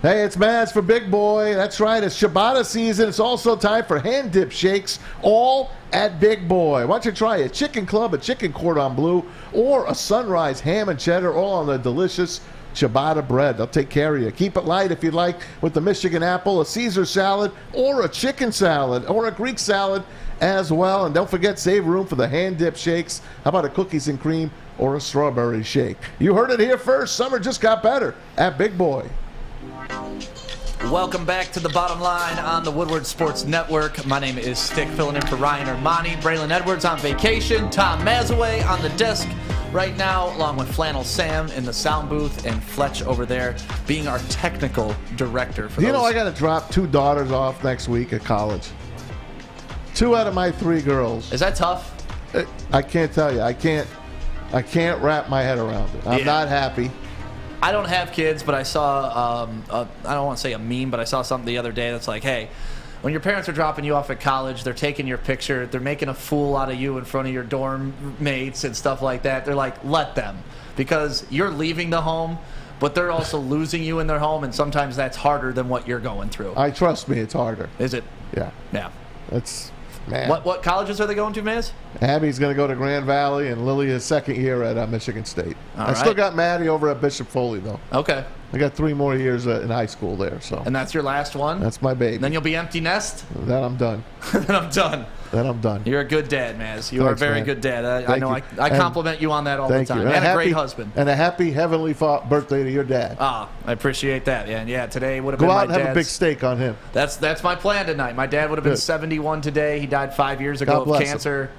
Hey, it's Maz for Big Boy. That's right, it's Ciabatta season. It's also time for hand dip shakes, all at Big Boy. Why don't you try a chicken club, a chicken cordon bleu, or a sunrise ham and cheddar, all on the delicious ciabatta bread. They'll take care of you. Keep it light if you like with the Michigan apple, a Caesar salad, or a chicken salad, or a Greek salad as well. And don't forget, save room for the hand dip shakes. How about a cookies and cream or a strawberry shake? You heard it here first. Summer just got better at Big Boy. Welcome back to the Bottom Line on the Woodward Sports Network. My name is Stick, filling in for Ryan Armani. Braylon Edwards on vacation. Tom Mazaway on the desk right now, along with Flannel Sam in the sound booth, and Fletch over there being our technical director. Do you know I got to drop 2 daughters off next week at college? 2 out of my 3 girls. Is that tough? I can't tell you. I can't wrap my head around it. I'm not happy. I don't have kids, but I saw, I don't want to say a meme, but I saw something the other day that's like, hey, when your parents are dropping you off at college, they're taking your picture, they're making a fool out of you in front of your dorm mates and stuff like that. They're like, let them, because you're leaving the home, but they're also losing you in their home, and sometimes that's harder than what you're going through. Trust me, it's harder. Is it? Yeah. Yeah. That's... Man. What colleges are they going to, Maz? Abby's going to go to Grand Valley, and Lily is second year at Michigan State. I still got Maddie over at Bishop Foley, though. Okay. I got 3 more years in high school there. So. And that's your last one? That's my baby. Then you'll be empty nest? Then I'm done. Then I'm done. Then I'm done. You're a good dad, Maz. You are a very good dad. I know. I compliment you on that all the time. And a great husband. And a happy heavenly birthday to your dad. I appreciate that. Yeah, today would have been my my dad's. Go out and have a big steak on him. That's my plan tonight. My dad would have been 71 today. He died 5 years ago of cancer.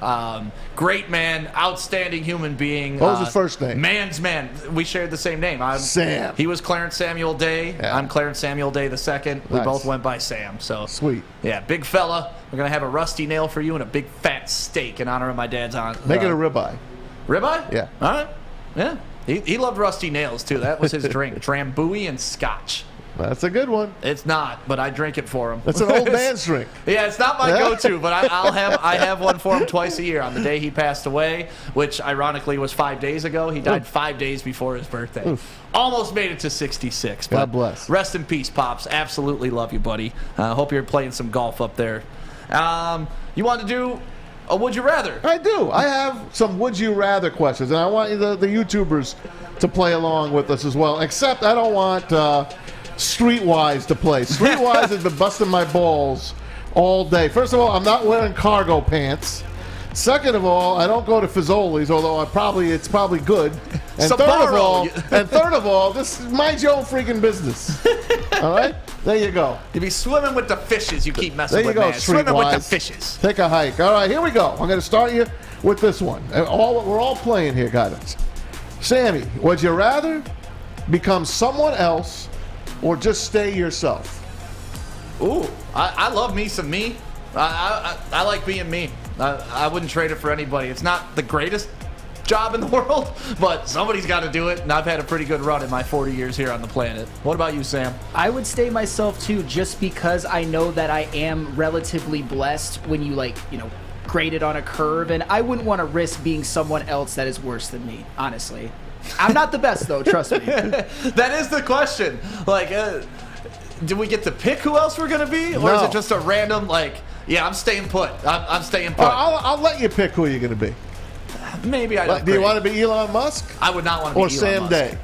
Great man, outstanding human being. What was his first name? Man's man. We shared the same name. Sam. He was Clarence Samuel Day. Yeah. I'm Clarence Samuel Day II. We both went by Sam. So sweet. Yeah, big fella. We're gonna have a rusty nail for you and a big fat steak in honor of my dad's aunt. Make it a ribeye. Ribeye? Yeah. All right. Yeah. He loved rusty nails too. That was his drink. Drambuie and scotch. That's a good one. It's not, but I drink it for him. That's an old man's drink. Yeah, it's not my go-to, but I have one for him twice a year. On the day he passed away, which ironically was 5 days ago. He died 5 days before his birthday. Oof. Almost made it to 66. God bless. Rest in peace, Pops. Absolutely love you, buddy. Hope you're playing some golf up there. You want to do a Would You Rather? I do. I have some Would You Rather questions, and I want the YouTubers to play along with us as well, except I don't want Streetwise to play. Streetwise has been busting my balls all day. First of all, I'm not wearing cargo pants. Second of all, I don't go to Fazoli's, although it's probably good. And third of all, this is mind your own freaking business. All right? There you go. You be swimming with the fishes you keep messing with, man. Streetwise. Swimming with the fishes. Take a hike. All right, here we go. I'm going to start you with this one. We're all playing here, guys. Sammy, would you rather become someone else or just stay yourself? Ooh, I love me some me. I like being me. I wouldn't trade it for anybody. It's not the greatest job in the world, but somebody's got to do it, and I've had a pretty good run in my 40 years here on the planet. What about you, Sam? I would stay myself too, just because I know that I am relatively blessed when you grade it on a curve, and I wouldn't want to risk being someone else that is worse than me, honestly. I'm not the best, though, trust me. That is the question. Like, do we get to pick who else we're going to be? Or is it just a random, like, yeah, I'm staying put. I'm staying put. I'll let you pick who you're going to be. Maybe I don't. Do you want to be Elon Musk? I would not want to be Elon Musk. Day?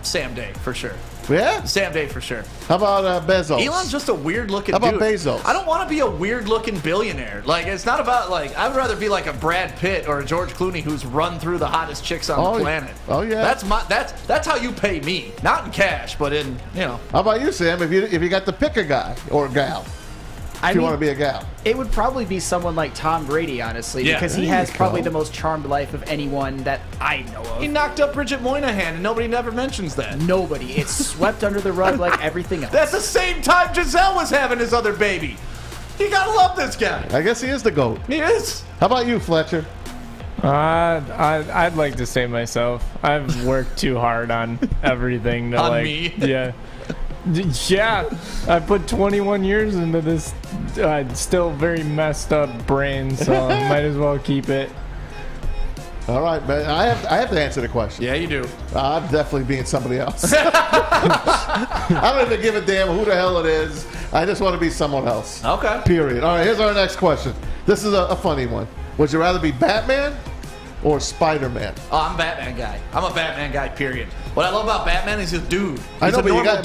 Sam Day, for sure. Yeah? Sam Day, for sure. How about Bezos? Elon's just a weird-looking dude. How about Bezos? I don't want to be a weird-looking billionaire. Like, it's not about, like, I would rather be like a Brad Pitt or a George Clooney who's run through the hottest chicks on the planet. Oh, yeah. That's how you pay me. Not in cash, but in, you know. How about you, Sam? If you got to pick a guy or a gal? If you want to be a gal. It would probably be someone like Tom Brady, honestly, because he has probably the most charmed life of anyone that I know of. He knocked up Bridget Moynihan, and nobody never mentions that. Nobody. It's swept under the rug like everything else. That's the same time Giselle was having his other baby. You gotta love this guy. I guess he is the GOAT. He is. How about you, Fletcher? I'd like to say myself. I've worked too hard on everything. To on me? Yeah. Yeah, I put 21 years into this still very messed up brain, so I might as well keep it. All right, man. I have to answer the question. Yeah, you do. I'm definitely being somebody else. I don't even give a damn who the hell it is. I just want to be someone else. Okay. Period. All right, here's our next question. This is a funny one. Would you rather be Batman or Spider-Man? Oh, I'm a Batman guy. I'm a Batman guy, period. What I love about Batman is he's a dude. I know, but you got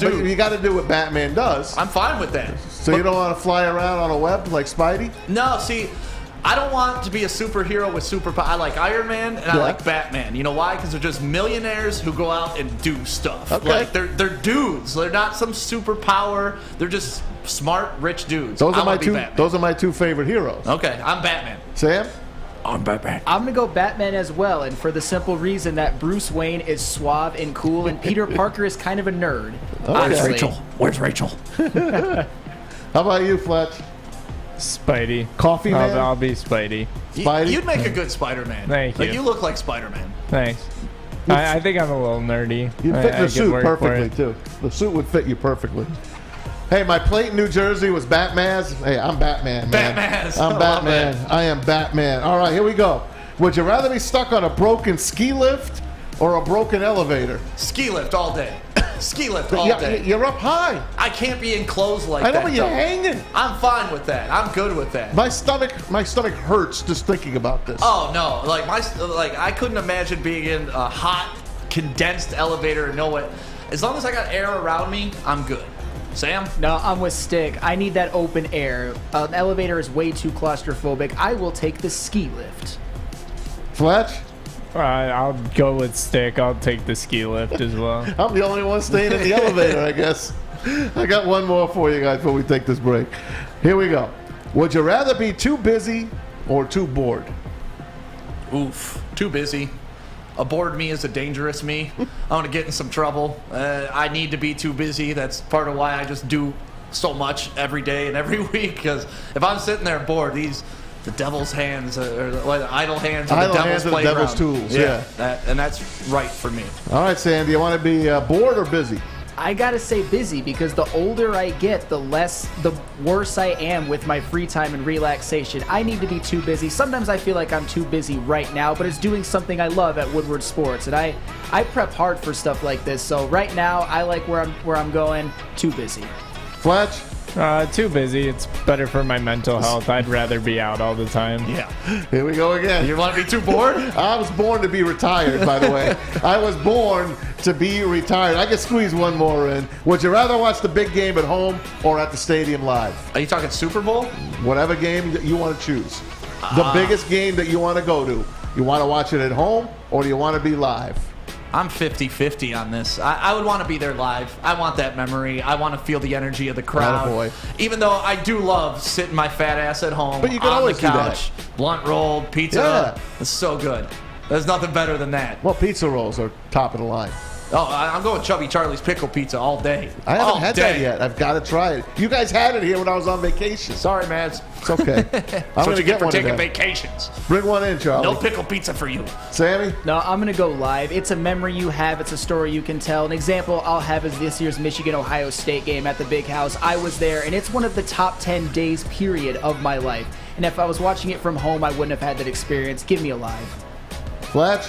to do what Batman does. I'm fine with that. So you don't want to fly around on a web like Spidey? No, see, I don't want to be a superhero with superpower. I like Iron Man and I like Batman. You know why? Because they're just millionaires who go out and do stuff. Okay. Like they're dudes. They're not some superpower. They're just smart, rich dudes. Those are my two favorite heroes. Okay, I'm Batman. Sam? I'm Batman. I'm going to go Batman as well, and for the simple reason that Bruce Wayne is suave and cool, and Peter Parker is kind of a nerd. Okay. Where's Rachel? How about you, Fletch? Spidey. Coffee man? I'll be Spidey. Spidey? You'd make a good Spider-Man. Thank you. Like, you look like Spider-Man. Thanks. I think I'm a little nerdy. You'd fit the suit work for perfectly, it. too. The suit would fit you perfectly. Hey, my plate in New Jersey was Batman's. Hey, I'm Batman, man. Batman's. I'm Batman. I am Batman. All right, here we go. Would you rather be stuck on a broken ski lift or a broken elevator? Ski lift all day. Ski lift all day. You're up high. I can't be enclosed like I know, that. but you're hanging. I'm fine with that. I'm good with that. My stomach hurts just thinking about this. Oh no, like I couldn't imagine being in a hot, condensed elevator and know what. As long as I got air around me, I'm good. Sam? No, I'm with Stick. I need that open air. An elevator is way too claustrophobic. I will take the ski lift. Fletch? I'll go with Stick. I'll take the ski lift as well. I'm the only one staying in the elevator, I guess. I got one more for you guys before we take this break. Here we go. Would you rather be too busy or too bored? Oof. Too busy. A bored me is a dangerous me. I want to get in some trouble. I need to be too busy. That's part of why I just do so much every day and every week. Because if I'm sitting there bored, the devil's hands, or the idle hands of the devil's playground. The devil's tools, yeah. And that's right for me. All right, Sam, do you want to be bored or busy? I gotta say busy, because the older I get, the worse I am with my free time and relaxation. I need to be too busy. Sometimes I feel like I'm too busy right now, but it's doing something I love at Woodward Sports, and I prep hard for stuff like this. So right now, I like where I'm going. Too busy. Fletch? Too busy. It's better for my mental health. I'd rather be out all the time. Yeah. Here we go again. You want to be too bored? I was born to be retired, by the way. I was born to be retired. I can squeeze one more in. Would you rather watch the big game at home or at the stadium live? Are you talking Super Bowl? Whatever game that you want to choose. The biggest game that you want to go to. You want to watch it at home or do you want to be live? I'm 50-50 on this. I would want to be there live. I want that memory. I want to feel the energy of the crowd. Attaboy. Even though I do love sitting my fat ass at home but you can on always the couch, blunt rolled, pizza. Yeah. It's so good. There's nothing better than that. Well, pizza rolls are top of the line. Oh, I'm going Chubby Charlie's Pickle Pizza all day. I haven't had that yet. I've got to try it. You guys had it here when I was on vacation. Sorry, Mads. It's okay. I'm going to get for taking vacations. Bring one in, Charlie. No pickle pizza for you. Sammy? No, I'm going to go live. It's a memory you have. It's a story you can tell. An example I'll have is this year's Michigan-Ohio State game at the Big House. I was there, and it's one of the top 10 days, period, of my life. And if I was watching it from home, I wouldn't have had that experience. Give me a live. Fletch?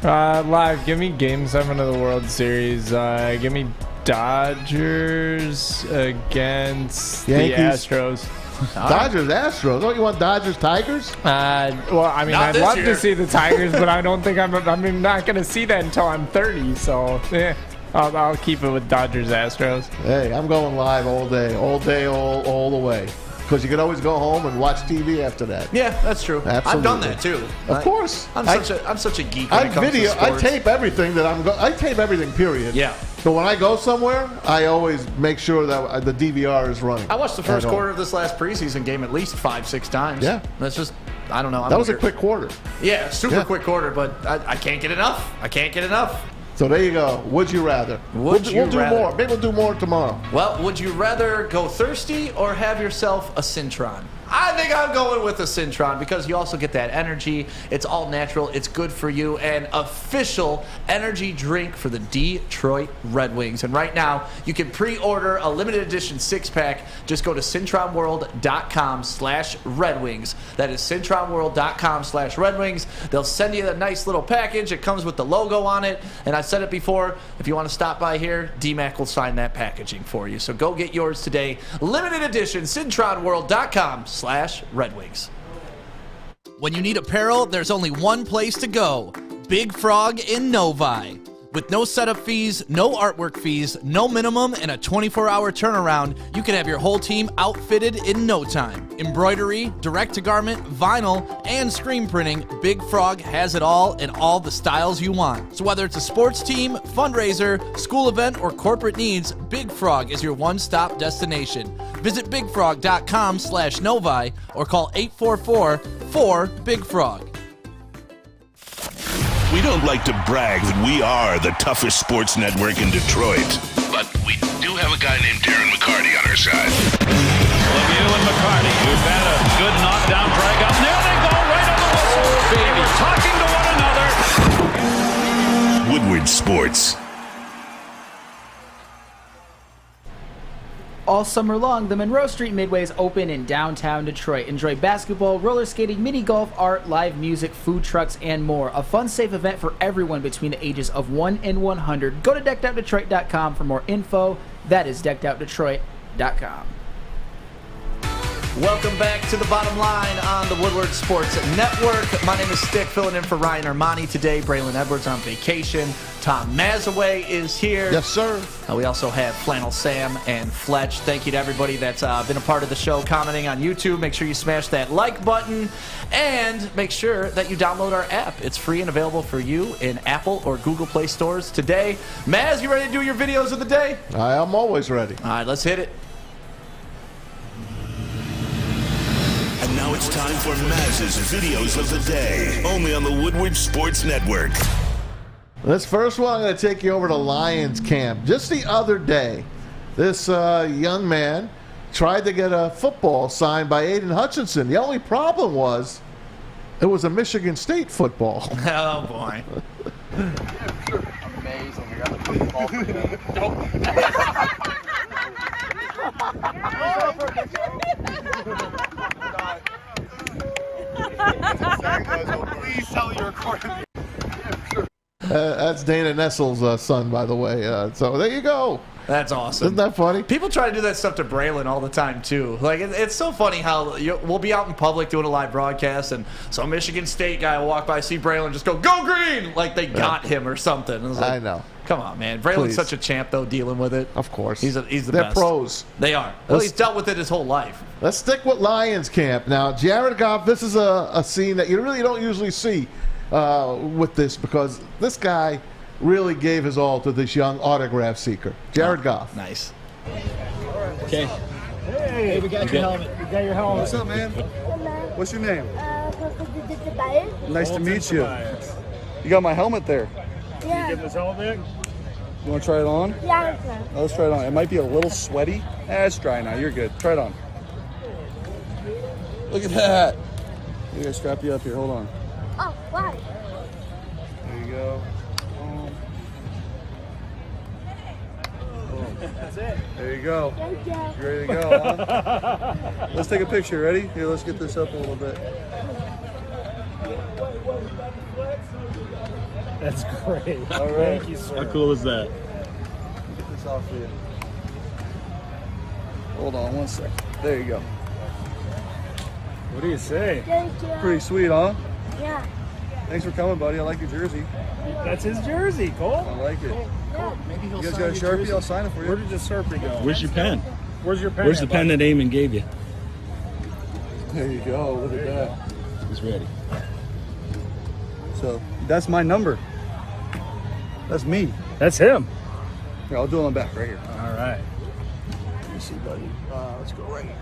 Live. Give me Game 7 of the World Series. Give me Dodgers against Yankees. the Astros. Dodgers, Astros. Don't you want Dodgers, Tigers? Well, I mean, I'd love to see the Tigers, but I don't think I'm not going to see that until I'm 30. So, yeah, I'll keep it with Dodgers, Astros. Hey, I'm going live all day, all the way. Because you can always go home and watch TV after that. Yeah, that's true. Absolutely. I've done that too. Of course. I'm such a geek when it comes to sports. I tape everything that I tape everything, period. Yeah. But when I go somewhere, I always make sure that the DVR is running. I watched the first quarter of this last preseason game at least 5-6 times. Yeah. That's just, I don't know. That was a quick quarter. Yeah, super quick quarter, but I can't get enough. I can't get enough. So there you go. Would you rather? We'll do more. Maybe we'll do more tomorrow. Well, would you rather go thirsty or have yourself a Cintron? I think I'm going with a Cintron because you also get that energy. It's all natural. It's good for you. And official energy drink for the Detroit Red Wings. And right now, you can pre-order a limited edition 6-pack. Just go to CintronWorld.com/Red Wings. That is CintronWorld.com/Red Wings. They'll send you a nice little package. It comes with the logo on it. And I said it before, if you want to stop by here, D-Mac will sign that packaging for you. So go get yours today. Limited edition, CintronWorld.com/Red Wings. When you need apparel, there's only one place to go. Big Frog in Novi. With no setup fees, no artwork fees, no minimum, and a 24-hour turnaround, you can have your whole team outfitted in no time. Embroidery, direct-to-garment, vinyl, and screen printing, Big Frog has it all in all the styles you want. So whether it's a sports team, fundraiser, school event, or corporate needs, Big Frog is your one-stop destination. Visit BigFrog.com/Novi or call 844-4-BIG-FROG. We don't like to brag that we are the toughest sports network in Detroit, but we do have a guy named Darren McCarty on our side. Lemieux and McCarty, who've had a good knockdown drag up. There they go, right on the whistle. They were talking to one another. Woodward Sports. All summer long, the Monroe Street Midway is open in downtown Detroit. Enjoy basketball, roller skating, mini golf, art, live music, food trucks, and more. A fun, safe event for everyone between the ages of 1 and 100. Go to deckedoutdetroit.com for more info. That is deckedoutdetroit.com. Welcome back to the bottom line on the Woodward Sports Network. My name is Stick, filling in for Ryan Armani today. Braylon Edwards on vacation. Tom Mazaway is here. Yes, sir. We also have Flannel Sam and Fletch. Thank you to everybody that's been a part of the show, commenting on YouTube. Make sure you smash that like button and make sure that you download our app. It's free and available for you in Apple or Google Play stores today. Maz, you ready to do your videos of the day? I am always ready. All right, let's hit it. And now it's time for Maz's Videos of the Day, only on the Woodward Sports Network. This first one, I'm going to take you over to Lions camp. Just the other day, this young man tried to get a football signed by Aiden Hutchinson. The only problem was it was a Michigan State football. Oh, boy. Amazing. I got the football for Please tell you recorded me. That's Dana Nessel's son, by the way. So there you go. That's awesome. Isn't that funny? People try to do that stuff to Braylon all the time, too. Like, it's so funny how we'll be out in public doing a live broadcast, and some Michigan State guy will walk by, see Braylon, just go Green! Like they got him or something. Like, I know. Come on, man. Braylon's such a champ, though, dealing with it. Of course. He's the They're best. pros. They are. Well, he's dealt with it his whole life. Let's stick with Lions camp. Now, Jared Goff, this is a scene that you really don't usually see with this, because this guy really gave his all to this young autograph seeker. Jared Goff. Nice. Okay. Hey, we got your helmet. We got your helmet. What's up, man? What's your name? Nice to meet you. You got my helmet there. Yeah. You give this helmet back? You want to try it on? Yeah, Let's try it on. It might be a little sweaty. It's dry now. You're good. Try it on. Look at that. We gotta strap you up here. Hold on. Oh, why? There you go. That's it. There you go. Thank you. You ready to go, huh? Let's take a picture. Ready? Here, let's get this up a little bit. That's great. All right. Thank you, sir. How cool is that? Get this off for you. Hold on 1 second. There you go. What do you say? Thank you. Pretty sweet, huh? Yeah. Thanks for coming, buddy. I like your jersey. That's his jersey, Cole. I like it. Maybe he'll You guys sign got a your Sharpie? jersey. I'll sign it for you. Where did the Sharpie go? Where's your pen? Where's your pen? Where's the at, pen bud? that Amon gave you? There you go. Look at that. He's ready. So that's my number. That's me. That's him. Here, I'll do it on the back right here. All right. Let me see, buddy. Let's go right here.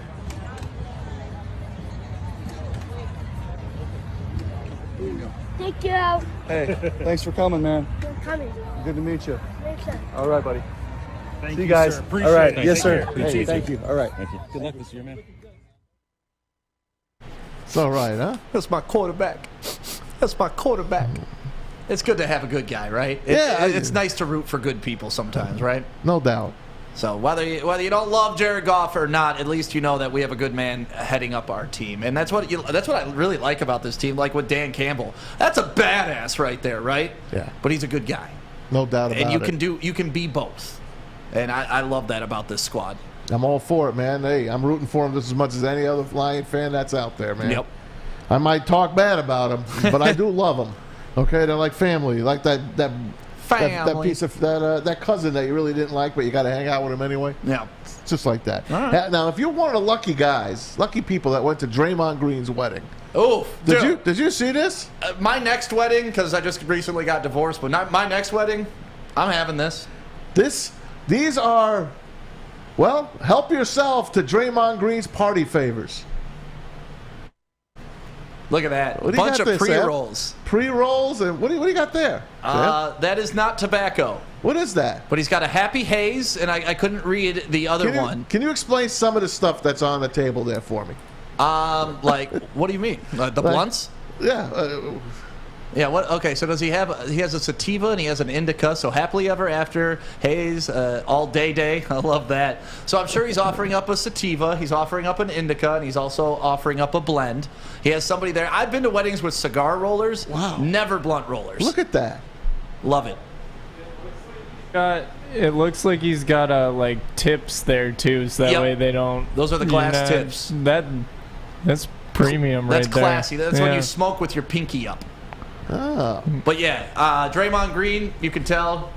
There you go. Thank you. Hey, thanks for coming, man. For coming. Good to meet you. Thanks, sir. All right, buddy. Thank See you you, guys. sir. Appreciate All right. it. Yes, sir. Take care. Hey, thank you. All right. Thank you. Good luck this year, man. It's all right, huh? That's my quarterback. That's my quarterback. It's good to have a good guy, right? It's nice to root for good people sometimes, right? No doubt. So whether you don't love Jared Goff or not, at least you know that we have a good man heading up our team, and that's what I really like about this team. Like with Dan Campbell, that's a badass right there, right? Yeah. But he's a good guy, No doubt about and it. you can be both, and I love that about this squad. I'm all for it, man. Hey, I'm rooting for him just as much as any other Lion fan that's out there, man. Yep. I might talk bad about them, but I do love them. Okay, they're like family, like that piece of that cousin that you really didn't like, but you got to hang out with him anyway. Yeah, it's just like that. All right. Now, if you're one of the lucky people that went to Draymond Green's wedding, oh, did you see this? My next wedding, because I just recently got divorced, but not my next wedding, I'm having this. These are, well, help yourself to Draymond Green's party favors. Look at that. What do you Bunch got of there, Sam? pre-rolls. Pre-rolls, and what do you got there? That is not tobacco. What is that? But he's got a Happy Haze, and I couldn't read the other one. Can you explain some of the stuff that's on the table there for me? Like, what do you mean? The blunts? Yeah. Yeah, what? Okay, so does he have? He has a sativa and he has an indica. So happily ever after, haze, all day. I love that. So I'm sure he's offering up a sativa. He's offering up an indica, and he's also offering up a blend. He has somebody there. I've been to weddings with cigar rollers. Wow. Never blunt rollers. Look at that. Love it. It looks like he's got like tips there too, so that way they don't. Those are the glass tips. That's premium, right there. That's classy. That's when you smoke with your pinky up. Oh. But yeah, Draymond Green, you can tell,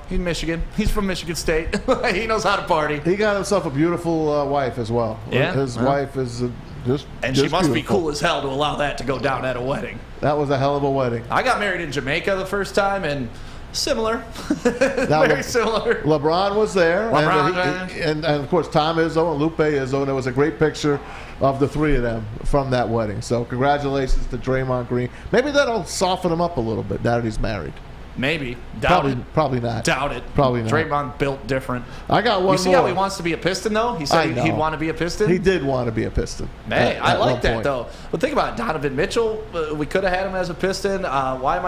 he's Michigan. He's from Michigan State. He knows how to party. He got himself a beautiful wife as well. Yeah? His wife is just And just she must beautiful. be cool as hell to allow that to go down at a wedding. That was a hell of a wedding. I got married in Jamaica the first time, and similar. Very similar. LeBron was there. LeBron, and of course, Tom Izzo and Lupe Izzo. And there was a great picture of the three of them from that wedding. So congratulations to Draymond Green. Maybe that'll soften him up a little bit now that he's married. Maybe. Doubt it. Probably not. Doubt it. Probably not. Draymond built different. I got one You see more. how he wants to be a Piston, though? He said he'd want to be a Piston? He did want to be a Piston. Hey, I like that, point. though. But think about it. Donovan Mitchell, we could have had him as a Piston. Why am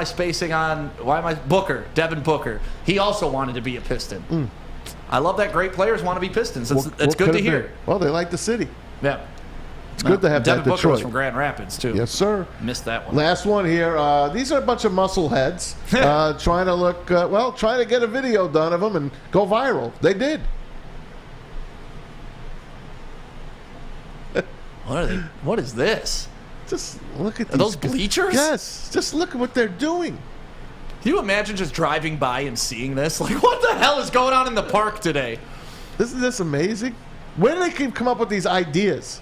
I Booker, Devin Booker. He also wanted to be a Piston. I love that great players want to be Pistons. It's good to hear. Well, they like the city. Yeah. It's good to have Devin that Booker was Detroit. from Grand Rapids, too. Yes, sir. Missed that one. Last one here. These are a bunch of muscle heads trying to look, trying to get a video done of them and go viral. They did. What are they? What is this? Just look at Are those bleachers? Yes. Just look at what they're doing. Can you imagine just driving by and seeing this? Like, what the hell is going on in the park today? Isn't this amazing? Where do they come up with these ideas?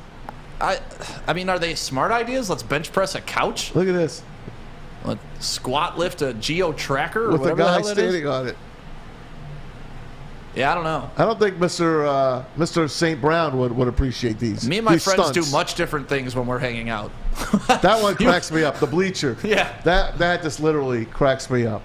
I mean, are they smart ideas? Let's bench press a couch? Look at this. Let's squat lift a geo tracker or With a whatever the guy hell that is? standing on it. Yeah, I don't know. I don't think Mr. St. Brown would appreciate these. Me and my friends stunts. do much different things when we're hanging out. That one cracks me up. The bleacher. Yeah. That just literally cracks me up.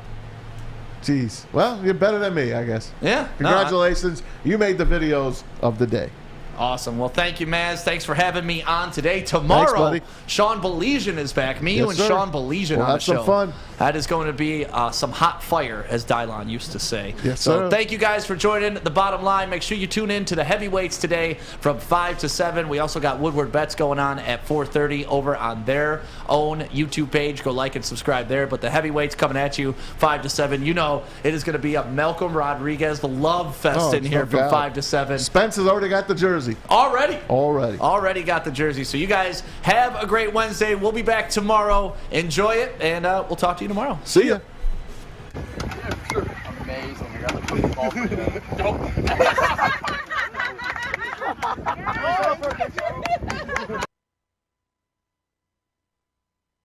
Jeez. Well, you're better than me, I guess. Yeah. Congratulations. You made the videos of the day. Awesome. Well, thank you, Maz. Thanks for having me on today. Tomorrow, Thanks, buddy. Sean Belizean is back. Me, Yes, you, and sir. Sean Belizean We'll on the have some show. fun. That is going to be some hot fire, as Dylon used to say. Yes, so sir. thank you guys for joining The Bottom Line. Make sure you tune in to the heavyweights today from 5 to 7. We also got Woodward Bets going on at 4:30 over on their own YouTube page. Go like and subscribe there. But the heavyweights coming at you 5 to 7. You know it is going to be a Malcolm Rodriguez, the love fest in here from 5 to 7. Spence has already got the jersey. Already got the jersey. So you guys have a great Wednesday. We'll be back tomorrow. Enjoy it, and we'll talk to you tomorrow. See ya. Amazing. I got the football for you.